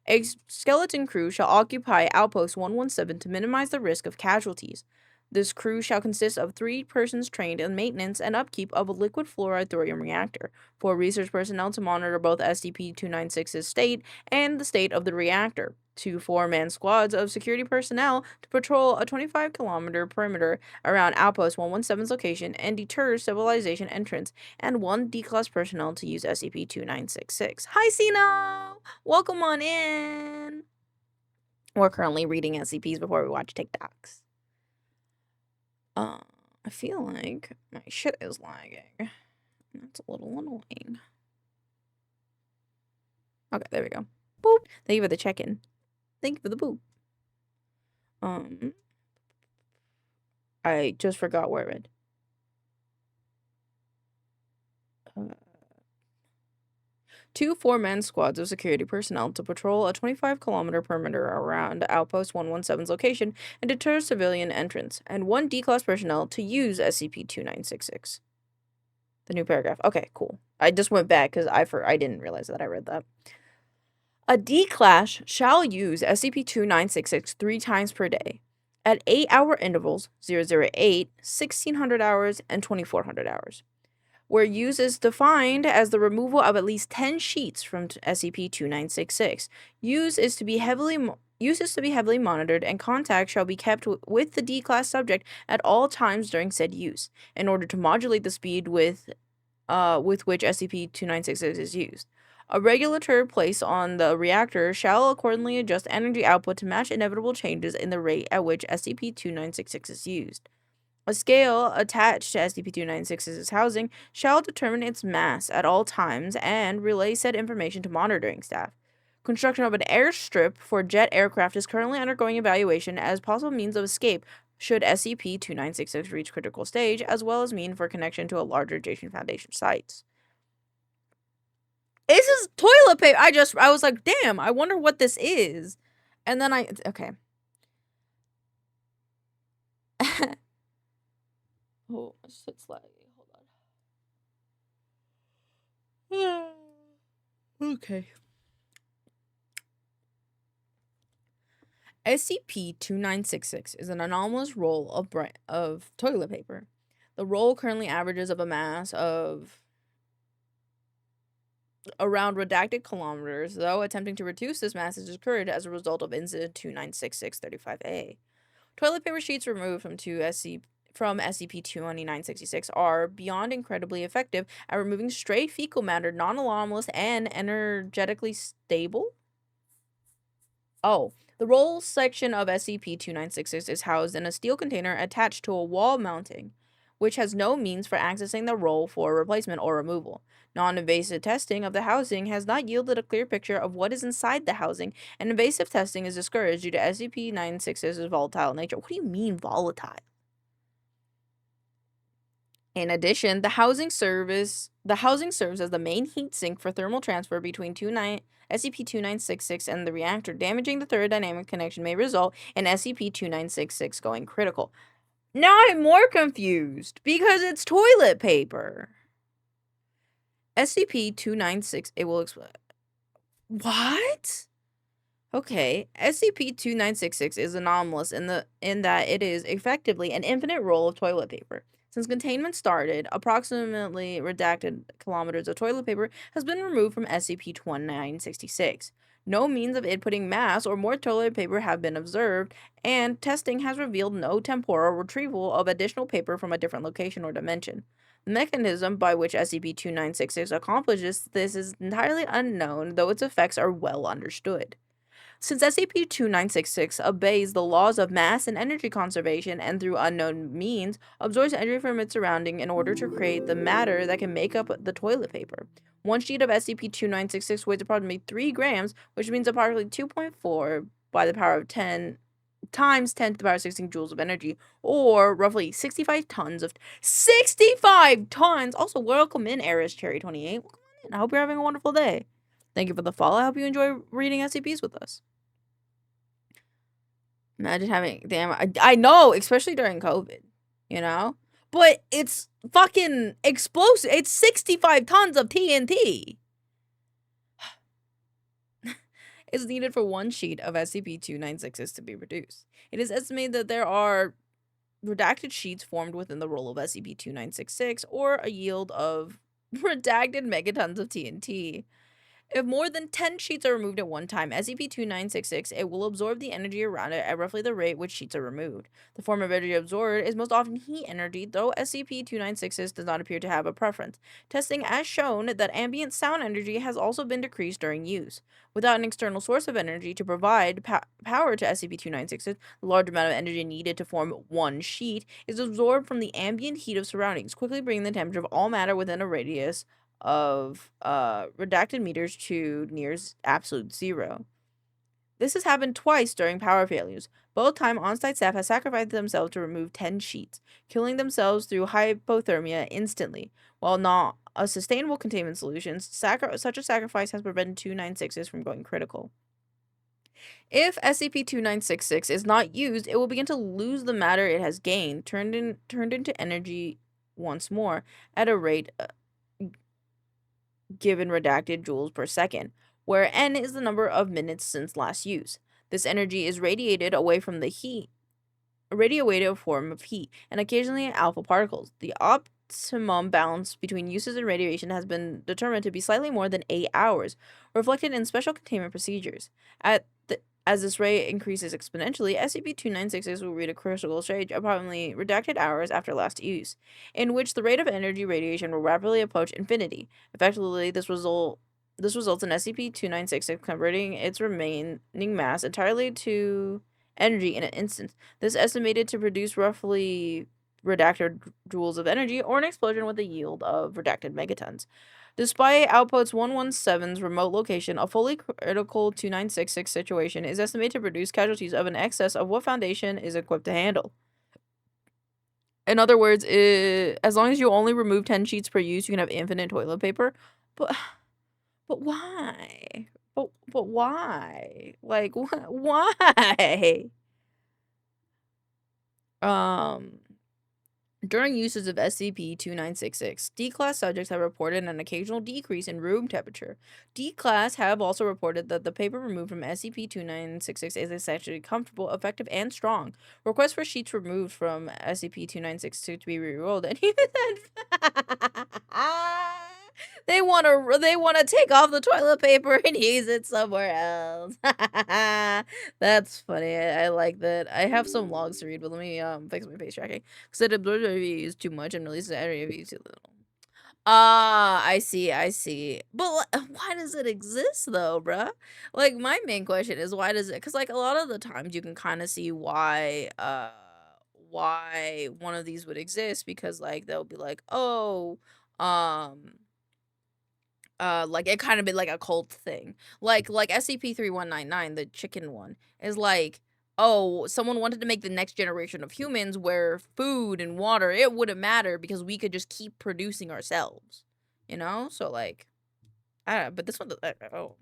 A skeleton crew shall occupy Outpost 117 to minimize the risk of casualties. This crew shall consist of 3 persons trained in maintenance and upkeep of a liquid fluoride thorium reactor, 4 research personnel to monitor both SCP-296's state and the state of the reactor, 2 4-man squads of security personnel to patrol a 25-kilometer perimeter around Outpost 117's location and deter civilization entrance, and 1 D-class personnel to use SCP-2966. Hi, Sino! Welcome on in! We're currently reading SCPs before we watch TikToks. I feel like my shit is lagging. That's a little annoying. Okay, there we go. Boop! Thank you for the check-in. Thank you for the boop. I just forgot where I read. 2 4-man squads of security personnel to patrol a 25-kilometer perimeter around Outpost 117's location and deter civilian entrance, and 1 D-class personnel to use SCP-2966. The new paragraph. Okay, cool. I just went back because I didn't realize that I read that. A D-class shall use SCP-2966 3 times per day, at 8-hour intervals 008, 1600 hours, and 2400 hours. Where use is defined as the removal of at least 10 sheets from SCP-2966. Use is to be heavily monitored, and contact shall be kept with the D-class subject at all times during said use, in order to modulate the speed with which SCP-2966 is used. A regulator placed on the reactor shall accordingly adjust energy output to match inevitable changes in the rate at which SCP-2966 is used. A scale attached to SCP-2966's housing shall determine its mass at all times and relay said information to monitoring staff. Construction of an airstrip for jet aircraft is currently undergoing evaluation as possible means of escape should SCP-2966 reach critical stage, as well as mean for connection to a larger adjacent Foundation sites. This is toilet paper. I was like, damn, I wonder what this is. And then okay. Oh, it's laggy. Hold on. Okay. SCP-2966 is an anomalous roll of toilet paper. The roll currently averages of a mass of around redacted kilometers, though attempting to reduce this mass is discouraged as a result of Incident 2966-35A. Toilet paper sheets removed from SCP-2966 are beyond incredibly effective at removing stray fecal matter, non-anomalous, and energetically stable. Oh, the roll section of SCP-2966 is housed in a steel container attached to a wall mounting, which has no means for accessing the roll for replacement or removal. Non-invasive testing of the housing has not yielded a clear picture of what is inside the housing, and invasive testing is discouraged due to SCP-966's volatile nature. What do you mean volatile? In addition, the housing serves as the main heat sink for thermal transfer between SCP-2966 and the reactor. Damaging the thermodynamic connection may result in SCP-2966 going critical. Now I'm more confused because it's toilet paper. SCP-296, it will explain. What? Okay, SCP-2966 is anomalous in that it is effectively an infinite roll of toilet paper. Since containment started, approximately redacted kilometers of toilet paper has been removed from SCP-2966. No means of inputting mass or more toilet paper have been observed, and testing has revealed no temporal retrieval of additional paper from a different location or dimension. The mechanism by which SCP-2966 accomplishes this is entirely unknown, though its effects are well understood. Since SCP-2966 obeys the laws of mass and energy conservation and through unknown means absorbs energy from its surrounding in order to create the matter that can make up the toilet paper. One sheet of SCP-2966 weighs approximately 3 grams, which means approximately 2.4 by the power of 10 times 10 to the power of 16 joules of energy, or roughly 65 tons of 65 tons. Also, welcome in, Eris Cherry 28. Welcome in. I hope you're having a wonderful day. Thank you for the follow. I hope you enjoy reading SCPs with us. Imagine having, damn, I know, especially during COVID, you know? But it's fucking explosive. It's 65 tons of TNT. Is needed for one sheet of SCP-296 to be produced. It is estimated that there are redacted sheets formed within the roll of SCP-2966, or a yield of redacted megatons of TNT. If more than 10 sheets are removed at one time, SCP-2966, it will absorb the energy around it at roughly the rate which sheets are removed. The form of energy absorbed is most often heat energy, though SCP-2966 does not appear to have a preference. Testing has shown that ambient sound energy has also been decreased during use. Without an external source of energy to provide power to SCP-2966, the large amount of energy needed to form one sheet is absorbed from the ambient heat of surroundings, quickly bringing the temperature of all matter within a radius of redacted meters to near absolute zero. This has happened twice during power failures. Both times, on-site staff has sacrificed themselves to remove 10 sheets, killing themselves through hypothermia instantly. While not a sustainable containment solution, such a sacrifice has prevented 296s from going critical. If SCP-2966 is not used, it will begin to lose the matter it has gained, turned into energy once more, at a rate given redacted joules per second, where n is the number of minutes since last use. This energy is radiated away from the heat, a radioactive form of heat, and occasionally alpha particles. The optimum balance between uses and radiation has been determined to be slightly more than 8 hours, reflected in special containment procedures. As this rate increases exponentially, SCP-2966 will reach a critical stage approximately redacted hours after last use, in which the rate of energy radiation will rapidly approach infinity. Effectively, this results in SCP-2966 converting its remaining mass entirely to energy in an instant. This is estimated to produce roughly redacted joules of energy, or an explosion with a yield of redacted megatons. Despite Outpost 117's remote location, a fully critical 2966 situation is estimated to produce casualties of an excess of what Foundation is equipped to handle. In other words, as long as you only remove 10 sheets per use, you can have infinite toilet paper. But why? But why? Like, why? During uses of SCP-2966, D-Class subjects have reported an occasional decrease in room temperature. D-Class have also reported that the paper removed from SCP-2966 is essentially comfortable, effective, and strong. Requests for sheets removed from SCP-2962 to be re-rolled, and they want to take off the toilet paper and use it somewhere else. That's funny. I like that. I have some logs to read, but let me fix my face tracking. Because it absorbs energy used too much and releases energy used too little. I see. But why does it exist though, bruh? Like, my main question is, why does it? Because, like, a lot of the times you can kind of see why one of these would exist, because, like, they'll be like, oh, like, it kind of be like a cult thing. Like SCP-3199, the chicken one, is like, oh, someone wanted to make the next generation of humans where food and water, it wouldn't matter because we could just keep producing ourselves, you know? So, like, I don't know, but this one, oh,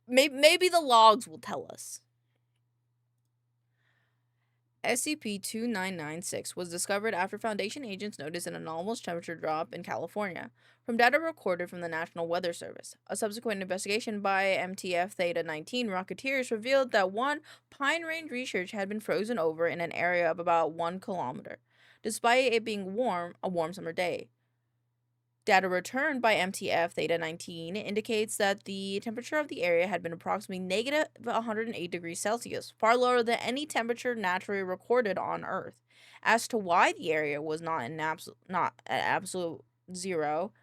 maybe the logs will tell us. SCP-2996 was discovered after Foundation agents noticed an anomalous temperature drop in California, from data recorded from the National Weather Service. A subsequent investigation by MTF Theta-19 Rocketeers revealed that one Pine Range research had been frozen over in an area of about 1 kilometer, despite it being a warm summer day. Data returned by MTF Theta 19 indicates that the temperature of the area had been approximately negative 108 degrees Celsius, far lower than any temperature naturally recorded on Earth. As to why the area was not at absolute zero,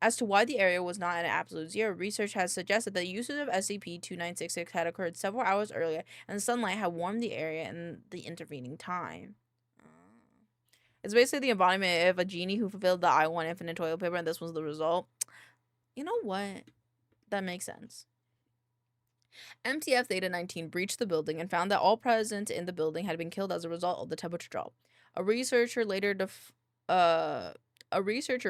As to why the area was not at absolute zero, research has suggested that usage of SCP-2966 had occurred several hours earlier, and the sunlight had warmed the area in the intervening time. It's basically the embodiment of a genie who fulfilled the I want infinite toilet paper, and this was the result. You know what? That makes sense. MTF Theta 19 breached the building and found that all present in the building had been killed as a result of the temperature drop. A researcher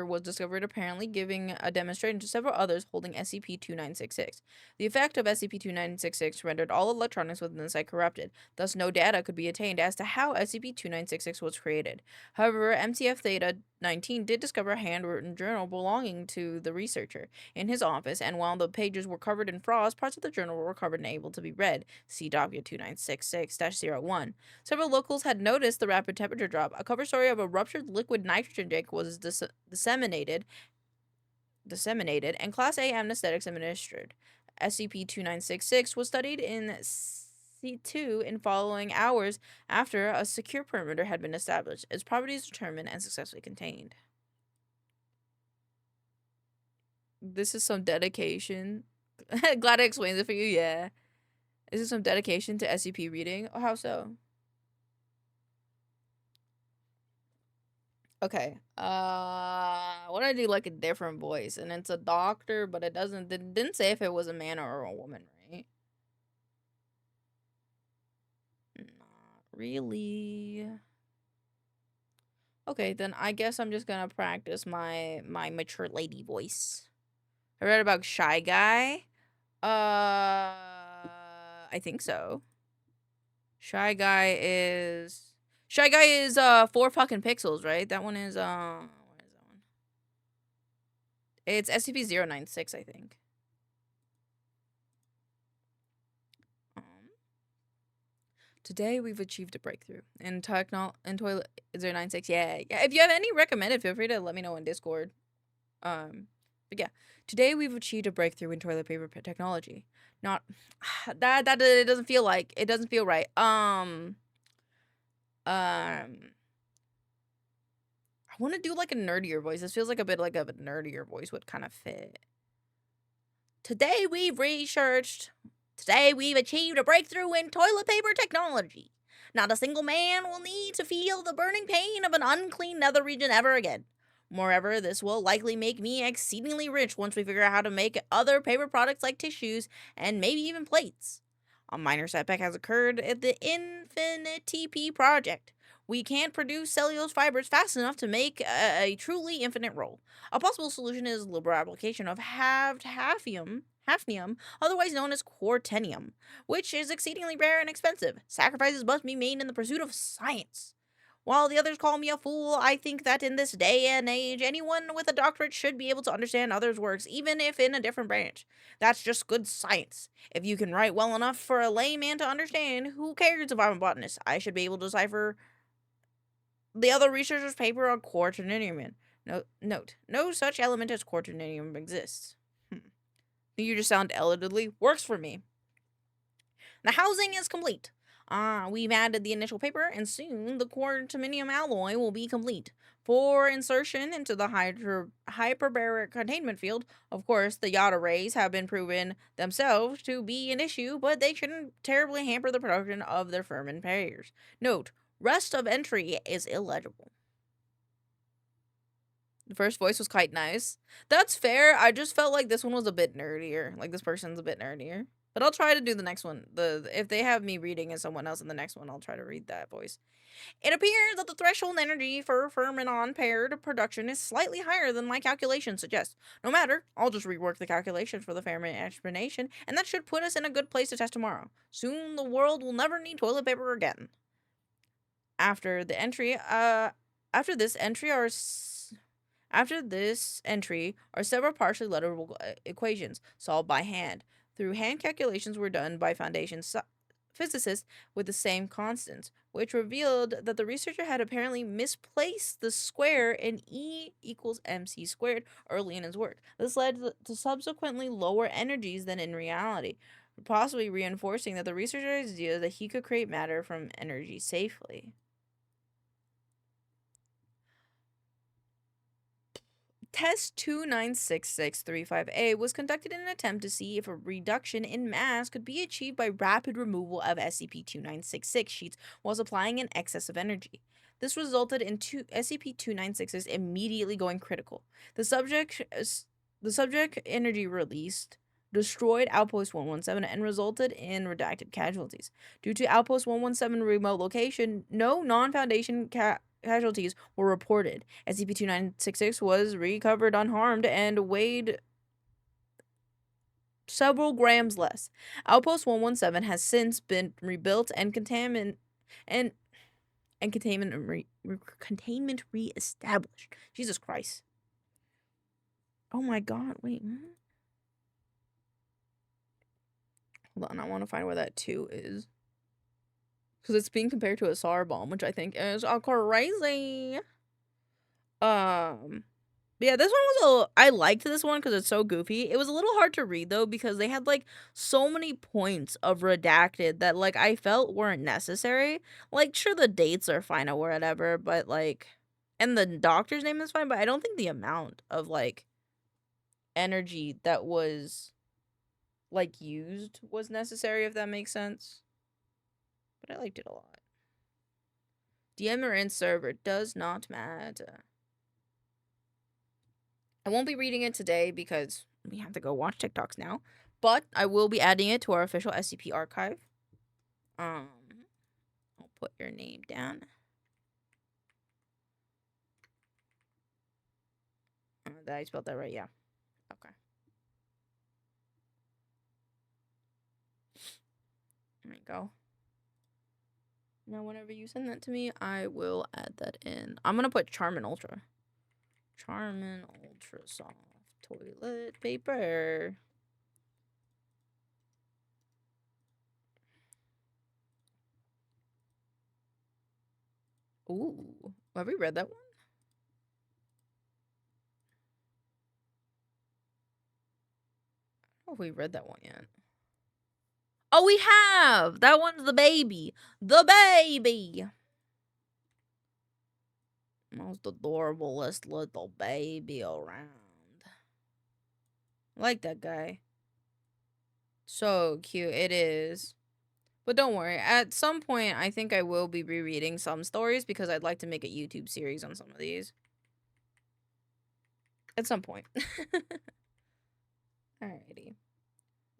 was discovered apparently giving a demonstration to several others holding SCP-2966. The effect of SCP-2966 rendered all electronics within the site corrupted, thus no data could be attained as to how SCP-2966 was created. However, MTF Theta 19 did discover a handwritten journal belonging to the researcher in his office, and while the pages were covered in frost, parts of the journal were recovered and able to be read. See document 2966-01. Several locals had noticed the rapid temperature drop. A cover story of a ruptured liquid nitrogen tank was disseminated, and Class A anesthetics administered. SCP-2966 was studied in C2 in following hours after a secure perimeter had been established. Its properties determined and successfully contained. This is some dedication. Glad I explained it for you, yeah. This is some dedication to SCP reading. Oh, how so? Okay. What do I do like a different voice? And it's a doctor, but it didn't say if it was a man or a woman, right? Not really. Okay, then I guess I'm just gonna practice my mature lady voice. I read about Shy Guy. I think so. Shy Guy is 4 fucking pixels, right? That one is what is that one? It's SCP-096, I think. Today we've achieved a breakthrough in toilet 096. Yeah. If you have any recommended, feel free to let me know in Discord. But yeah, today we've achieved a breakthrough in toilet paper technology. Not that it doesn't feel right. I want to do like a nerdier voice. This feels like a bit like a nerdier voice would kind of fit. Today we've achieved a breakthrough in toilet paper technology. Not a single man will need to feel the burning pain of an unclean nether region ever again. Moreover, this will likely make me exceedingly rich once we figure out how to make other paper products like tissues and maybe even plates. A minor setback has occurred at the ENVtuber project. We can't produce cellulose fibers fast enough to make a truly infinite roll. A possible solution is liberal application of halved hafnium, otherwise known as quartenium, which is exceedingly rare and expensive. Sacrifices must be made in the pursuit of science. While the others call me a fool, I think that in this day and age, anyone with a doctorate should be able to understand others' works, even if in a different branch. That's just good science. If you can write well enough for a layman to understand, who cares if I'm a botanist? I should be able to decipher the other researcher's paper on quartenium. Note, no such element as quartenium exists. You just sound elderly. Works for me. The housing is complete. We've added the initial paper, and soon the quartenium alloy will be complete. For insertion into the hyperbaric containment field, of course, the Yada rays have been proven themselves to be an issue, but they shouldn't terribly hamper the production of their ferment pairs. Note, rest of entry is illegible. The first voice was quite nice. That's fair. I just felt like this one was a bit nerdier. Like, this person's a bit nerdier. But I'll try to do the next one. If they have me reading as someone else in the next one, I'll try to read that voice. It appears that the threshold energy for ferment paired production is slightly higher than my calculations suggest. No matter, I'll just rework the calculation for the ferment explanation, and that should put us in a good place to test tomorrow. Soon the world will never need toilet paper again. After this entry are several partially letterable equations solved by hand. Through hand calculations were done by Foundation physicists with the same constants, which revealed that the researcher had apparently misplaced the square in E equals mc squared early in his work. This led to subsequently lower energies than in reality, possibly reinforcing that the researcher's idea that he could create matter from energy safely. Test 296635A was conducted in an attempt to see if a reduction in mass could be achieved by rapid removal of SCP-2966 sheets while supplying an excess of energy. This resulted in SCP-2966 immediately going critical. The subject energy released destroyed Outpost 117 and resulted in redacted casualties. Due to Outpost 117 remote location, no non-Foundation casualties were reported. SCP-2966 was recovered unharmed and weighed several grams less. Outpost 117 has since been rebuilt and containment reestablished. Jesus Christ. Oh my god, wait. Hold on, I want to find where that 2 is. Because it's being compared to a SAR bomb, which I think is crazy. Yeah, this one was I liked this one because it's so goofy. It was a little hard to read though because they had like so many points of redacted that like I felt weren't necessary. Like sure the dates are fine or whatever, but like and the doctor's name is fine, but I don't think the amount of like energy that was like used was necessary, if that makes sense. But I liked it a lot. DM or in server does not matter. I won't be reading it today because we have to go watch TikToks now. But I will be adding it to our official SCP archive. I'll put your name down. Did I spelled that right? Yeah. Okay. There you go. Now, whenever you send that to me, I will add that in. I'm gonna put Charmin Ultra. Charmin Ultra Soft Toilet Paper. Ooh, have we read that one? I don't know if we read that one yet. Oh, we have! That one's the baby. The baby! Most adorablest little baby around. I like that guy. So cute. It is. But don't worry. At some point, I think I will be rereading some stories because I'd like to make a YouTube series on some of these. At some point. Alrighty.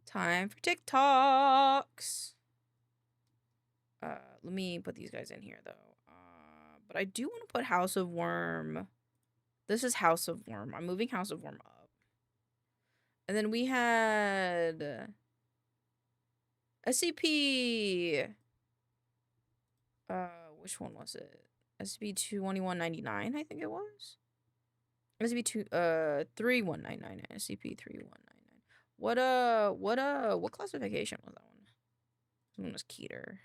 Time for TikToks. Let me put these guys in here, though. But I do want to put House of Worm. This is House of Worm. I'm moving House of Worm up. And then we had SCP. Which one was it? SCP-2199, I think it was. SCP-3199. SCP-3199. What classification was that one? This one was Keter.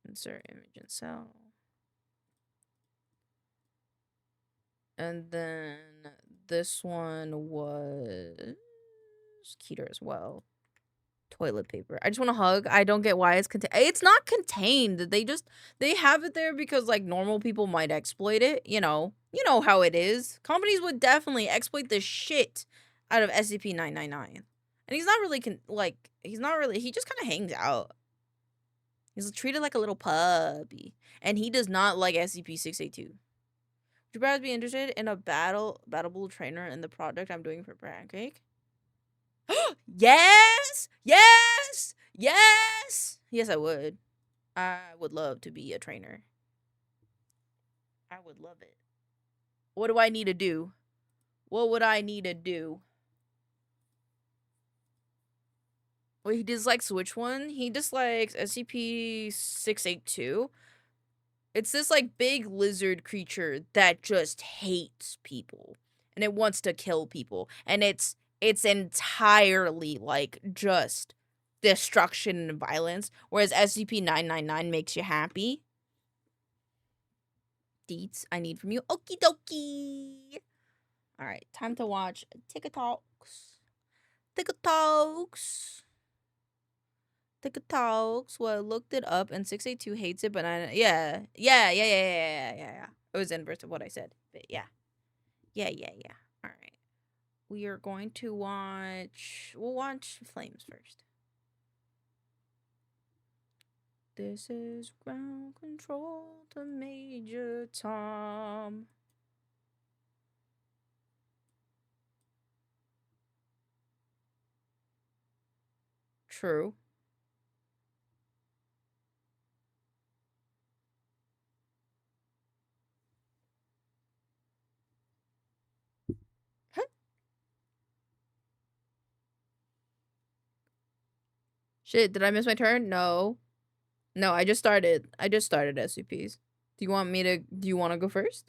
Insert image and cell. And then this one was Keter as well. Toilet paper. I just want to hug. I don't get why it's contained. It's not contained. They have it there because like normal people might exploit it. You know how it is. Companies would definitely exploit the shit out of SCP-999. And he's not really he just kind of hangs out. He's treated like a little puppy. And he does not like SCP-682. Would you perhaps be interested in a battleable trainer in the project I'm doing for Pancake? Yes! Yes! Yes! Yes, I would. I would love to be a trainer. I would love it. What do I need to do? What would I need to do? Well, he dislikes which one? He dislikes SCP-682. It's this, like, big lizard creature that just hates people. And it wants to kill people. And it's entirely, like, just destruction and violence, whereas SCP-999 makes you happy. Deets I need from you. Okie dokie. All right, time to watch TikToks. TikToks. Well, I looked it up and 682 hates it, but yeah. It was inverse of what I said, but yeah. All right. We are going to watch... We'll watch Flames first. This is ground control to Major Tom. True. Shit, did I miss my turn? No. No, I just started SCPs. Do you want to go first?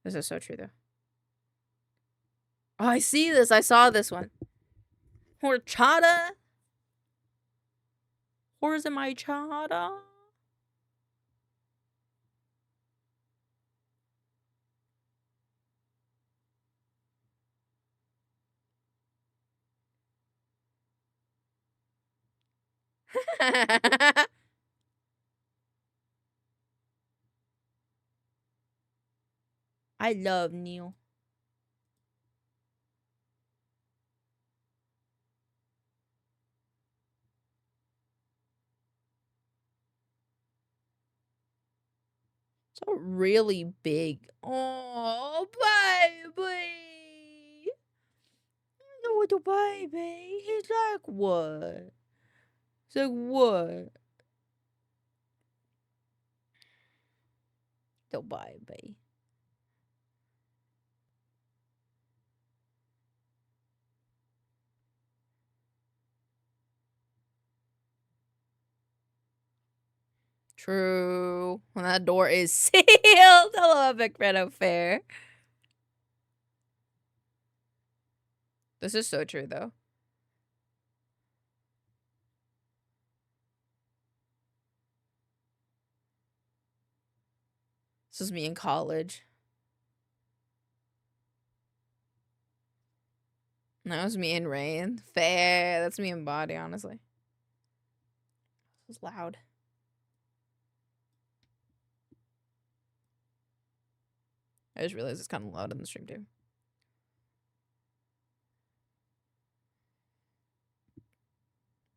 This is so true though. Oh, I see this. I saw this one. Horchata. Where's in my chata? I love Neil. So really big. Oh, baby. The little baby. He's like, what? He's like, what? The baby. True. When that door is sealed. Hello, Big Red Affair. This is so true, though. This is me in college. That was me in Rain. Fair. That's me in Body, honestly. This was loud. I just realized it's kind of loud in the stream, too.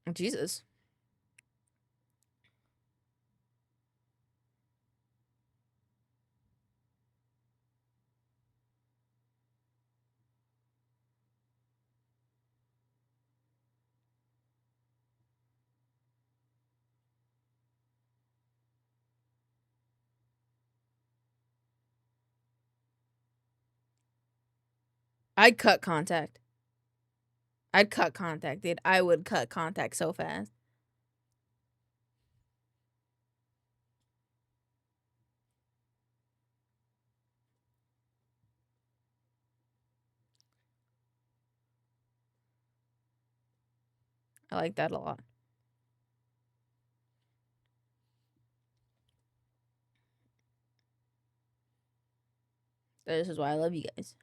Oh, Jesus. I'd cut contact. I'd cut contact, dude. I would cut contact so fast. I like that a lot. This is why I love you guys.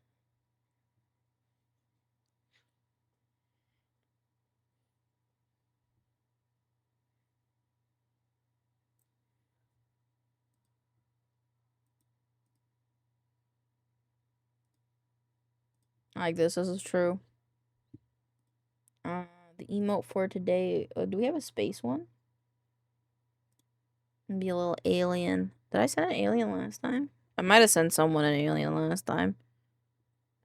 I like this. This is true. The emote for today. Do we have a space one? Be a little alien. Did I send an alien last time? I might have sent someone an alien last time.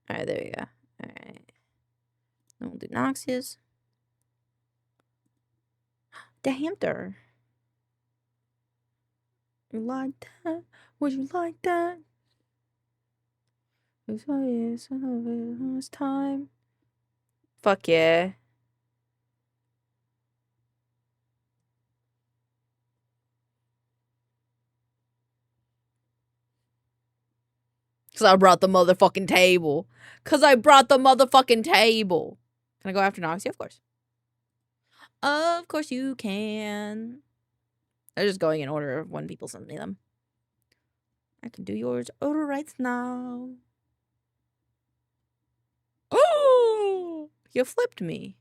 Alright, there we go. Alright. Then we'll do Noxious. The hamster. You like that? Would you like that? It's time. Fuck yeah. Cause I brought the motherfucking table. Can I go after Noxia? Of course. Of course you can. They're just going in order of when people send me them. I can do yours right now. Oh! You flipped me.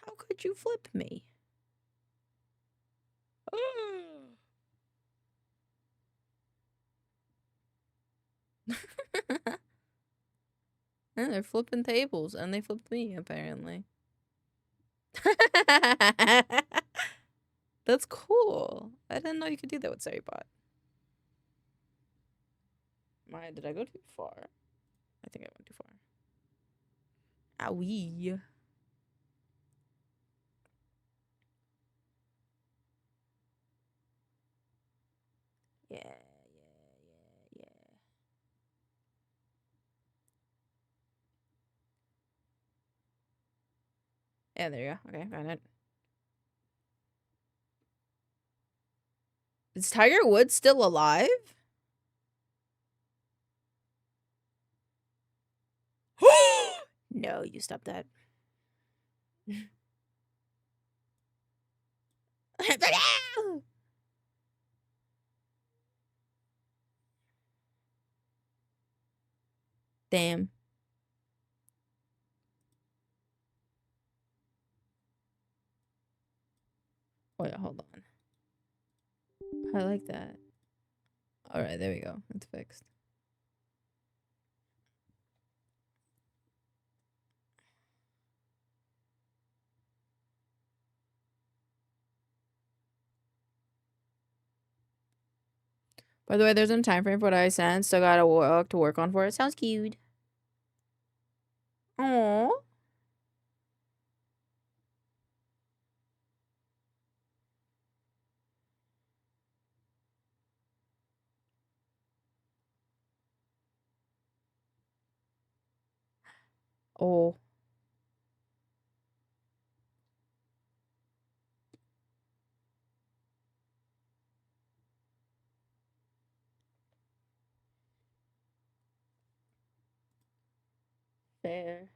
How could you flip me? Oh. And they're flipping tables, and they flipped me, apparently. That's cool. I didn't know you could do that with Saribot. Did I go too far? I think I went too far. Owie. Yeah. Yeah, there you go. Okay, got it. Is Tiger Woods still alive? No, you stop that. Damn. Wait, hold on. I like that. Alright, there we go. It's fixed. By the way, there's no time frame for what I sent. Still got to work on for it. Sounds cute. Aww. Oh. Fair.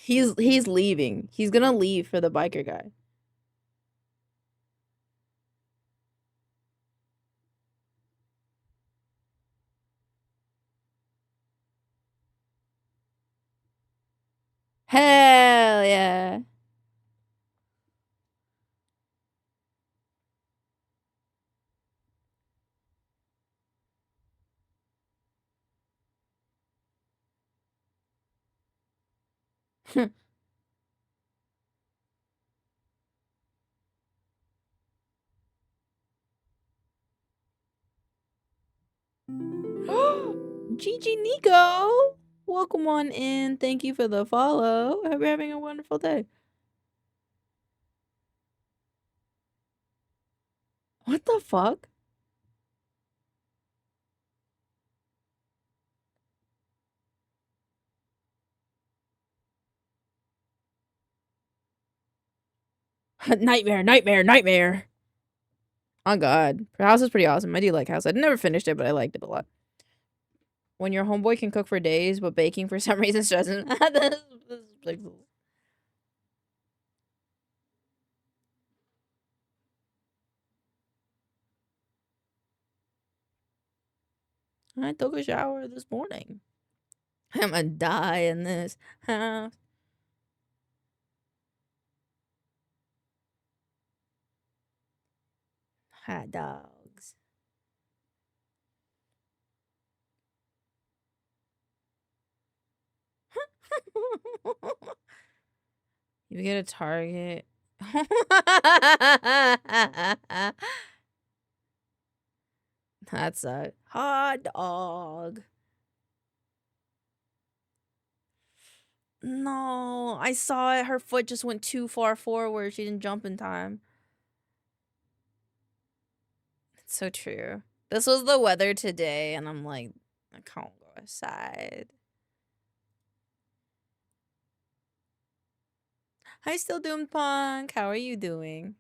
He's leaving. He's gonna leave for the biker guy. Hell yeah. Gigi Nico, welcome on in. Thank you for the follow. Hope you're having a wonderful day. What the fuck? Nightmare, nightmare, nightmare. Oh god. House is pretty awesome. I do like House. I never finished it, but I liked it a lot. When your homeboy can cook for days, but baking for some reason doesn't. This is Pixels. I took a shower this morning. I'm gonna die in this house. Hot dogs. You get a target. That's a hot dog. No, I saw it. Her foot just went too far forward. She didn't jump in time. It's so true. This was the weather today, and I'm like, I can't go outside. Hi, Still Doomed Punk. How are you doing?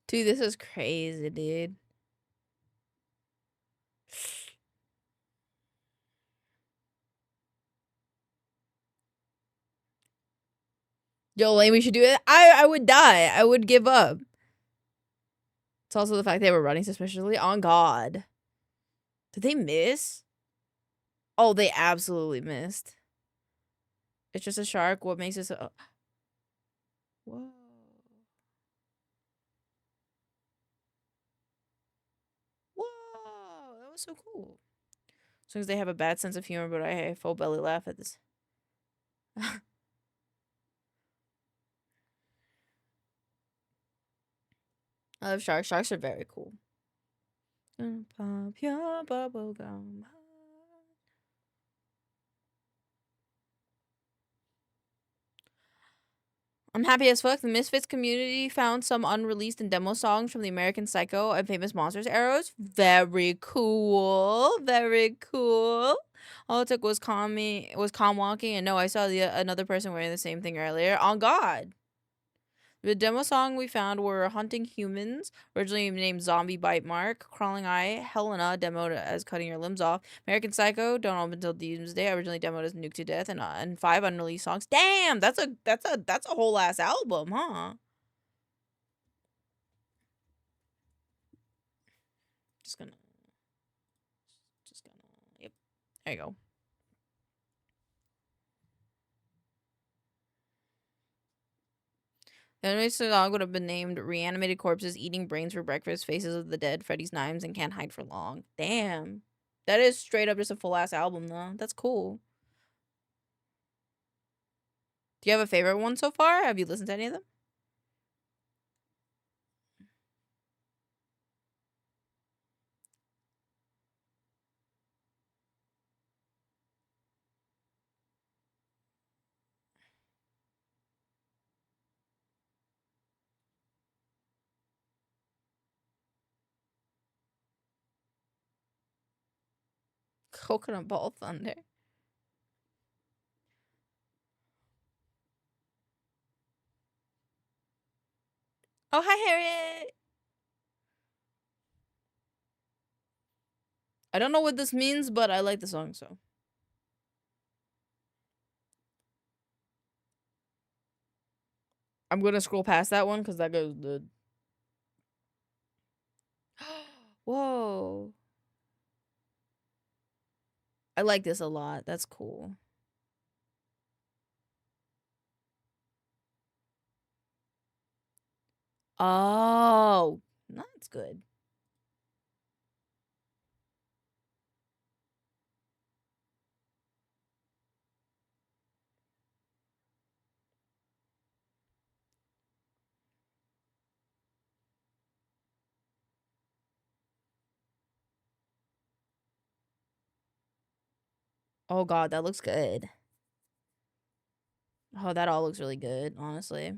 Dude, this is crazy, dude. Yo, Lane, we should do it. I would die. I would give up. It's also the fact they were running suspiciously. On God. Did they miss? Oh, they absolutely missed. It's just a shark. What makes it so... Whoa. Whoa. That was so cool. As soon as they have a bad sense of humor, but I full belly laugh at this. I love sharks. Sharks are very cool. Pop your bubble gum. I'm happy as fuck. The Misfits community found some unreleased and demo songs from the American Psycho and Famous Monsters eras. Very cool. Very cool. All it took was calm walking, and no, I saw another person wearing the same thing earlier. On God. The demo song we found were Hunting Humans, originally named Zombie Bite Mark, Crawling Eye, Helena, demoed as Cutting Your Limbs Off, American Psycho, Don't Open Till Doomsday, originally demoed as Nuke to Death, and 5 unreleased songs. Damn, that's a whole ass album, huh? Just gonna, yep, there you go. The animated song would have been named Reanimated Corpses Eating Brains for Breakfast, Faces of the Dead, Freddy's Knives, and Can't Hide for Long. Damn. That is straight up just a full ass album, though. That's cool. Do you have a favorite one so far? Have you listened to any of them? Coconut Ball Thunder. Oh, hi, Harriet. I don't know what this means, but I like the song, so. I'm going to scroll past that one because that goes the. Whoa. I like this a lot. That's cool. Oh, that's good. Oh, God, that looks good. Oh, that all looks really good, honestly.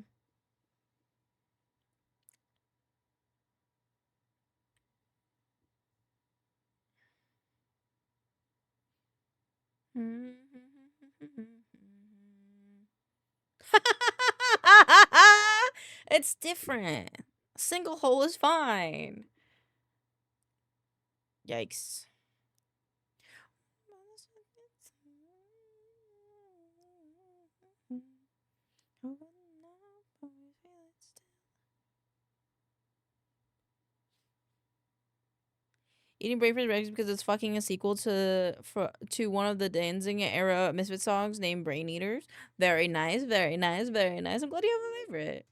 It's different. A single hole is fine. Yikes. Eating breakfast breakfast because it's fucking a sequel to one of the Danzig era Misfit songs named Brain Eaters. Very nice, very nice, very nice. I'm glad you have a favorite.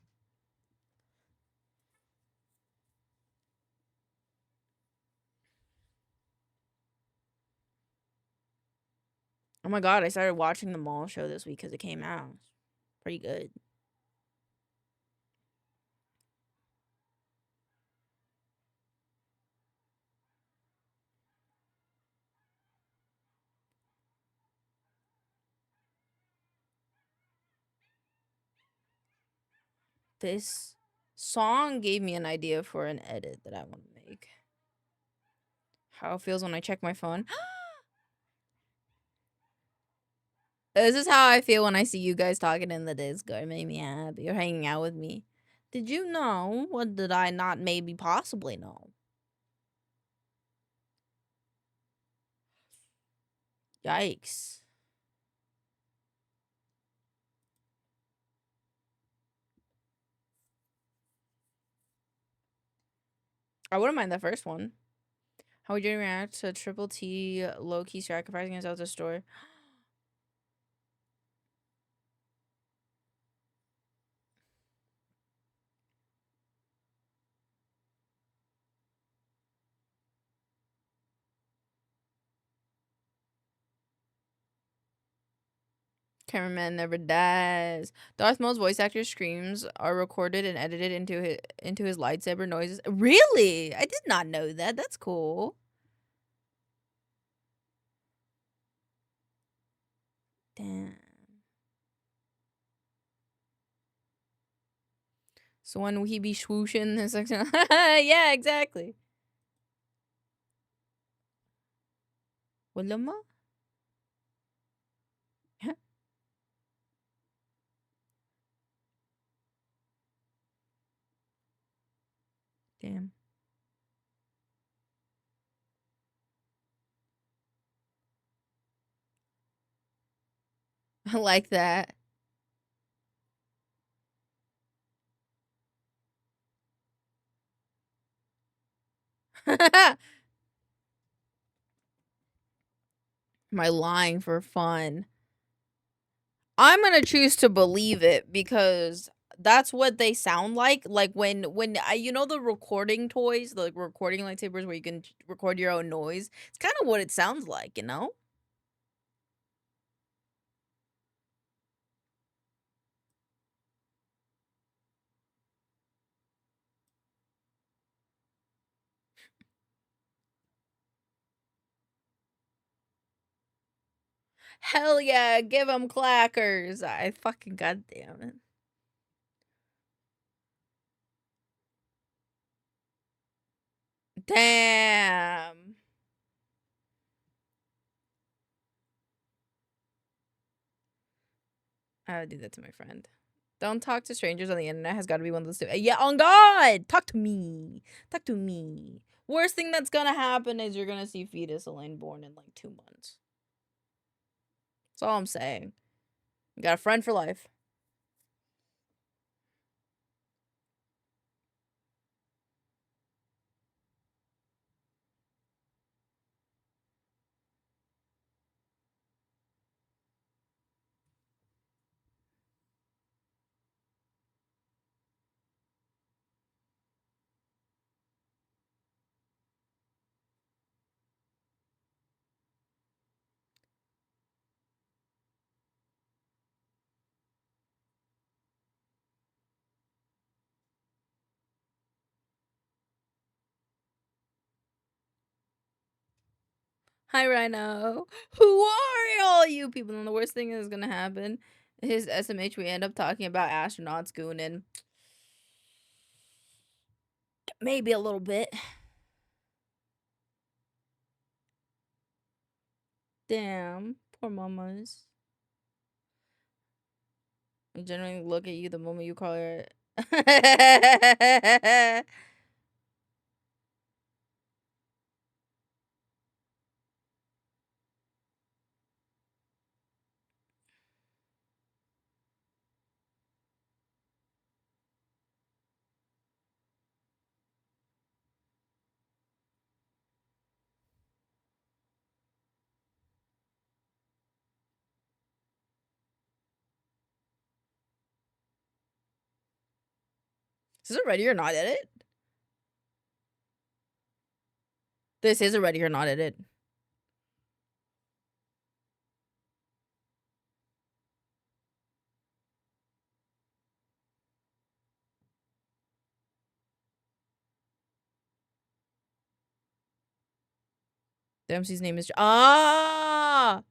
Oh my god, I started watching the mall show this week because it came out. Pretty good. This song gave me an idea for an edit that I want to make. How it feels when I check my phone. This is how I feel when I see you guys talking in the Discord. Make me happy. You're hanging out with me. Did you know? What did I not maybe possibly know? Yikes. I wouldn't mind the first one. How would you react to Triple T low-key sacrificing himself to store? Cameraman never dies. Darth Maul's voice actor screams are recorded and edited into his lightsaber noises. Really? I did not know that. That's cool. Damn. So when he be swooshing this section, yeah, exactly. Willama? Damn. I like that. Am I lying for fun? I'm gonna choose to believe it because that's what they sound like. Like when I, you know, the recording toys, the recording lightsabers where you can record your own noise. It's kind of what it sounds like, you know. Hell yeah, give them clackers. I fucking goddamn it. Damn. I would do that to my friend. Don't talk to strangers on the internet has got to be one of those two. Yeah, on God! Talk to me. Talk to me. Worst thing that's gonna happen is you're gonna see fetus Elaine born in like 2 months. That's all I'm saying. You got a friend for life. Hi, Rhino. Who are all you people? And the worst thing is gonna happen is SMH, we end up talking about astronauts gooning. Maybe a little bit. Damn. Poor mamas. We generally look at you the moment you call her. Is it ready or not edit? This is a ready or not edit. The MC's name is ah.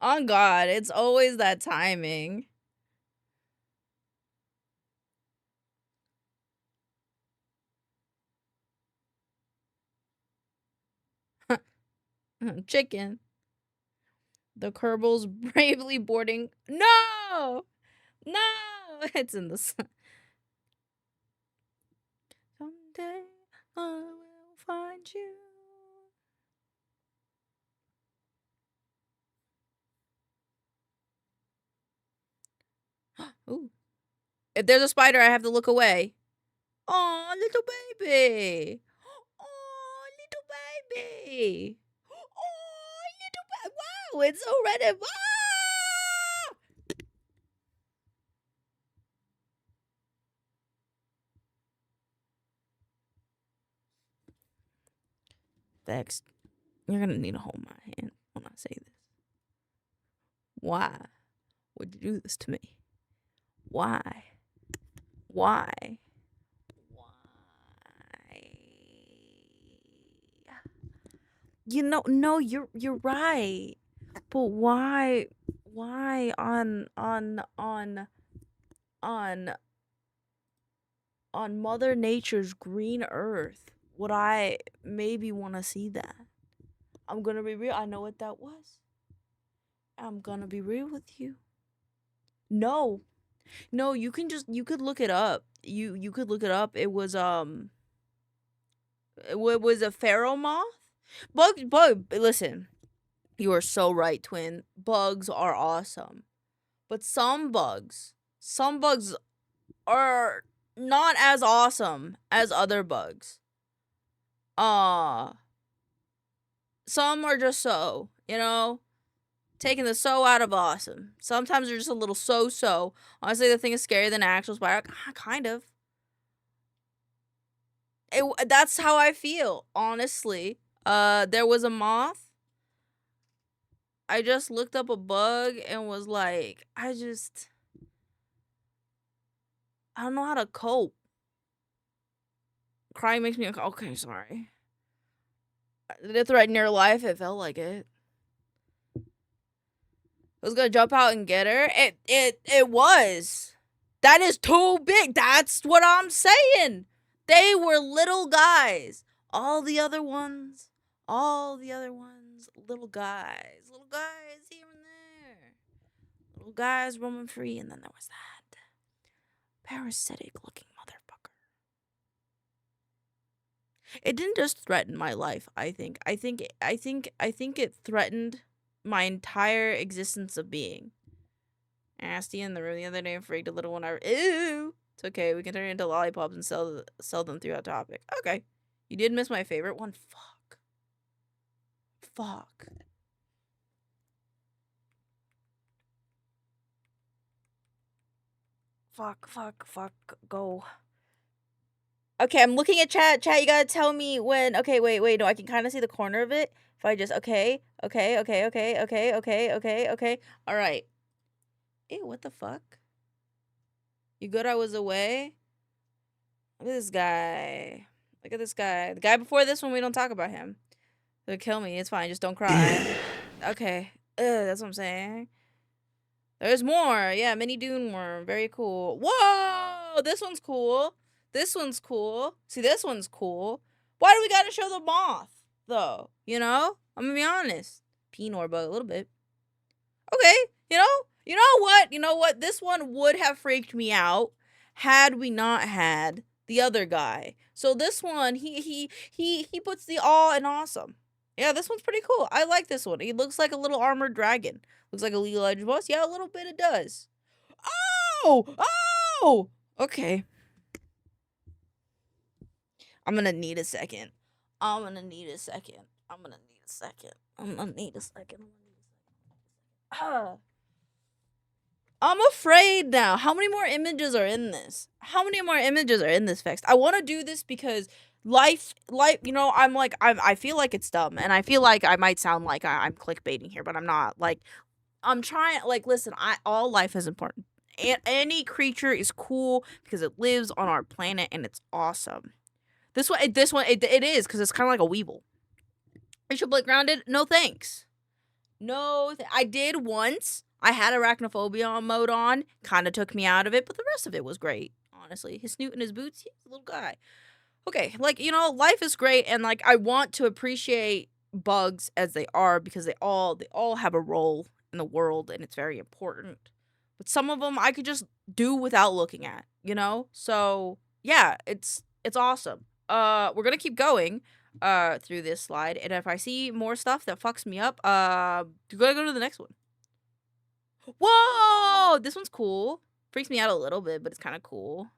On God, it's always that timing. Chicken. The Kerbals bravely boarding. No! No! It's in the sun. Someday I will find you. Ooh. If there's a spider, I have to look away. Oh, little baby. Oh, little baby. Oh, little baby. Wow, it's so red and... Ah! Vex, you're gonna need to hold my hand when I say this. Why would you do this to me? Why? Why? Why? You know, no, you're right. But why on Mother Nature's green earth would I maybe want to see that? I'm gonna be real. I know what that was. I'm gonna be real with you. No, you could look it up. You could look it up. It was it was a pharaoh moth. Bug. Listen, you are so right, twin. Bugs are awesome, but some bugs are not as awesome as other bugs. Some are just so, you know, taking the so out of awesome. Sometimes they're just a little so. Honestly, the thing is scarier than an actual spider. Kind of. That's how I feel, honestly. There was a moth. I just looked up a bug and was like, I don't know how to cope. Crying makes me okay, sorry. Did it threaten your life? It felt like it. I was gonna jump out and get her. It was. That is too big. That's what I'm saying. They were little guys. All the other ones, little guys. Little guys here and there. Little guys roaming free, and then there was that parasitic looking motherfucker. It didn't just threaten my life, I think it threatened my entire existence of being. I asked you in the room the other day and freaked a little one. Ew! It's okay, we can turn it into lollipops and sell them throughout topic. Okay. You did miss my favorite one. Fuck. Go. Okay, I'm looking at chat. Chat, you gotta tell me when. Okay, wait. No, I can kind of see the corner of it. If I just. Okay. All right. Ew, what the fuck? You good? I was away? Look at this guy. The guy before this one, we don't talk about him. They'll kill me. It's fine. Just don't cry. Okay. That's what I'm saying. There's more. Yeah, mini dune worm. Very cool. Whoa! This one's cool. See, this one's cool. Why do we gotta show the moth, though? You know? I'm gonna be honest. Pinor bug, a little bit. Okay, you know what? This one would have freaked me out had we not had the other guy. So this one, he puts the awe in awesome. Yeah, this one's pretty cool. I like this one. He looks like a little armored dragon. Looks like a Legal Legends boss. Yeah, a little bit it does. Oh! Okay. I'm gonna need a second. I'm afraid now. How many more images are in this? How many more images are in this text? I want to do this because life, you know, I feel like it's dumb, and I feel like I might sound like I'm clickbaiting here, but I'm not. Like, I'm trying, like, listen, all life is important. Any creature is cool because it lives on our planet, and it's awesome. This one, it is, because it's kind of like a weevil. I should play grounded? No thanks. No, I did once. I had arachnophobia mode on. Kind of took me out of it, but the rest of it was great, honestly. His snoot and his boots, he's a little guy. Okay, like, you know, life is great, and, like, I want to appreciate bugs as they are, because they all have a role in the world, and it's very important. But some of them I could just do without looking at, you know? So, yeah, it's awesome. We're gonna keep going through this slide, and if I see more stuff that fucks me up, we're gonna go to the next one. Whoa! This one's cool. Freaks me out a little bit, but it's kind of cool.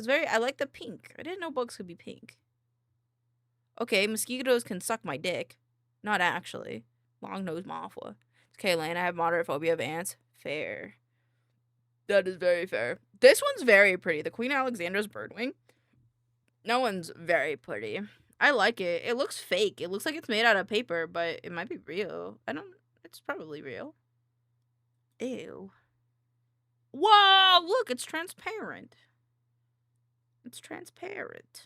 I like the pink. I didn't know bugs could be pink. Okay, mosquitoes can suck my dick. Not actually. Long-nosed mothwa. Okay, Lane, I have moderate phobia of ants. Fair. That is very fair. This one's very pretty. The Queen Alexandra's birdwing. That one's very pretty. I like it. It looks fake. It looks like it's made out of paper, but it might be real. It's probably real. Ew. Whoa, look, it's transparent. It's transparent.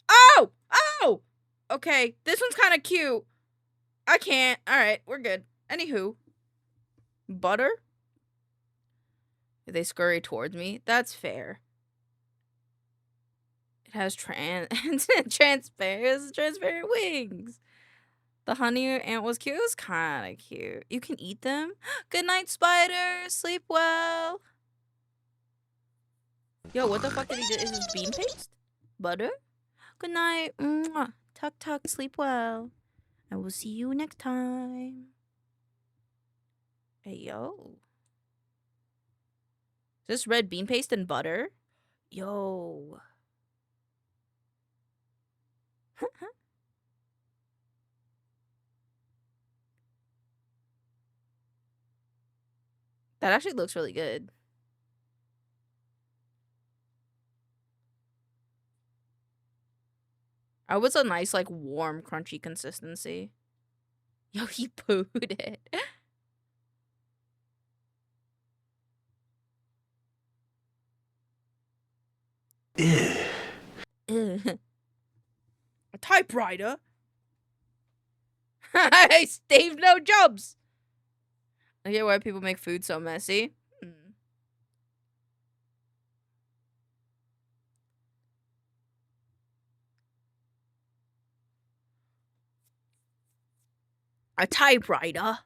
Oh! Oh! Okay, this one's kind of cute. I can't. Alright, we're good. Anywho. Butter? They scurry towards me. That's fair. It has transparent wings. The honey ant was cute. It was kind of cute. You can eat them. Good night, spider. Sleep well. Yo, what the fuck did he do? Is this bean paste? Butter? Good night. Mwah. Tuck, tuck. Sleep well. I will see you next time. Hey, yo. Is this red bean paste and butter? Yo. That actually looks really good. I was a nice, like, warm, crunchy consistency. Yo, he pooed it. A typewriter? I Steve no jobs. I get why people make food so messy. A typewriter?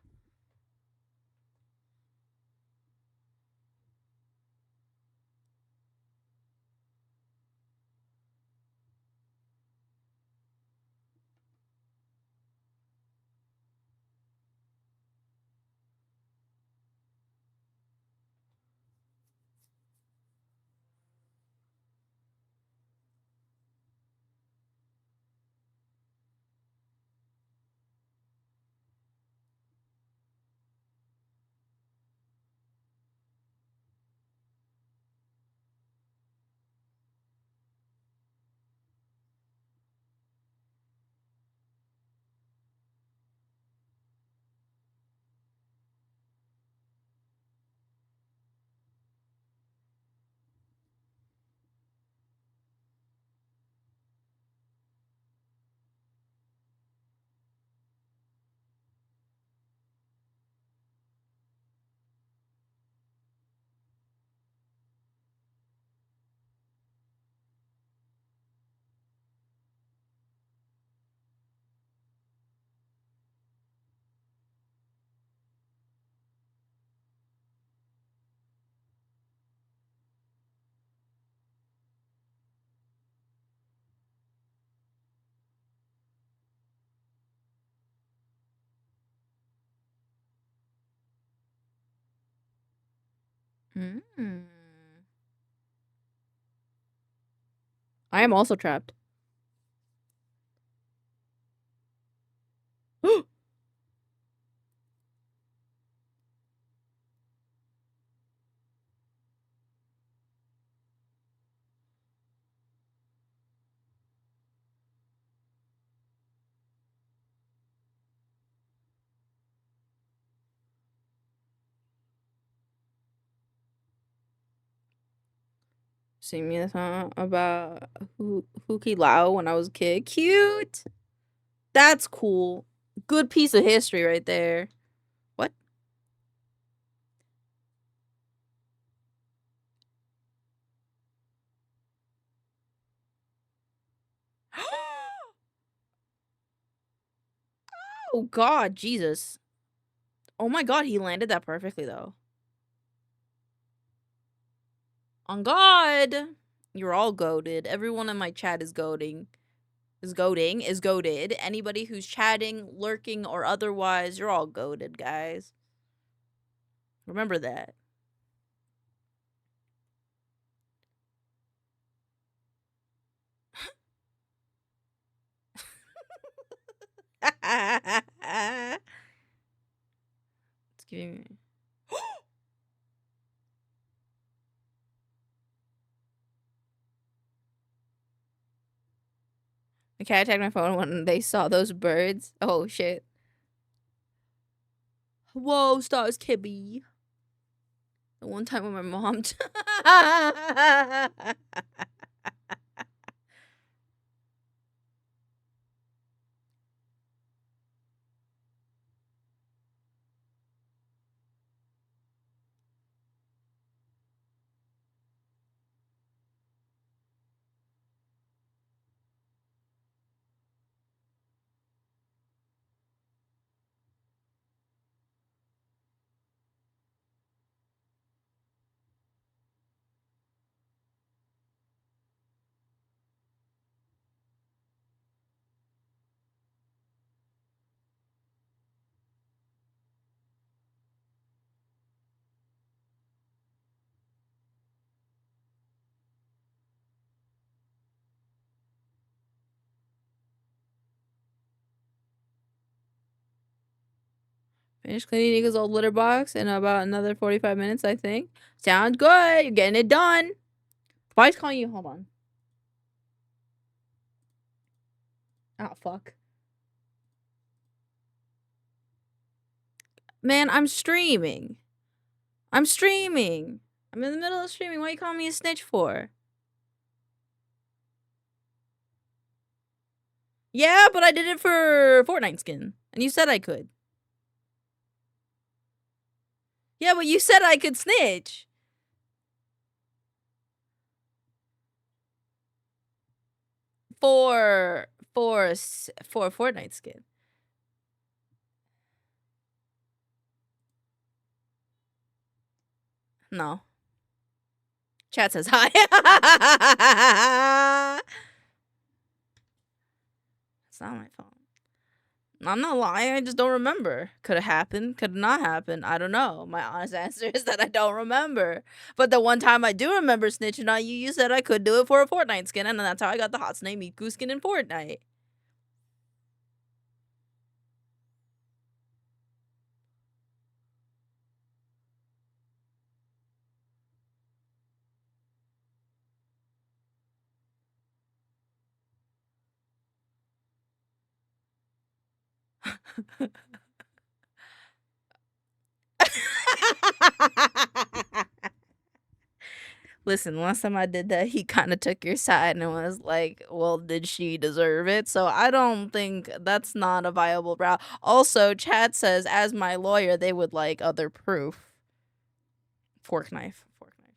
I am also trapped. sing me a song about Huki Lao when I was a kid. Cute. That's cool. Good piece of history right there. What? Oh God, Jesus. Oh my God, he landed that perfectly though. On God. You're all goated. Everyone in my chat is goading. Is goaded. Anybody who's chatting, lurking, or otherwise, you're all goaded, guys. Remember that. It's giving me. The cat attacked my phone when they saw those birds. Oh shit. Whoa, stars Kibby. The one time when my mom finish cleaning Nico's old litter box in about another 45 minutes, I think. Sounds good. You're getting it done. Why is calling you? Hold on. Oh, fuck. Man, I'm streaming. I'm streaming. I'm in the middle of streaming. What are you calling me a snitch for? Yeah, but I did it for Fortnite skin. And you said I could. Yeah, but you said I could snitch. For Fortnite skin. No. Chat says hi. It's not my phone. I'm not lying. I just don't remember. Could have happened. Could not happen. I don't know. My honest answer is that I don't remember. But the one time I do remember snitching on you, you said I could do it for a Fortnite skin, and that's how I got the Hatsune Miku skin in Fortnite. Listen, last time I did that, he kind of took your side and was like, well, did she deserve it? So I don't think that's not a viable route. Also, chat says, as my lawyer, they would like other proof. Fork knife. Fork knife.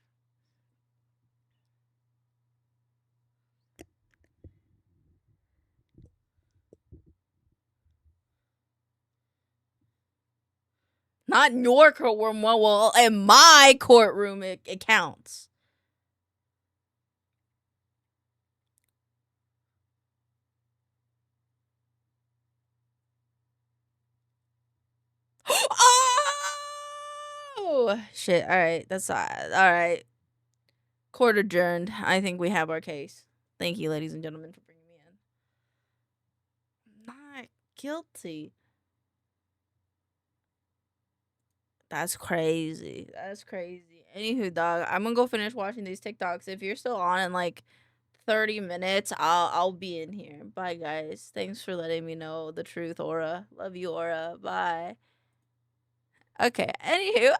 Not in your courtroom. Well, in my courtroom, it counts. Oh shit! All right, that's all right. Court adjourned. I think we have our case. Thank you, ladies and gentlemen, for bringing me in. Not guilty. That's crazy. That's crazy. Anywho, dog, I'm gonna go finish watching these TikToks. If you're still on in like 30 minutes, I'll be in here. Bye, guys. Thanks for letting me know the truth, Aura. Love you, Aura. Bye. Okay, anywho.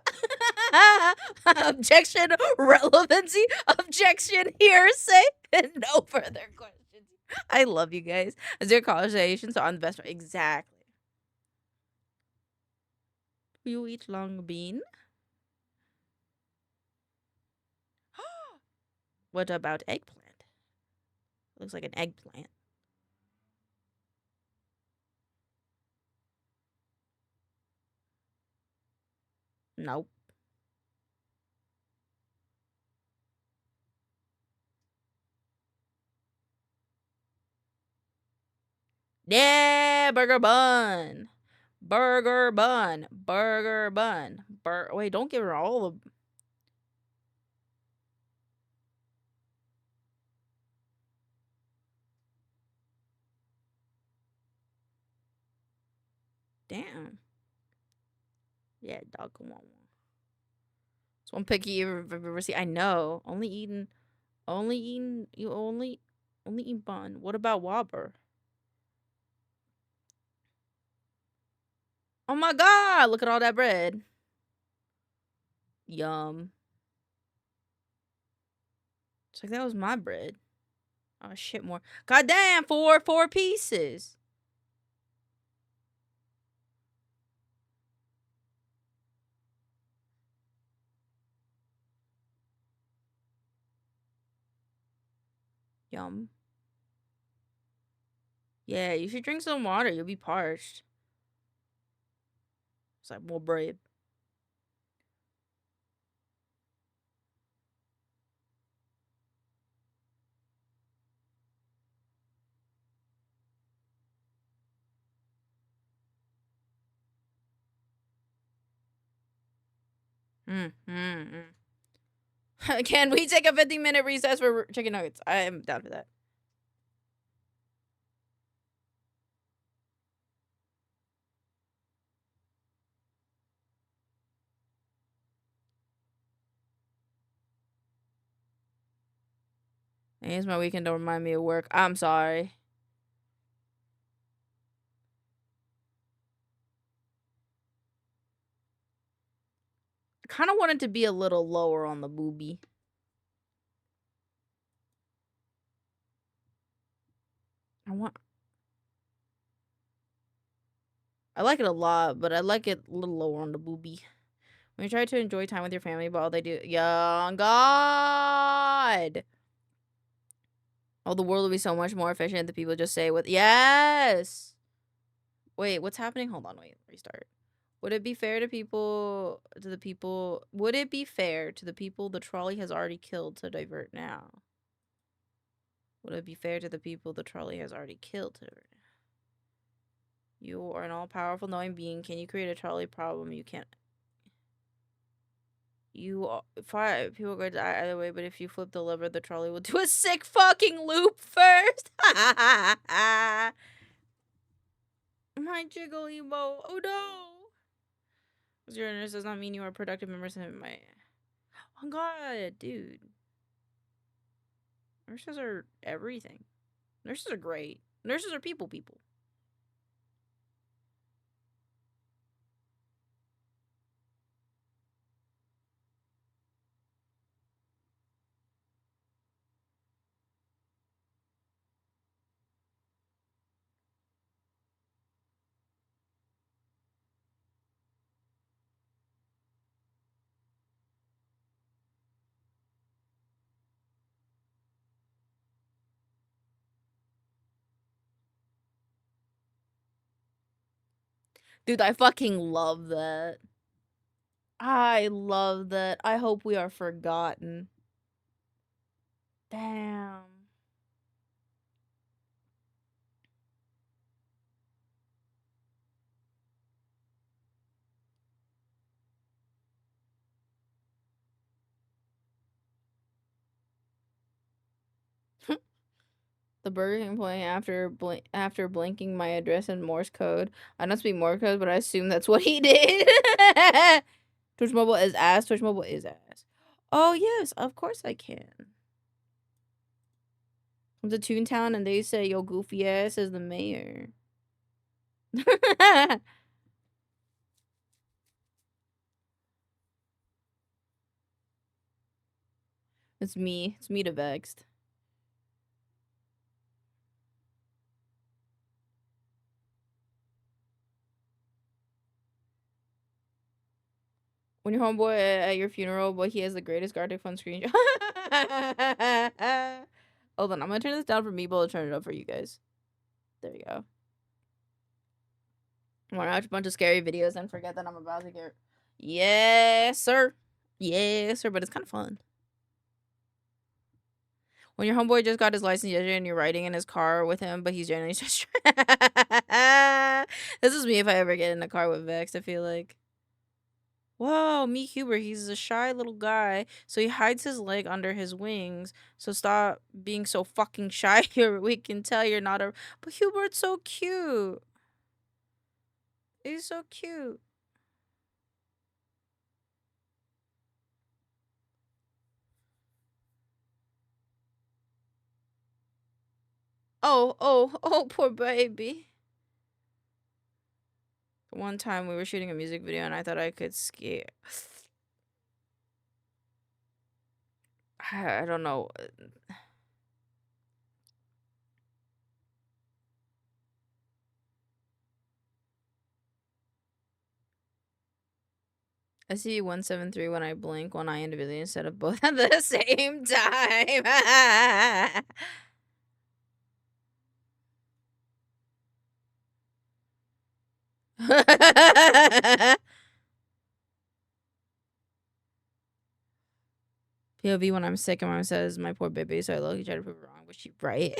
Objection, relevancy, objection, hearsay, and no further questions. I love you guys. Zero conversations are on the best. Exactly. You eat long bean? What about eggplant? Looks like an eggplant. Nope. Yeah, burger bun. Burger bun. Burger bun. Wait, don't give her all of... Damn. Yeah, dog can want one. It's one picky you've ever seen. I know. Only eating, you only eat bun. What about Whopper? Oh my god, look at all that bread. Yum. It's like that was my bread. Oh shit, more. God damn, four pieces. Yum. Yeah, you should drink some water. You'll be parched. It's like more bread. Can we take a 15-minute recess for chicken nuggets? I am down for that. And it's my weekend. Don't remind me of work. I'm sorry. I kind of wanted to be a little lower on the boobie. I like it a lot, but I like it a little lower on the boobie. When you try to enjoy time with your family, but all they do... Yeah, God! Oh, the world will be so much more efficient if the people just say what... Yes! Wait, what's happening? Hold on, wait. Restart. Would it be fair to people... Would it be fair to the people the trolley has already killed to divert now? Would it be fair to the people the trolley has already killed to divert now? You are an all-powerful knowing being. Can you create a trolley problem? You can't... Five people are going to die either way, but if you flip the lever, the trolley will do a sick fucking loop first. My jiggle emo. Oh no. Zero nurse does not mean you are a productive member of my... Oh god, dude. Nurses are everything. Nurses are great. Nurses are people. Dude, I fucking love that. I love that. I hope we are forgotten. Damn. The Burger King employee after blinking my address in Morse code. I don't speak Morse code, but I assume that's what he did. Twitch Mobile is ass. Twitch Mobile is ass. Oh yes, of course I can. I'm to Toontown and they say yo goofy ass is the mayor. It's me. It's me to vexed. When your homeboy at your funeral, boy, he has the greatest Gartic Fun screenshot. Hold on, I'm gonna turn this down for me, but I'll turn it up for you guys. There you go. I wanna watch a bunch of scary videos and forget that I'm about to get. Yes, sir. Yes, sir. But it's kind of fun. When your homeboy just got his license yesterday and you're riding in his car with him, but he's generally just. This is me if I ever get in a car with Vex, I feel like. Whoa, milkclubmedia, he's a shy little guy, so he hides his leg under his wings. So stop being so fucking shy here. We can tell you're not a. But Hubert's so cute. He's so cute. Oh, poor baby. One time we were shooting a music video and I thought I could scare. I don't know. I see 173 when I blink one eye individually instead of both at the same time. POV when I'm sick and mom says my poor baby, so I low-key try to prove it wrong, but she right.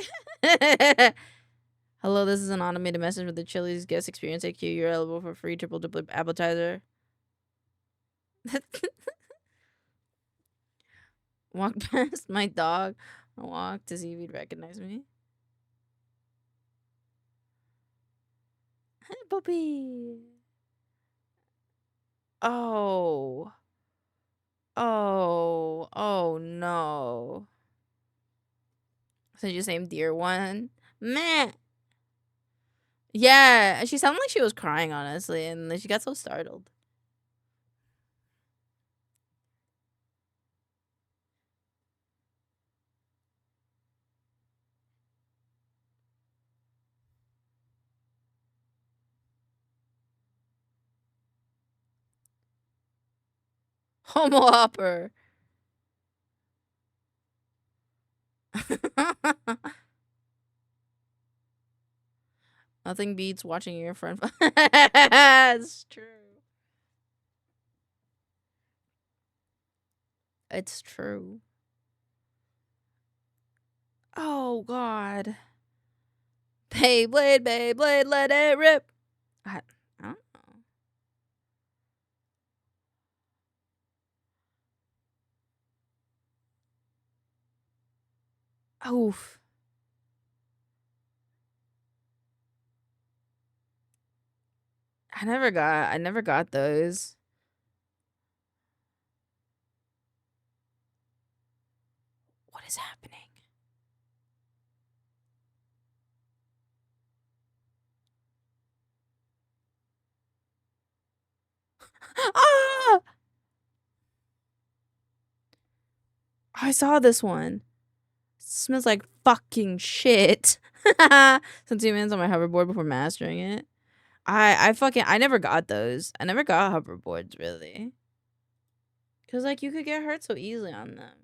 Hello, this is an automated message with the Chili's guest experience AQ. You're eligible for free triple appetizer. Walk past my dog. I walk to see if he'd recognize me. Hi, puppy. Oh. Oh no. So you same dear one. Meh. Yeah, she sounded like she was crying, honestly, and she got so startled. Homo hopper. Nothing beats watching your friend. It's true. It's true. Oh God. Beyblade, let it rip. I don't know. Oof. I never got those. What is happening? Ah! I saw this one. Smells like fucking shit. Some 2 minutes on my hoverboard before mastering it. I never got those. I never got hoverboards really. Cause like you could get hurt so easily on them.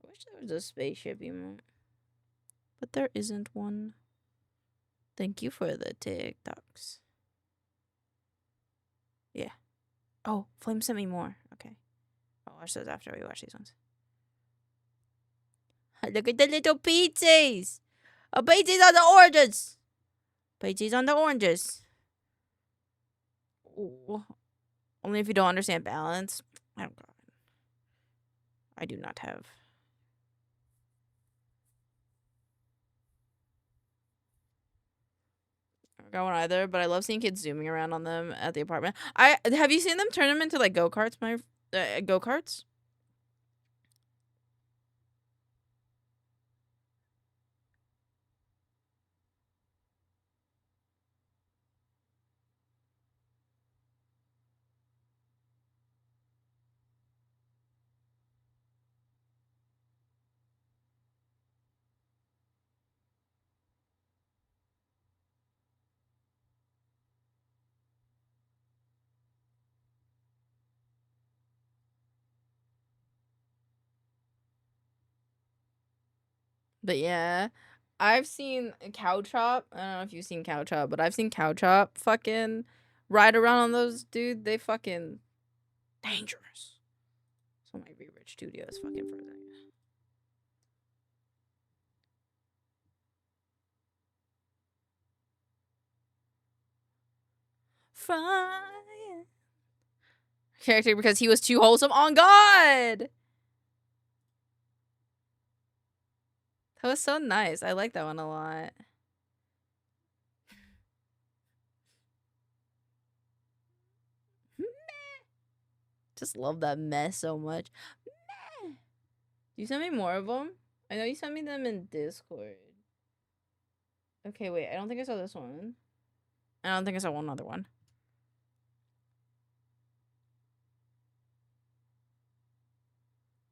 I wish there was a spaceship emote. But there isn't one. Thank you for the TikToks. Yeah. Oh, Flame sent me more. Okay. I'll watch those after we watch these ones. Look at the little pizzas. A pizzas on the oranges. Pizzas on the oranges. Ooh. Only if you don't understand balance. Oh God. I do not have. I don't got one either, but I love seeing kids zooming around on them at the apartment. Have you seen them turn them into like go-karts? Go-karts? But yeah, I've seen Cow Chop. I don't know if you've seen Cow Chop, but I've seen Cow Chop fucking ride around on those, dude. They fucking dangerous. So my re-rich studio is fucking for a second. Fire. Character because he was too wholesome. On God. That was so nice. I like that one a lot. Just love that mess so much. You sent me more of them? I know you sent me them in Discord. Okay, wait. I don't think I saw this one. I don't think I saw one other one.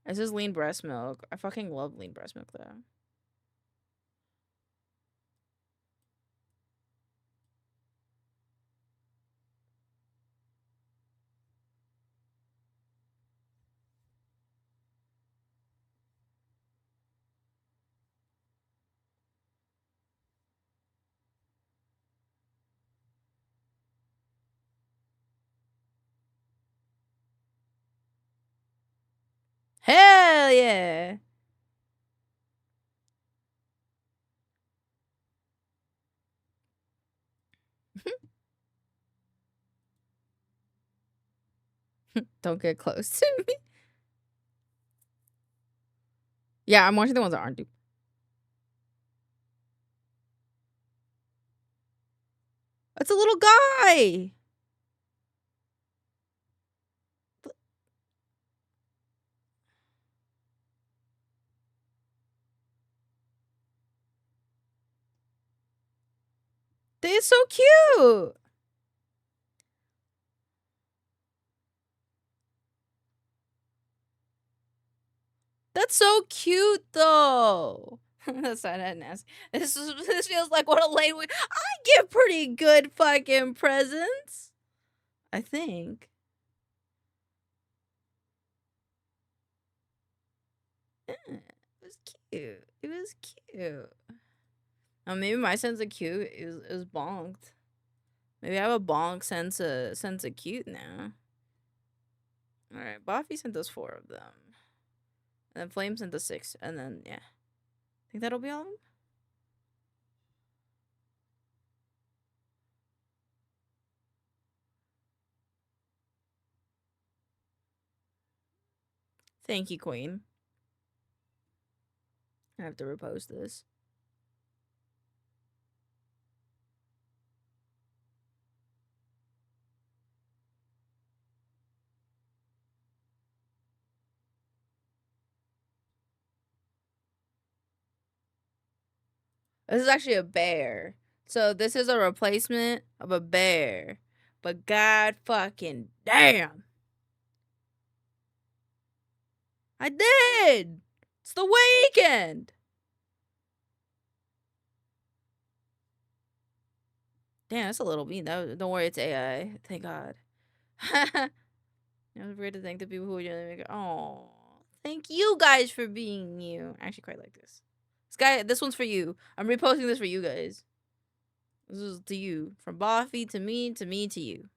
This is lean breast milk. I fucking love lean breast milk though. Hell yeah! Don't get close to me. Yeah, I'm watching the ones that aren't dupe. It's a little guy. They're so cute. That's so cute though. That's not that nasty. This feels like what a late week. I give pretty good fucking presents. I think. Yeah, it was cute. It was cute. Oh, maybe my sense of cute is bonked. Maybe I have a bonk sense of cute now. All right, Buffy sent us 4 of them, and then Flame sent us 6, and then yeah, I think that'll be all of them. Thank you, Queen. I have to repost this. This is actually a bear. So this is a replacement of a bear. But god fucking damn. I did. It's the weekend. Damn, that's a little mean. Don't worry, it's AI. Thank God. I was afraid to thank the people who generally make it. Oh, thank you guys for being you. I actually quite like this. This one's for you. I'm reposting this for you guys. This is to you. From Buffy to me, to me, to you.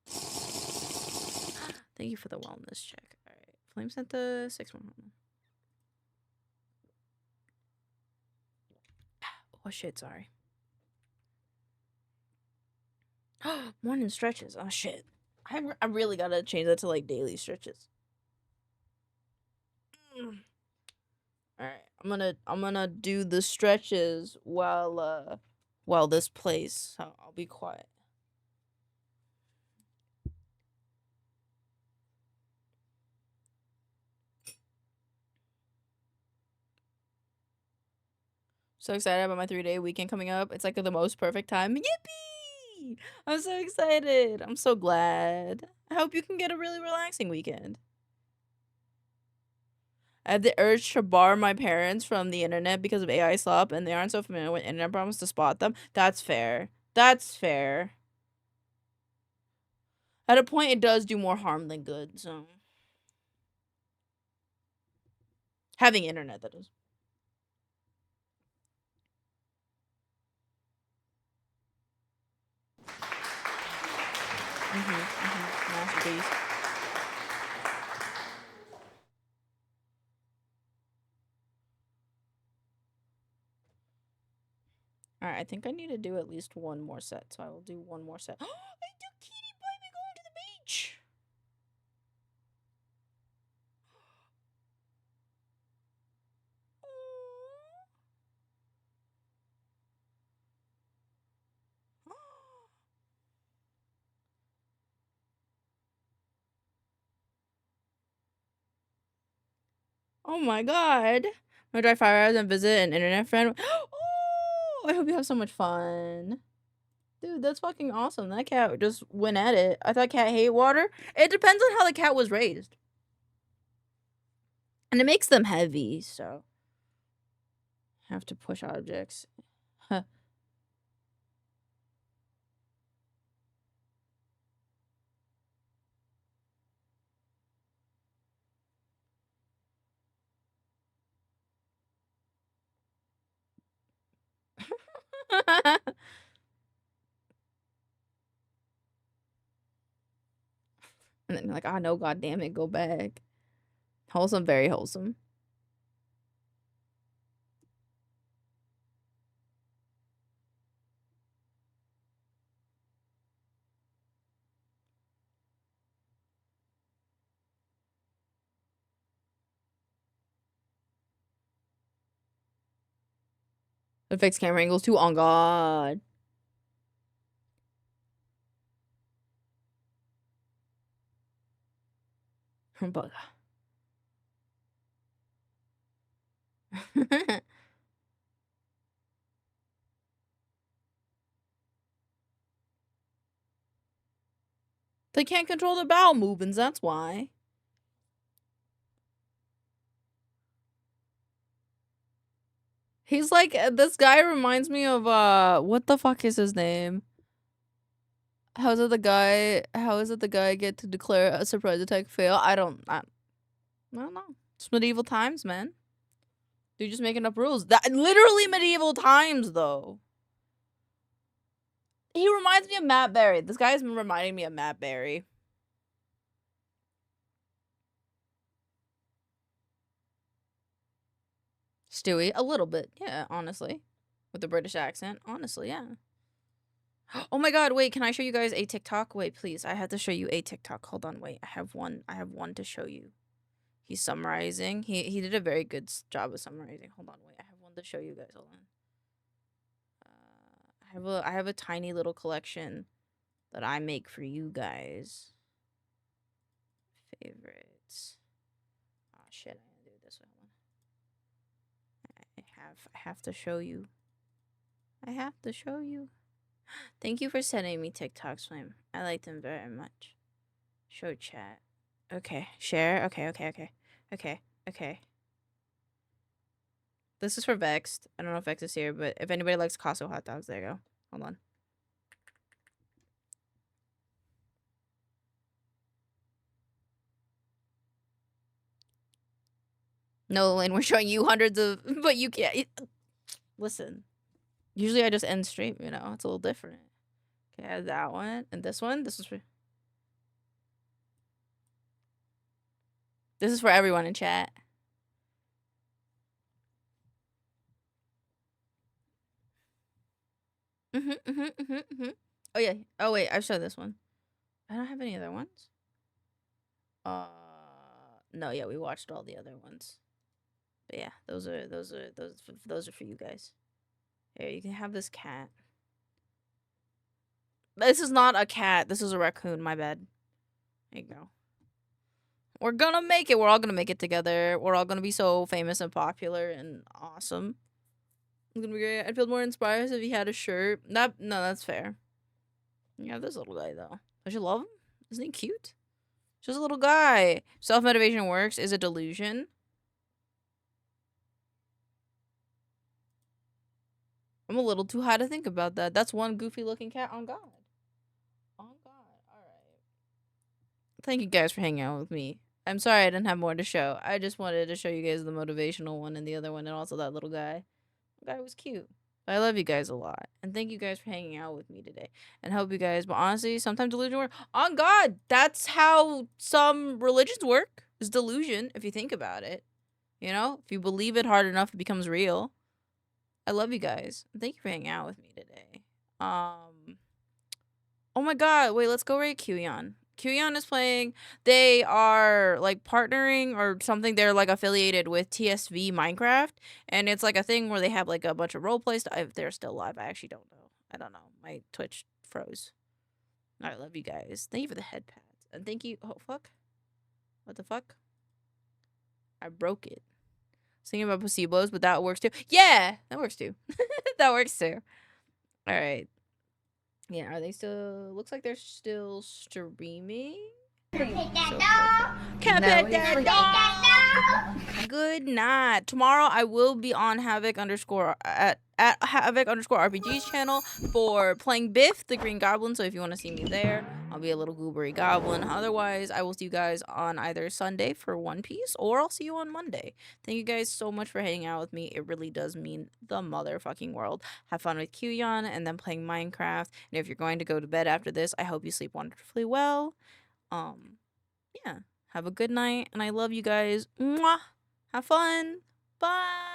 Thank you for the wellness check. All right. Flame sent the 6 one. Oh shit, sorry. Morning stretches. Oh shit. I really gotta change that to like daily stretches. All right, I'm gonna do the stretches while this plays. So I'll be quiet. So excited about my 3-day weekend coming up. It's like the most perfect time. Yippee! I'm so excited. I'm so glad. I hope you can get a really relaxing weekend. I had the urge to bar my parents from the internet because of AI slop, and they aren't so familiar with internet problems to spot them. That's fair. That's fair. At a point, it does do more harm than good, so. Having internet, that is. Masterpiece. Alright, I think I need to do at least one more set, so I will do one more set. I do Kitty Baby going to the beach! Oh my god. I'm gonna drive 5 hours and visit an internet friend. Oh, I hope you have so much fun. Dude, that's fucking awesome. That cat just went at it. I thought cat hate water. It depends on how the cat was raised. And it makes them heavy, so. Have to push objects. Huh. And then like, no, god damn it, go back. Wholesome, very wholesome. It fixed camera angles too. On god. Bugger. They can't control their bowel movements, that's why. He's like, this guy reminds me of, what the fuck is his name? How is it the guy get to declare a surprise attack fail? I don't know. It's medieval times, man. They're just making up rules. That literally medieval times, though. He reminds me of Matt Berry. This guy's been reminding me of Matt Berry. Stewie, a little bit, yeah, honestly. With the British accent, honestly, yeah. Oh my god, wait, can I show you guys a TikTok? Wait, please, I have to show you a TikTok. Hold on, wait, I have one to show you. He's summarizing. He did a very good job of summarizing. Hold on, wait, I have one to show you guys. Hold on. I have a tiny little collection that I make for you guys. Favorites. Oh shit, I gotta do it this way. I have to show you. I have to show you. Thank you for sending me TikToks, Flame. I like them very much. Show chat. Okay. Share. Okay. This is for Vexed. I don't know if Vex is here, but if anybody likes Costco hot dogs, there you go. Hold on. No, Lane, we're showing you hundreds of, but you can't. Listen. Usually I just end stream, you know? It's a little different. Okay, I have that one. And this one, this is for everyone in chat. Oh yeah. Oh wait, I've showed this one. I don't have any other ones. No, yeah, we watched all the other ones. But yeah, those are for you guys. Here, you can have this cat. This is not a cat. This is a raccoon. My bad. There you go. We're gonna make it. We're all gonna make it together. We're all gonna be so famous and popular and awesome. It's gonna be great. I'd feel more inspired if he had a shirt. No, that's fair. You have this little guy though. Don't you love him? Isn't he cute? Just a little guy. Self-motivation works is a delusion. I'm a little too high to think about that. That's one goofy looking cat on God. On God. Alright. Thank you guys for hanging out with me. I'm sorry I didn't have more to show. I just wanted to show you guys the motivational one and the other one and also that little guy. The guy was cute. I love you guys a lot. And thank you guys for hanging out with me today. And hope you guys, but honestly, sometimes delusion work. On God, that's how some religions work. Is delusion, if you think about it. You know? If you believe it hard enough, it becomes real. I love you guys. Thank you for hanging out with me today. Oh my God, wait, let's go rate Qyon. Qyon is playing. They are like partnering or something. They're like affiliated with TSV Minecraft, and it's like a thing where they have like a bunch of roleplay stuff. If they're still live, I actually don't know. I don't know. My Twitch froze. I love you guys. Thank you for the head pads, and thank you. Oh fuck, what the fuck? I broke it. Thinking about placebos, but that works too. Yeah, that works too. That works too. All right. Yeah, are they still? Looks like they're still streaming. Can't pick that dog. Good night. Tomorrow I will be on Havoc underscore at Havoc underscore RPG's channel for playing Biff the Green Goblin. So if you want to see me there, I'll be a little goobery goblin. Otherwise, I will see you guys on either Sunday for One Piece or I'll see you on Monday. Thank you guys so much for hanging out with me. It really does mean the motherfucking world. Have fun with Qyon and then playing Minecraft. And if you're going to go to bed after this, I hope you sleep wonderfully well. Yeah. Have a good night, and I love you guys. Mwah. Have fun. Bye.